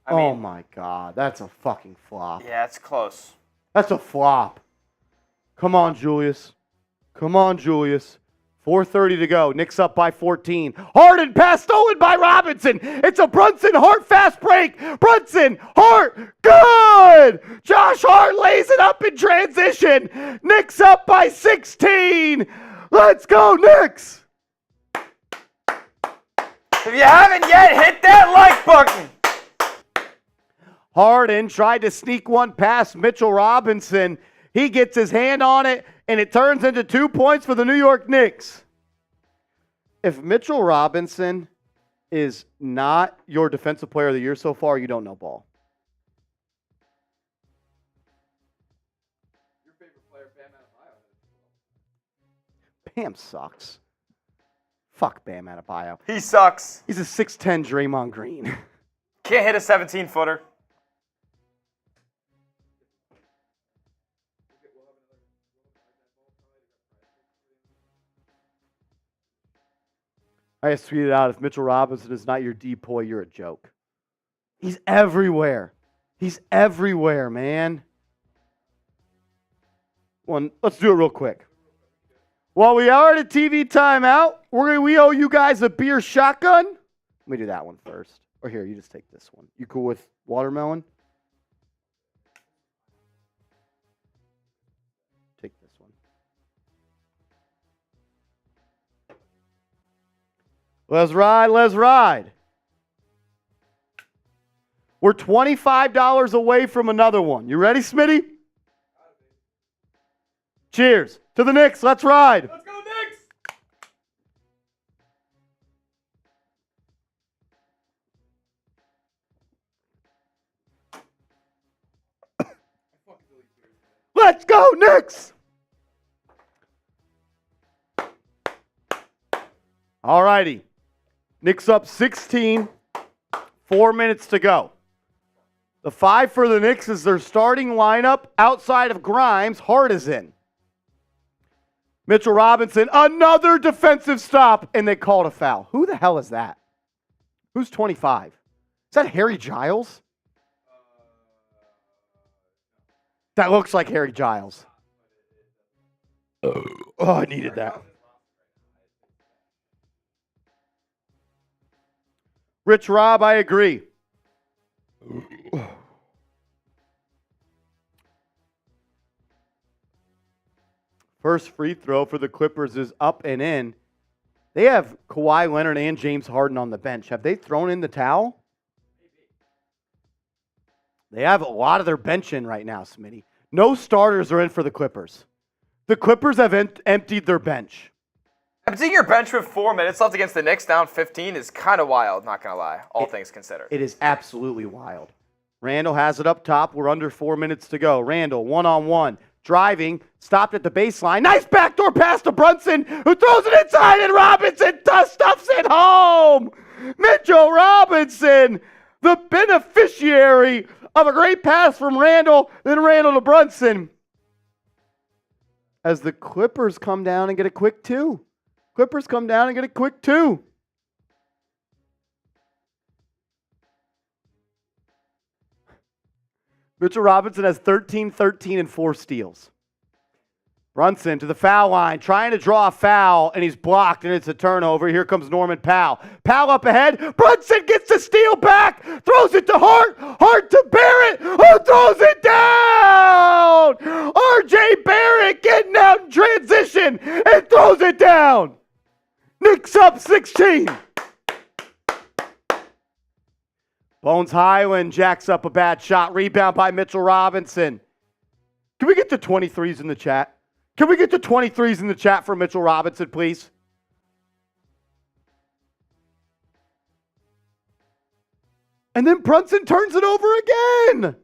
Oh my God, that's a fucking flop. Yeah, it's close. That's a flop. Come on, Julius. Come on, Julius. 4:30 to go. Knicks up by 14. Harden pass stolen by Robinson. It's a Brunson Hart fast break. Brunson Hart, good. Josh Hart lays it up in transition. Knicks up by 16. Let's go, Knicks. If you haven't yet, hit that like button. Harden tried to sneak one past Mitchell Robinson. He gets his hand on it, and it turns into 2 points for the New York Knicks. If Mitchell Robinson is not your defensive player of the year so far, you don't know ball. Your favorite player, Bam Adebayo. Bam sucks. Fuck Bam Adebayo. He sucks. He's a 6'10 Draymond Green. Can't hit a 17-footer. I just tweeted out, if Mitchell Robinson is not your depoy, you're a joke. He's everywhere. He's everywhere, man. Well, let's do it real quick. While we are at a TV timeout, we owe you guys a beer shotgun. Let me do that one first. Or here, you just take this one. You cool with watermelon? Take this one. Let's ride, let's ride. We're $25 away from another one. You ready, Smitty? Cheers. To the Knicks, let's ride. Let's go, Knicks! Let's go, Knicks! All righty. Knicks up 16. 4 minutes to go. The 5 for the Knicks is their starting lineup. Outside of Grimes, Hart is in. Mitchell Robinson, another defensive stop, and they called a foul. Who the hell is that? Who's 25? Is that Harry Giles? That looks like Harry Giles. Oh, I needed that. Rich Rob, I agree. First free throw for the Clippers is up and in. They have Kawhi Leonard and James Harden on the bench. Have they thrown in the towel? They have a lot of their bench in right now, Smitty. No starters are in for the Clippers. The Clippers have emptied their bench. Emptying your bench with 4 minutes left against the Knicks down 15 is kind of wild, not going to lie, all things considered. It is absolutely wild. Randle has it up top. We're under 4 minutes to go. Randle, one-on-one. driving, stopped at the baseline. Nice backdoor pass to Brunson, who throws it inside, and Robinson stuffs it home. Mitchell Robinson, the beneficiary of a great pass from Randle, then Randle to Brunson. As the Clippers come down and get a quick two. Mitchell Robinson has 13, 13, and 4 steals. Brunson to the foul line, trying to draw a foul, and he's blocked, and it's a turnover. Here comes Norman Powell. Powell up ahead. Brunson gets the steal back, throws it to Hart. Hart to Barrett, who throws it down. R.J. Barrett getting out in transition and throws it down. Knicks up 16. Bones Highland jacks up a bad shot. Rebound by Mitchell Robinson. Can we get to 23s in the chat? Can we get to 23s in the chat for Mitchell Robinson, please? And then Brunson turns it over again.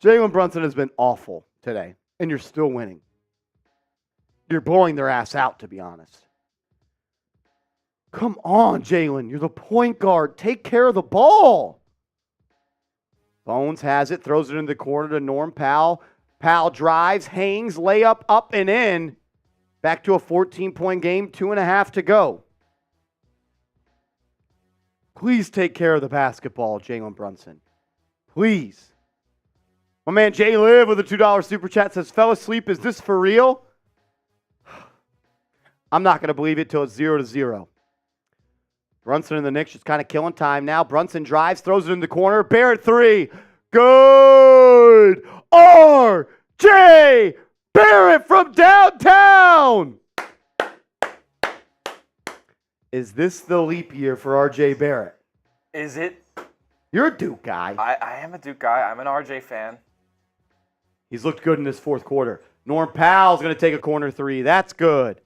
Jalen Brunson has been awful today, and you're still winning. You're blowing their ass out, to be honest. Come on, Jalen. You're the point guard. Take care of the ball. Bones has it, throws it in the corner to Norm Powell. Powell drives, hangs, layup, up and in. Back to a 14-point game, 2.5 to go. Please take care of the basketball, Jalen Brunson. Please. My man Jay Liv with a $2 super chat says, fell asleep, is this for real? I'm not going to believe it till it's 0-0. Brunson and the Knicks just kind of killing time now. Brunson drives, throws it in the corner. Barrett 3. Good. R.J. Barrett from downtown. Is this the leap year for R.J. Barrett? Is it? You're a Duke guy. I am a Duke guy. I'm an RJ fan. He's looked good in this fourth quarter. Norm Powell's going to take a corner 3. That's good.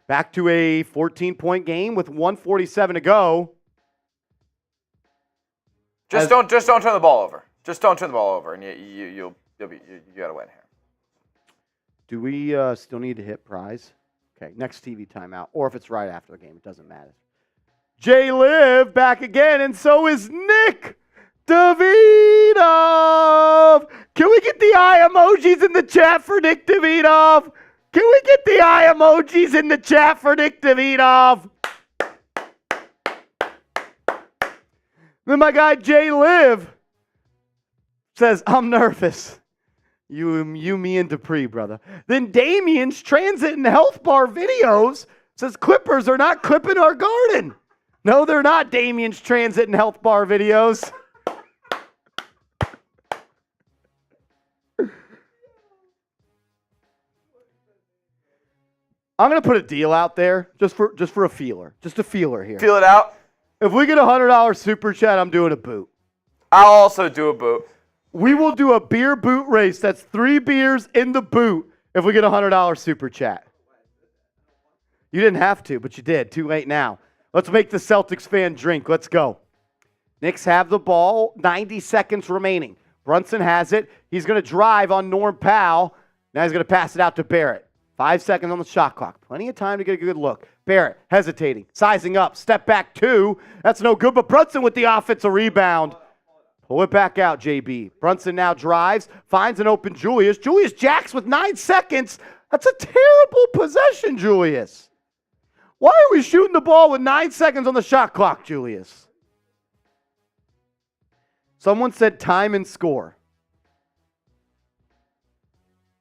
Back to a 14-point game with 1:47 to go. Just don't turn the ball over. Just don't turn the ball over, and you got to win here. Do we still need to hit prize? Okay, next TV timeout, or if it's right after the game, it doesn't matter. Jay Liv back again, and so is Nick Davidov. Can we get the eye emojis in the chat for Nick Davidov? Can we get the eye emojis in the chat for Nick Davidov? Then my guy Jay Liv says, I'm nervous. You, me, and Dupree, brother. Then Damien's Transit and Health Bar videos says Clippers are not clipping our garden. No, they're not Damien's Transit and Health Bar videos. I'm going to put a deal out there just for a feeler. Just a feeler here. Feel it out. If we get a $100 super chat, I'm doing a boot. I'll also do a boot. We will do a beer boot race. That's 3 beers in the boot if we get a $100 super chat. You didn't have to, but you did. Too late now. Let's make the Celtics fan drink. Let's go. Knicks have the ball. 90 seconds remaining. Brunson has it. He's going to drive on Norm Powell. Now he's going to pass it out to Barrett. 5 seconds on the shot clock. Plenty of time to get a good look. Barrett hesitating, sizing up, step back 2. That's no good, but Brunson with the offensive rebound. Pull it back out, JB. Brunson now drives, finds an open Julius. Julius jacks with 9 seconds. That's a terrible possession, Julius. Why are we shooting the ball with 9 seconds on the shot clock, Julius? Someone said time and score.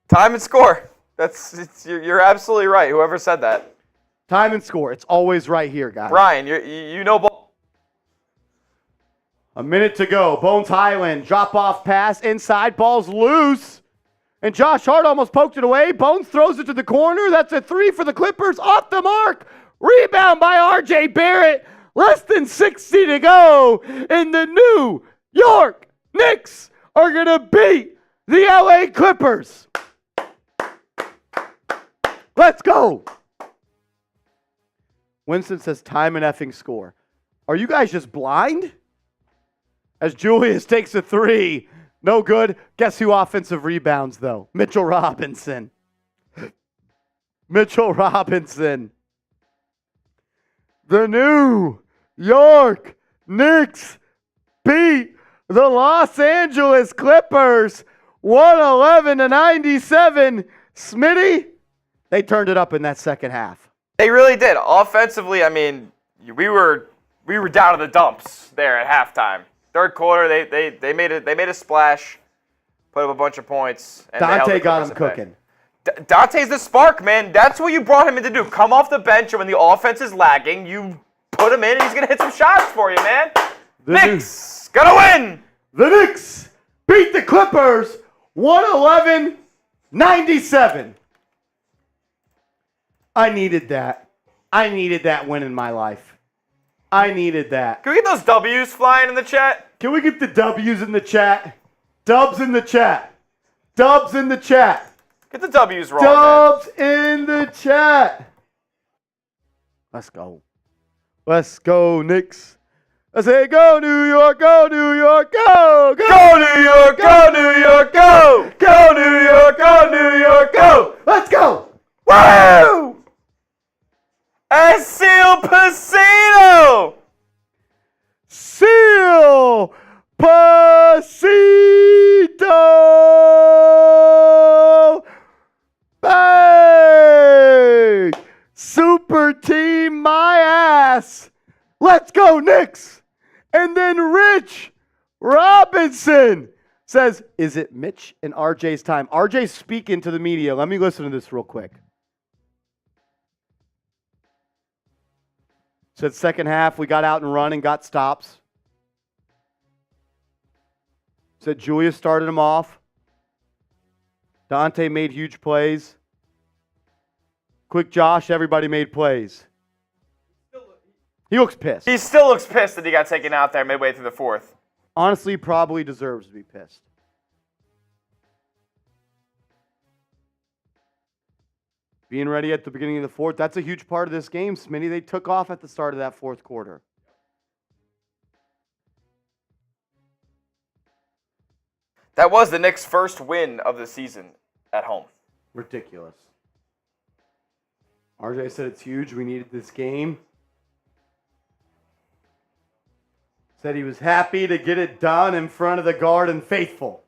Time and score. You're absolutely right. Whoever said that. Time and score. It's always right here, guys. Brian, you know ball. A minute to go. Bones Highland. Drop off pass. Inside. Ball's loose. And Josh Hart almost poked it away. Bones throws it to the corner. That's a 3 for the Clippers. Off the mark. Rebound by R.J. Barrett. Less than 60 to go. And the New York Knicks are going to beat the L.A. Clippers. Let's go. Winston says time and effing score. Are you guys just blind? As Julius takes a three. No good. Guess who offensive rebounds, though? Mitchell Robinson. Mitchell Robinson. The New York Knicks beat the Los Angeles Clippers 111-97. Smitty, they turned it up in that second half. They really did. Offensively, I mean, we were down in the dumps there at halftime. Third quarter, they made a splash, put up a bunch of points. And Dante got him cooking. Dante's the spark, man. That's what you brought him in to do. Come off the bench, and when the offense is lagging, you put him in, and he's going to hit some shots for you, man. Knicks, gotta win! The Knicks beat the Clippers 111-97. I needed that. I needed that win in my life. I needed that. Can we get those W's flying in the chat? Can we get the W's in the chat? Dubs in the chat. Dubs in the chat. Get the W's rolling, Dubs in the chat. Let's go. Let's go, Knicks. I say, go New York, go New York, go! Go New York, go New York, go! Go New York, go New York, go! Let's go! Woo! Seal Pacino! Seal Pacino! Bang! Super team my ass! Let's go, Knicks! And then Rich Robinson says, is it Mitch and RJ's time? RJ's speaking to the media. Let me listen to this real quick. Said second half, we got out and run and got stops. Said Julius started him off. Dante made huge plays. Quick Josh, everybody made plays. He looks pissed. He still looks pissed that he got taken out there midway through the fourth. Honestly, probably deserves to be pissed. Being ready at the beginning of the fourth, that's a huge part of this game, Smitty. They took off at the start of that fourth quarter. That was the Knicks' first win of the season at home. Ridiculous. RJ said it's huge. We needed this game. Said he was happy to get it done in front of the Garden faithful.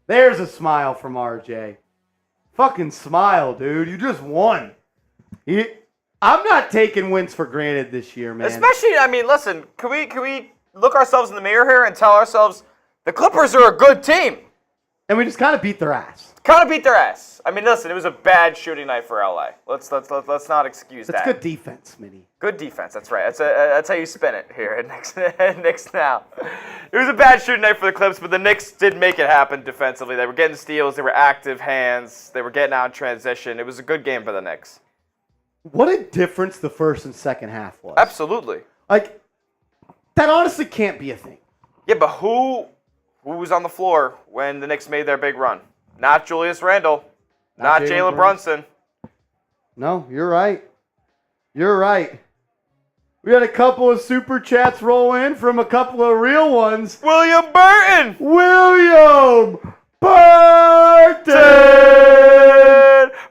There's a smile from RJ. Fucking smile, dude. You just won. I'm not taking wins for granted this year, man. Especially, I mean, listen, can we look ourselves in the mirror here and tell ourselves the Clippers are a good team? And we just kind of beat their ass. Kind of beat their ass. I mean, listen, it was a bad shooting night for LA. Let's not excuse that. That's good defense, Smitty. Good defense. That's right. That's how you spin it here at Knicks Now. It was a bad shooting night for the Clips, but the Knicks did make it happen defensively. They were getting steals. They were active hands. They were getting out in transition. It was a good game for the Knicks. What a difference the first and second half was. Absolutely. Like, that honestly can't be a thing. Yeah, but who was on the floor when the Knicks made their big run? Not Julius Randle. Not Jalen Brunson. No, you're right. You're right. We had a couple of super chats roll in from a couple of real ones. William Burton! William Burton!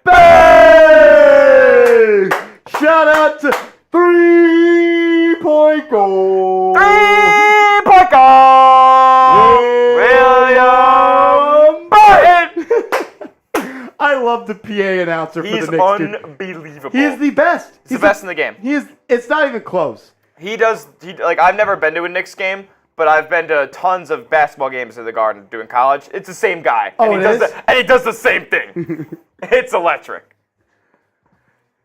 Bang! Shout out to 3-point goal. 3-point goal! William Burton! I love the PA announcer for the Knicks. He's unbelievable. He is the best. He's the best in the game. It's not even close. I've never been to a Knicks game, but I've been to tons of basketball games at the Garden doing college. It's the same guy. Oh, and he does the same thing. It's electric.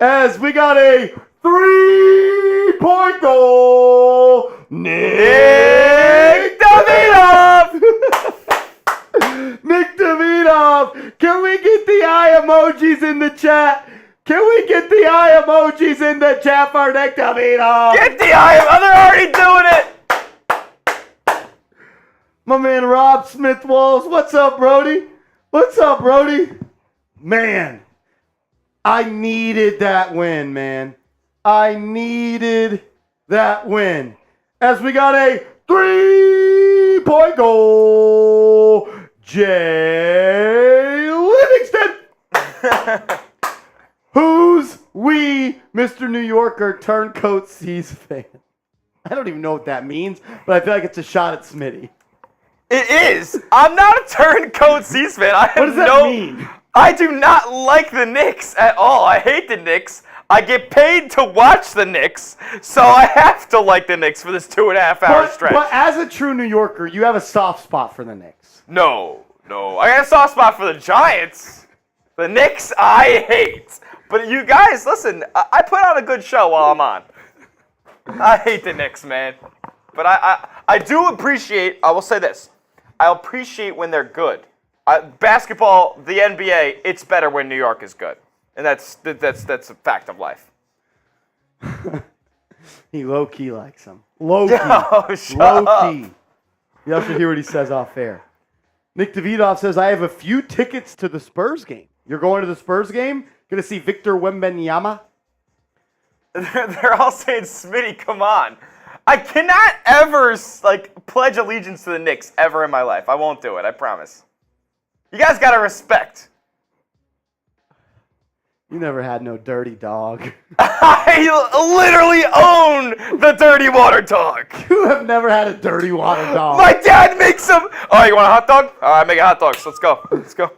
As we got a 3-point goal, Nick Davidoff! Nick Davidoff! Can we get the eye emojis in the chat? Can we get the eye emojis in the chat for Nick Davidoff? Get the eye! They're already doing it! My man Rob Smith Walls, what's up, Brody? What's up, Brody? Man, I needed that win, man. I needed that win. As we got a 3 3-point goal, Jay Livingston. Who's we, Mr. New Yorker, turncoat C's fan? I don't even know what that means, but I feel like it's a shot at Smitty. It is. I'm not a turncoat C's fan. What does that mean? I do not like the Knicks at all. I hate the Knicks. I get paid to watch the Knicks, so I have to like the Knicks for this 2.5-hour stretch. But as a true New Yorker, you have a soft spot for the Knicks. No. I got a soft spot for the Giants. The Knicks, I hate. But you guys, listen, I put on a good show while I'm on. I hate the Knicks, man. But I do appreciate, I will say this, I appreciate when they're good. Basketball, the NBA, it's better when New York is good. And that's a fact of life. He low-key likes him. Low-key. Oh, shut low-key. up. You have to hear what he says off air. Nick Davidoff says, I have a few tickets to the Spurs game. You're going to the Spurs game? Going to see Victor Wembanyama? They're all saying, Smitty, come on. I cannot ever, pledge allegiance to the Knicks ever in my life. I won't do it, I promise. You guys got to respect. You never had no dirty dog. I literally own the dirty water dog. You have never had a dirty water dog. My dad makes them. Oh, you want a hot dog? All right, make hot dogs. Let's go.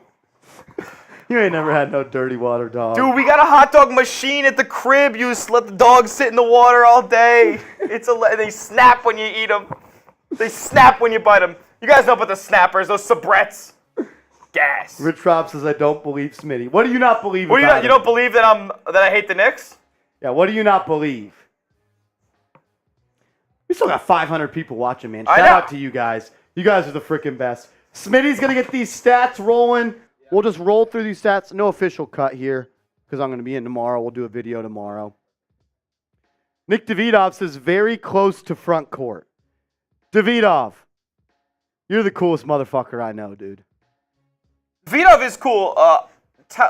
You ain't never had no dirty water dog. Dude, we got a hot dog machine at the crib. You just let the dog sit in the water all day. They snap when you eat them. They snap when you bite them. You guys know about the snappers, those sabrets. Gas. Rich Rob says, I don't believe Smitty. What do you not believe about you don't believe that I hate the Knicks? Yeah, what do you not believe? We still got 500 people watching, man. Shout out to you guys. You guys are the freaking best. Smitty's going to get these stats rolling. We'll just roll through these stats. No official cut here because I'm going to be in tomorrow. We'll do a video tomorrow. Nick Davidoff says, very close to front court. Davidoff, you're the coolest motherfucker I know, dude. Davidoff is cool.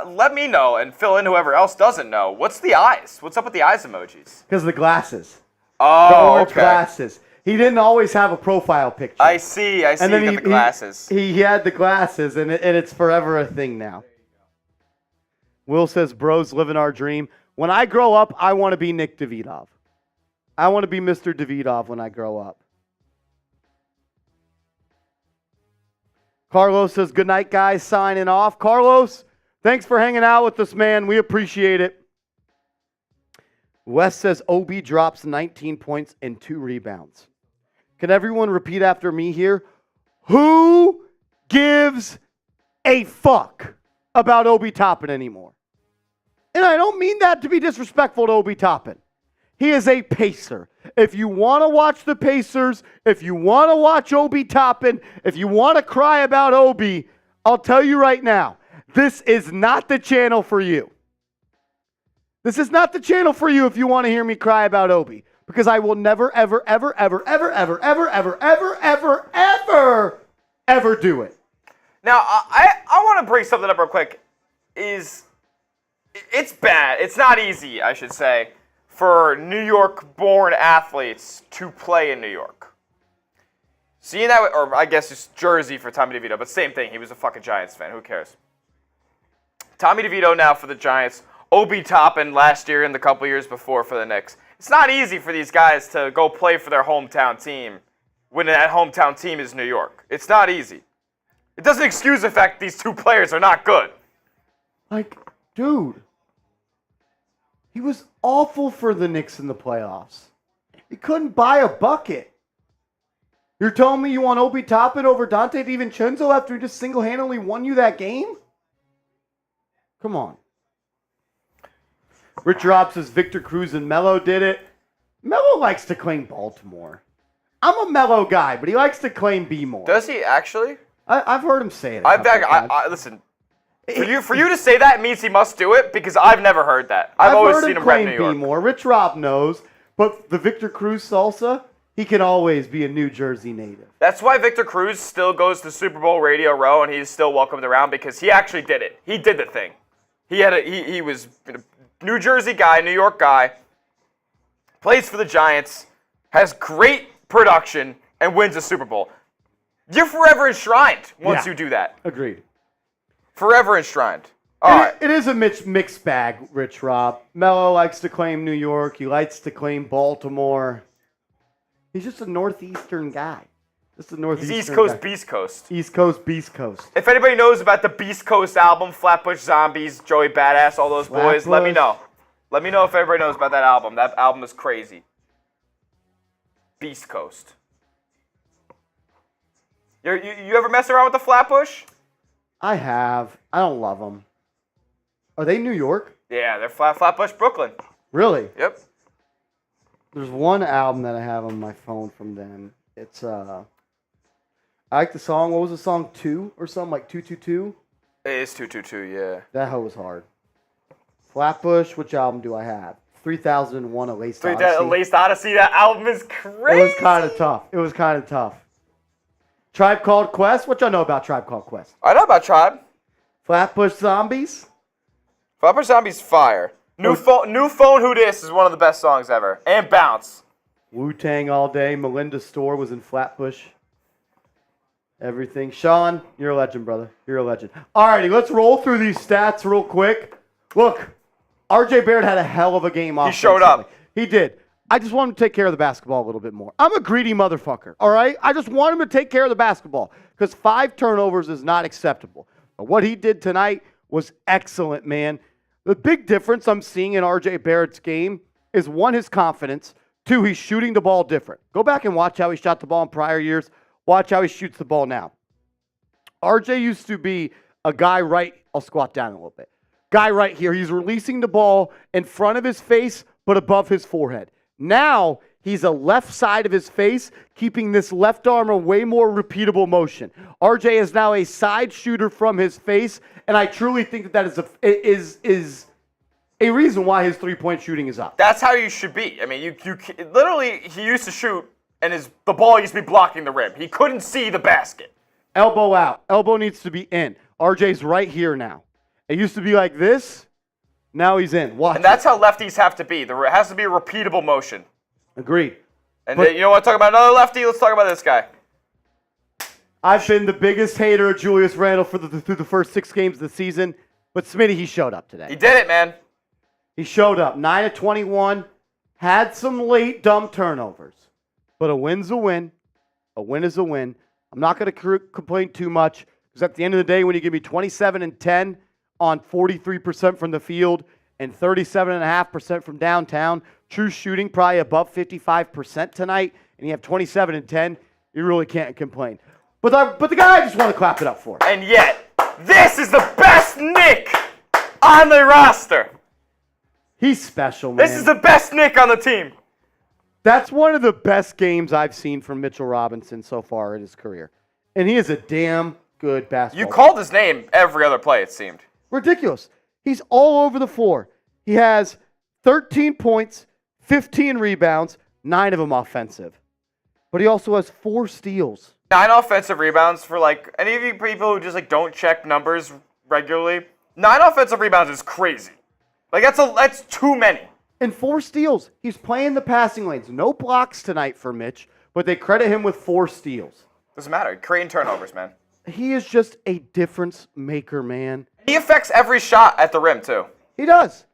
Let me know and fill in whoever else doesn't know. What's the eyes? What's up with the eyes emojis? Because of the glasses. Oh, the orange glasses. He didn't always have a profile picture. I see. And then he got the glasses. He had the glasses, and it's forever a thing now. Will says, bros, living our dream. When I grow up, I want to be Nick Davidoff. I want to be Mr. Davidoff when I grow up. Carlos says, good night, guys, signing off. Carlos, thanks for hanging out with us, man. We appreciate it. Wes says, OB drops 19 points and 2 rebounds. Can everyone repeat after me here? Who gives a fuck about Obi Toppin anymore? And I don't mean that to be disrespectful to Obi Toppin. He is a Pacer. If you want to watch the Pacers, if you want to watch Obi Toppin, if you want to cry about Obi, I'll tell you right now, this is not the channel for you. This is not the channel for you if you want to hear me cry about Obi. Because I will never, ever, ever, ever, ever, ever, ever, ever, ever, ever, ever, ever do it. Now, I want to bring something up real quick. It's bad. It's not easy, I should say, for New York-born athletes to play in New York. Seeing that, or I guess it's Jersey for Tommy DeVito, but same thing. He was a fucking Giants fan. Who cares? Tommy DeVito now for the Giants. Obi Toppin last year and the couple years before for the Knicks. It's not easy for these guys to go play for their hometown team when that hometown team is New York. It's not easy. It doesn't excuse the fact these two players are not good. Like, dude, he was awful for the Knicks in the playoffs. He couldn't buy a bucket. You're telling me you want Obi Toppin over Dante DiVincenzo after he just single-handedly won you that game? Come on. Rich Rob says Victor Cruz and Melo did it. Melo likes to claim Baltimore. I'm a Melo guy, but he likes to claim B-more. Does he actually? I've heard him say it. Listen, for you to say that means he must do it because I've never heard that. I've always seen him rep New York. B-more. Rich Rob knows, but the Victor Cruz salsa, he can always be a New Jersey native. That's why Victor Cruz still goes to Super Bowl Radio Row and he's still welcomed around because he actually did it. He did the thing. He was a New Jersey guy, New York guy, plays for the Giants, has great production, and wins a Super Bowl. You're forever enshrined once you do that. Agreed. Forever enshrined. All right. It is a mixed bag, Rich Rob. Melo likes to claim New York. He likes to claim Baltimore. He's just a Northeastern guy. Just a Northeastern He's East Coast, guy. Beast Coast. East Coast, Beast Coast. If anybody knows about the Beast Coast album, Flatbush Zombies, Joey Badass, all those boys, let me know. Let me know if everybody knows about that album. That album is crazy. Beast Coast. You ever mess around with the Flatbush? I have. I don't love them. Are they New York? Yeah, they're Flatbush, Brooklyn. Really? Yep. There's one album that I have on my phone from them. It's I like the song. What was the song? 2 or something like 222? It is 222, yeah. That hoe was hard. Flatbush. Which album do I have? 3001: A Laced Odyssey. Laced Odyssey. That album is crazy. It was kind of tough. Tribe Called Quest. What y'all know about Tribe Called Quest? I know about Tribe. Flatbush Zombies. Flatbush Zombies fire. New phone Who Dis is one of the best songs ever. And Bounce. Wu-Tang All Day. Melinda's Store was in Flatbush. Everything. Sean, you're a legend, brother. You're a legend. Alrighty, let's roll through these stats real quick. Look, RJ Barrett had a hell of a game offensively. He showed up. He did. I just want him to take care of the basketball a little bit more. I'm a greedy motherfucker, all right? I just want him to take care of the basketball because 5 turnovers is not acceptable. But what he did tonight was excellent, man. The big difference I'm seeing in RJ Barrett's game is, 1, his confidence. 2, he's shooting the ball different. Go back and watch how he shot the ball in prior years. Watch how he shoots the ball now. RJ used to be a guy right, I'll squat down a little bit. Guy right here, he's releasing the ball in front of his face but above his forehead. Now, he's a left side of his face, keeping this left arm a way more repeatable motion. RJ is now a side shooter from his face, and I truly think that is a reason why his three-point shooting is up. That's how you should be. I mean, you literally, he used to shoot, and the ball used to be blocking the rim. He couldn't see the basket. Elbow out. Elbow needs to be in. RJ's right here now. It used to be like this. Now he's in. Watch. And that's how lefties have to be. There has to be a repeatable motion. Agreed. And then, you know what? Talk about another lefty. Let's talk about this guy. I've been the biggest hater of Julius Randle through the first 6 games of the season, but Smitty, he showed up today. He did it, man. He showed up. 9 of 21. Had some late dumb turnovers. But a win's a win. A win is a win. I'm not going to complain too much because at the end of the day, when you give me 27 and 10 on 43% from the field and 37.5% from downtown, true shooting probably above 55% tonight, and you have 27 and 10, you really can't complain. But the guy I just want to clap it up for. And yet, this is the best Knick on the roster. He's special, man. This is the best Knick on the team. That's one of the best games I've seen from Mitchell Robinson so far in his career. And he is a damn good basketball You called his name every other play, it seemed. Ridiculous. He's all over the floor. He has 13 points, 15 rebounds, 9 of them offensive. But he also has 4 steals. 9 offensive rebounds for any of you people who just don't check numbers regularly. 9 offensive rebounds is crazy. That's too many. And 4 steals. He's playing the passing lanes. No blocks tonight for Mitch, but they credit him with 4 steals. Doesn't matter. Creating turnovers, man. He is just a difference maker, man. He affects every shot at the rim, too. He does.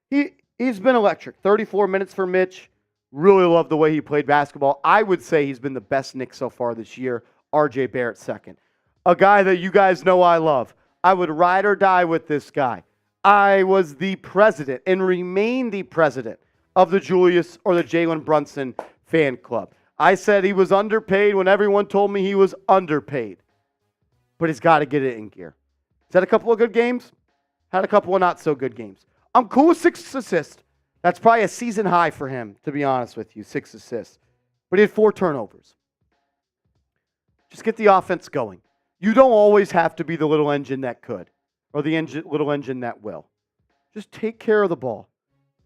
He's been electric. 34 minutes for Mitch. Really love the way he played basketball. I would say he's been the best Knick so far this year. RJ Barrett second. A guy that you guys know I love. I would ride or die with this guy. I was the president and remain the president of the Julius or the Jalen Brunson fan club. I said he was underpaid when everyone told me he was underpaid. But he's got to get it in gear. He's had a couple of good games. Had a couple of not so good games. I'm cool with 6 assists. That's probably a season high for him, to be honest with you, 6 assists. But he had 4 turnovers. Just get the offense going. You don't always have to be the little engine that could or the little engine that will. Just take care of the ball.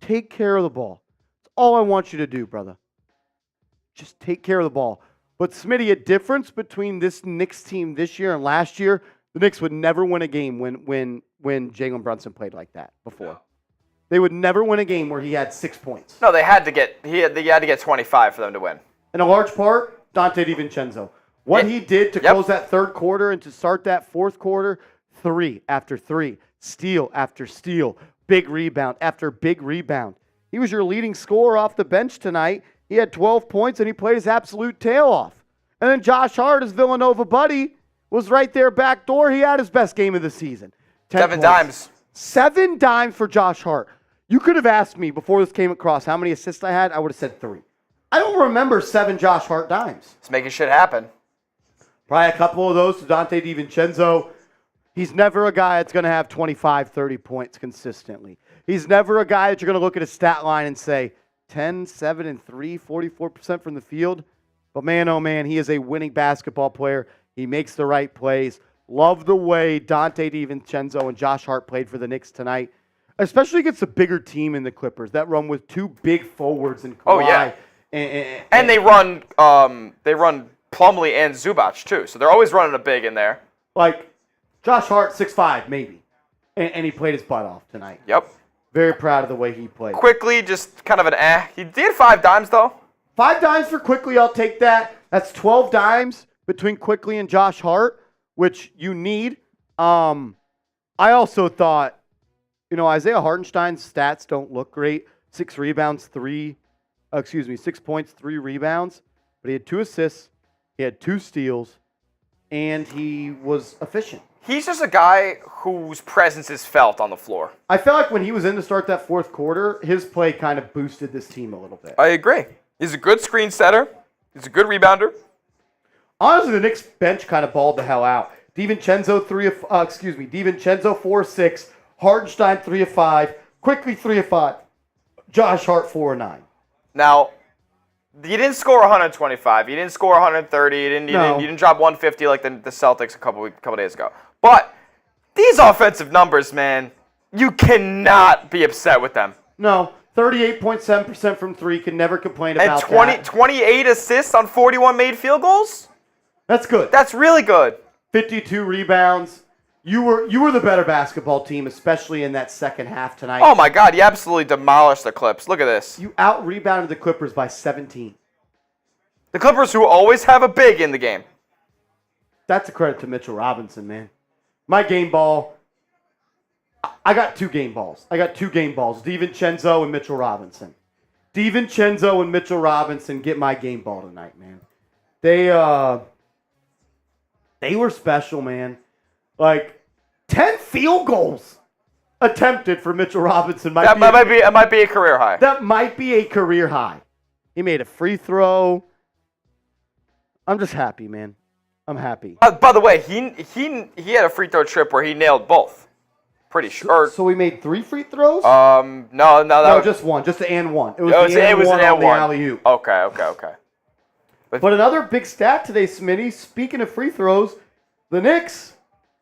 Take care of the ball. That's all I want you to do, brother. Just take care of the ball. But Smitty, a difference between this Knicks team this year and last year, the Knicks would never win a game when Jalen Brunson played like that before. They would never win a game where he had 6 points. No, they had to get 25 for them to win. In a large part, DiVincenzo. What he did to close that third quarter and to start that fourth quarter, 3 after 3, steal after steal, big rebound after big rebound. He was your leading scorer off the bench tonight. He had 12 points, and he played his absolute tail off. And then Josh Hart, his Villanova buddy, was right there back door. He had his best game of the season. 7 dimes. 7 dimes for Josh Hart. You could have asked me before this came across how many assists I had. I would have said 3. I don't remember 7 Josh Hart dimes. It's making shit happen. Probably a couple of those to Dante DiVincenzo. He's never a guy that's going to have 25, 30 points consistently. He's never a guy that you're going to look at his stat line and say 10, 7, and 3, 44% from the field. But man, oh man, he is a winning basketball player. He makes the right plays. Love the way Dante DiVincenzo and Josh Hart played for the Knicks tonight, especially against a bigger team in the Clippers. That run with 2 big forwards in Kawhi. Oh, yeah. And they run Plumlee and Zubac, too. So they're always running a big in there. Like, Josh Hart, 6'5", maybe. And he played his butt off tonight. Yep. Very proud of the way he played. Quickly, just kind of an eh. He did 5 dimes, though. 5 dimes for Quickly, I'll take that. That's 12 dimes between Quickly and Josh Hart, which you need. I also thought, Isaiah Hartenstein's stats don't look great. 6 points, 3 rebounds. But he had 2 assists, he had 2 steals, and he was efficient. He's just a guy whose presence is felt on the floor. I felt like when he was in to start that fourth quarter, his play kind of boosted this team a little bit. I agree. He's a good screen setter. He's a good rebounder. Honestly, the Knicks bench kind of balled the hell out. DiVincenzo 4 of 6, Hartenstein 3 of 5, Quickly 3 of 5, Josh Hart 4 of 9. Now, you didn't score 125. You didn't score 130. You didn't drop 150 like the Celtics a couple days ago. But these offensive numbers, man, you cannot be upset with them. No, 38.7% from 3. Can never complain about that. And 28 assists on 41 made field goals? That's good. That's really good. 52 rebounds. You were the better basketball team, especially in that second half tonight. Oh, my God. You absolutely demolished the Clips. Look at this. You out-rebounded the Clippers by 17. The Clippers who always have a big in the game. That's a credit to Mitchell Robinson, man. My game ball, I got 2 game balls. DiVincenzo and Mitchell Robinson. DiVincenzo and Mitchell Robinson get my game ball tonight, man. They were special, man. Like, 10 field goals attempted for Mitchell Robinson. That might be a career high. That might be a career high. He made a free throw. I'm just happy, man. I'm happy. By the way, he had a free throw trip where he nailed both. Pretty sure. So we made 3 free throws? No, just one. Just the and one. It was an and one on the alley-oop. Okay. But another big stat today, Smitty. Speaking of free throws, the Knicks,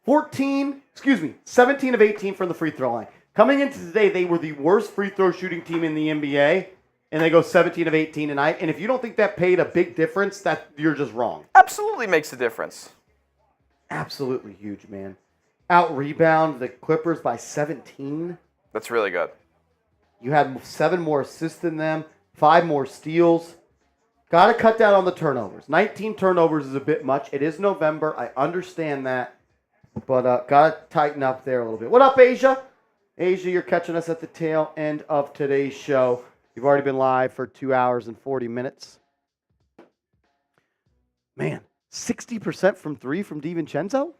17 of 18 from the free throw line. Coming into today, they were the worst free throw shooting team in the NBA, and they go 17 of 18 tonight. And if you don't think that paid a big difference, you're just wrong. Absolutely makes a difference. Absolutely huge, man. Out-rebound the Clippers by 17. That's really good. You had 7 more assists than them, 5 more steals. Got to cut down on the turnovers. 19 turnovers is a bit much. It is November. I understand that. But got to tighten up there a little bit. What up, Asia? Asia, you're catching us at the tail end of today's show. You've already been live for 2 hours and 40 minutes. Man, 60% from 3 from DiVincenzo?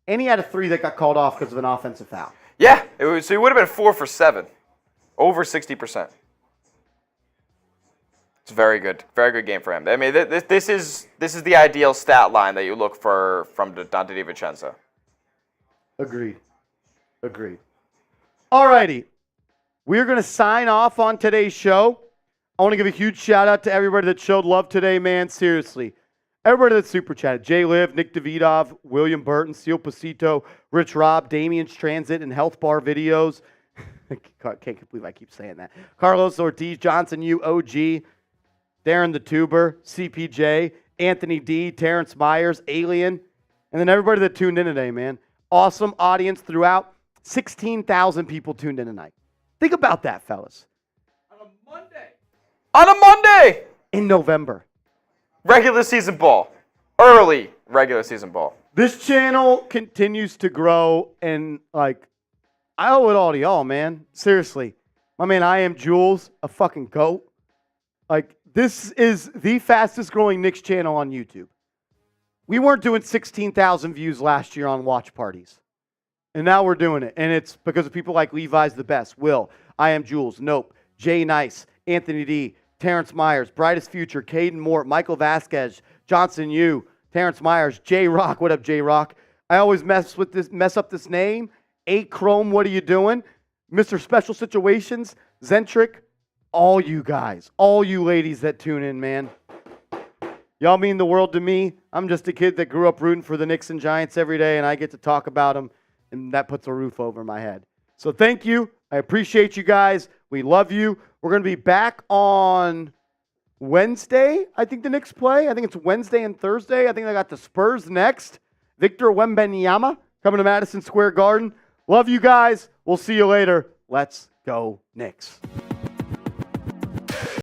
And he had a 3 that got called off because of an offensive foul. Yeah, so he would have been 4 for 7. Over 60%. It's very good. Very good game for him. I mean, this is the ideal stat line that you look for from Dante DiVincenzo. Agreed. All righty. We're going to sign off on today's show. I want to give a huge shout out to everybody that showed love today, man. Seriously. Everybody that super chatted. Jay Liv, Nick Davidov, William Burton, Seal Pasito, Rich Rob, Damien's Transit, and Health Bar Videos. I can't believe I keep saying that. Carlos Ortiz, Johnson U, OG, Darren the Tuber, CPJ, Anthony D, Terrence Myers, Alien, and then everybody that tuned in today, man. Awesome audience throughout. 16,000 people tuned in tonight. Think about that, fellas. On a Monday! In November. Regular season ball. early regular season ball. This channel continues to grow, and like, I owe it all to y'all, man. Seriously. My man, I am Jules, a fucking goat. Like, this is the fastest growing Knicks channel on YouTube. We weren't doing 16,000 views last year on watch parties. And now we're doing it. And it's because of people like Levi's the Best, Will, I am Jules, Nope, Jay Nice, Anthony D, Terrence Myers, Brightest Future, Caden Moore, Michael Vasquez, Johnson Yu, Terrence Myers, J Rock. What up, J Rock? I always mess up this name. A Chrome, what are you doing? Mr. Special Situations, Zentric, all you guys, all you ladies that tune in, man. Y'all mean the world to me. I'm just a kid that grew up rooting for the Knicks and Giants every day, and I get to talk about them, and that puts a roof over my head. So thank you. I appreciate you guys. We love you. We're going to be back on Wednesday. I think the Knicks play. I think it's Wednesday and Thursday. I think I got the Spurs next. Victor Wembanyama coming to Madison Square Garden. Love you guys. We'll see you later. Let's go Knicks.